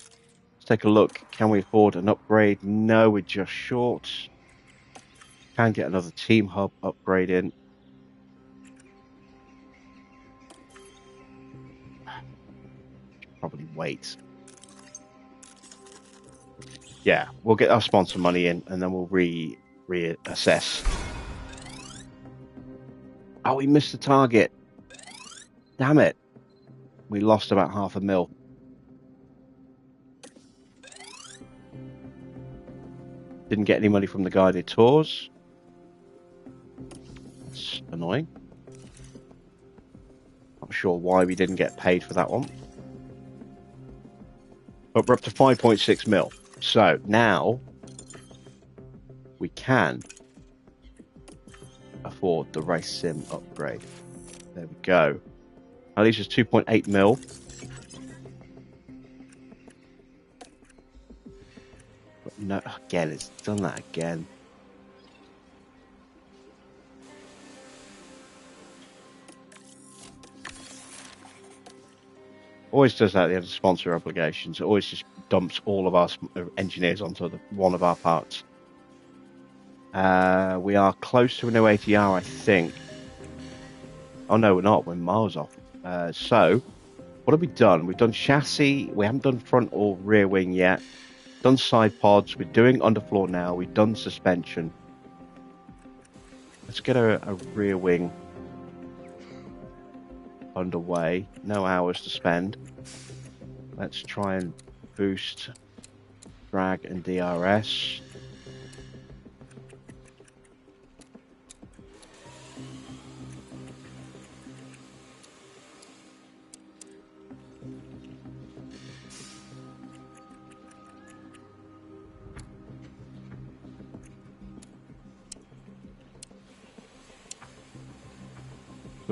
Let's take a look. Can we afford an upgrade? No, we're just short. Can get another team hub upgrade in. Probably wait. Yeah, we'll get our sponsor money in and then we'll reassess. Oh, we missed the target. Damn it. We lost about $500,000. Didn't get any money from the guided tours. It's annoying. Not sure why we didn't get paid for that one. But we're up to 5.6 mil. So now we can afford the race sim upgrade. There we go. At least it's 2.8 mil. But no, again, it's done that again. Always does that at the end of sponsor obligations. It always just dumps all of our engineers onto one of our parts. We are close to a new ATR, I think. Oh no, we're not. We're miles off. So, what have we done? We've done chassis. We haven't done front or rear wing yet. Done side pods. We're doing underfloor now. We've done suspension. Let's get a rear wing underway. No hours to spend. Let's try and boost drag and DRS.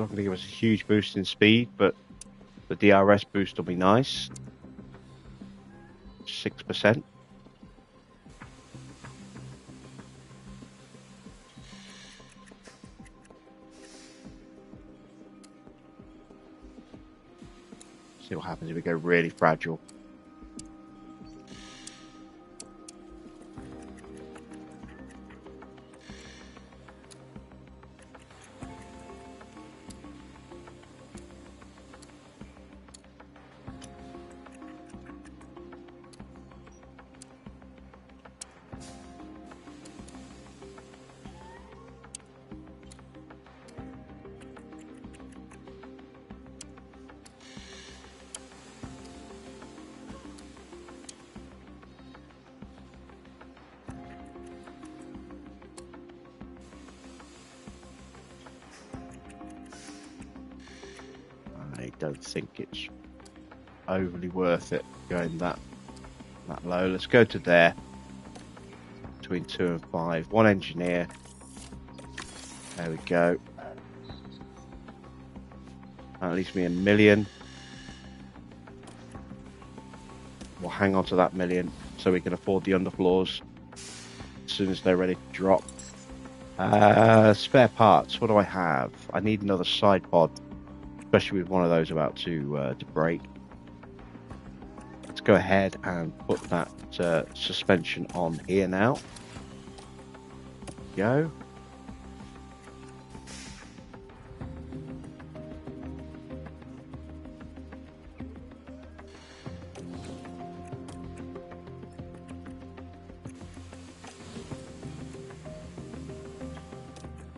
not going to give us a huge boost in speed, but the DRS boost will be nice. 6%. See what happens if we go really fragile. I don't think it's overly worth it going that low. Let's go to there. Between 2 and 5. 1 engineer. There we go. That leaves me a million. We'll hang on to that million so we can afford the underfloors as soon as they're ready to drop. Spare parts. What do I have? I need another side pod, especially with one of those about to break. Let's go ahead and put that suspension on here now. Go.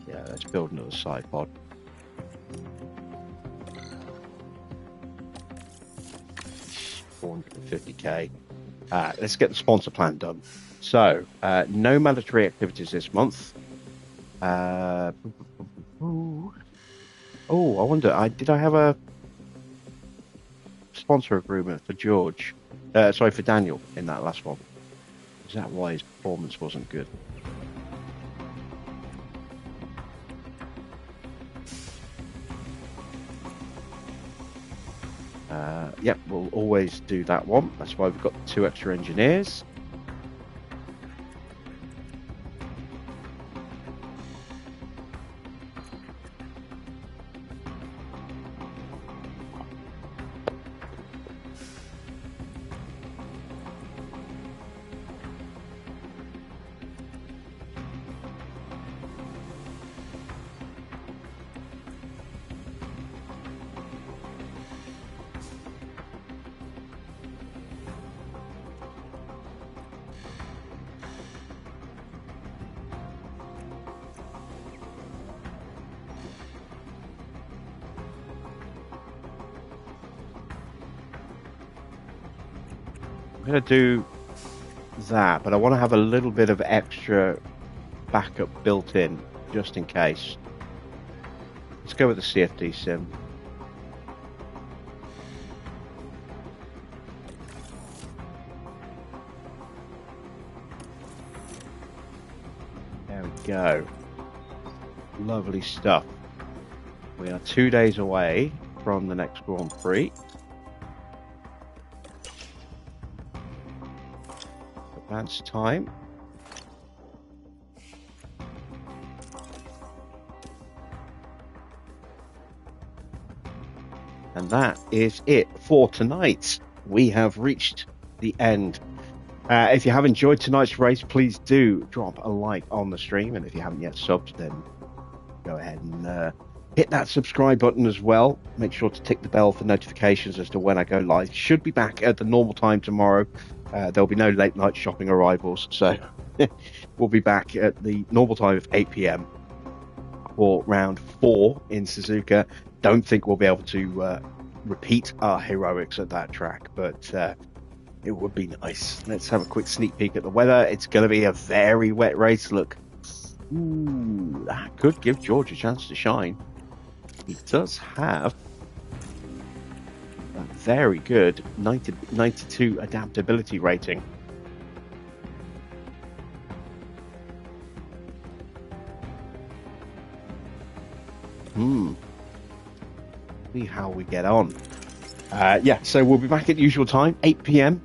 Yeah, let's build another side pod. $450k. Let's get the sponsor plan done. So, no mandatory activities this month. Oh, I wonder. Did I have a sponsor agreement for George? Sorry, for Daniel in that last one. Is that why his performance wasn't good? Yep, we'll always do that one. That's why we've got 2 extra engineers. I'm going to do that, but I want to have a little bit of extra backup built in, just in case. Let's go with the CFD sim. There we go. Lovely stuff. We are 2 days away from the next Grand Prix. Advance time. And that is it for tonight. We have reached the end. If you have enjoyed tonight's race, please do drop a like on the stream. And if you haven't yet subbed, then go ahead and hit that subscribe button as well. Make sure to tick the bell for notifications as to when I go live. Should be back at the normal time tomorrow. There'll be no late night shopping arrivals, so we'll be back at the normal time of 8 p.m. for round 4 in Suzuka. Don't think we'll be able to repeat our heroics at that track, but it would be nice. Let's have a quick sneak peek at the weather. It's going to be a very wet race. Look, ooh, that could give George a chance to shine. He does have a very good 92 adaptability rating. see how we get on. So we'll be back at the usual time, 8 p.m.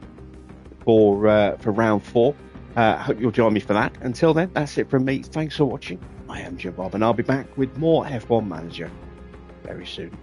for round 4. Hope you'll join me for that. Until then, that's it from me. Thanks for watching. I am Jim Bob, and I'll be back with more F1 Manager very soon.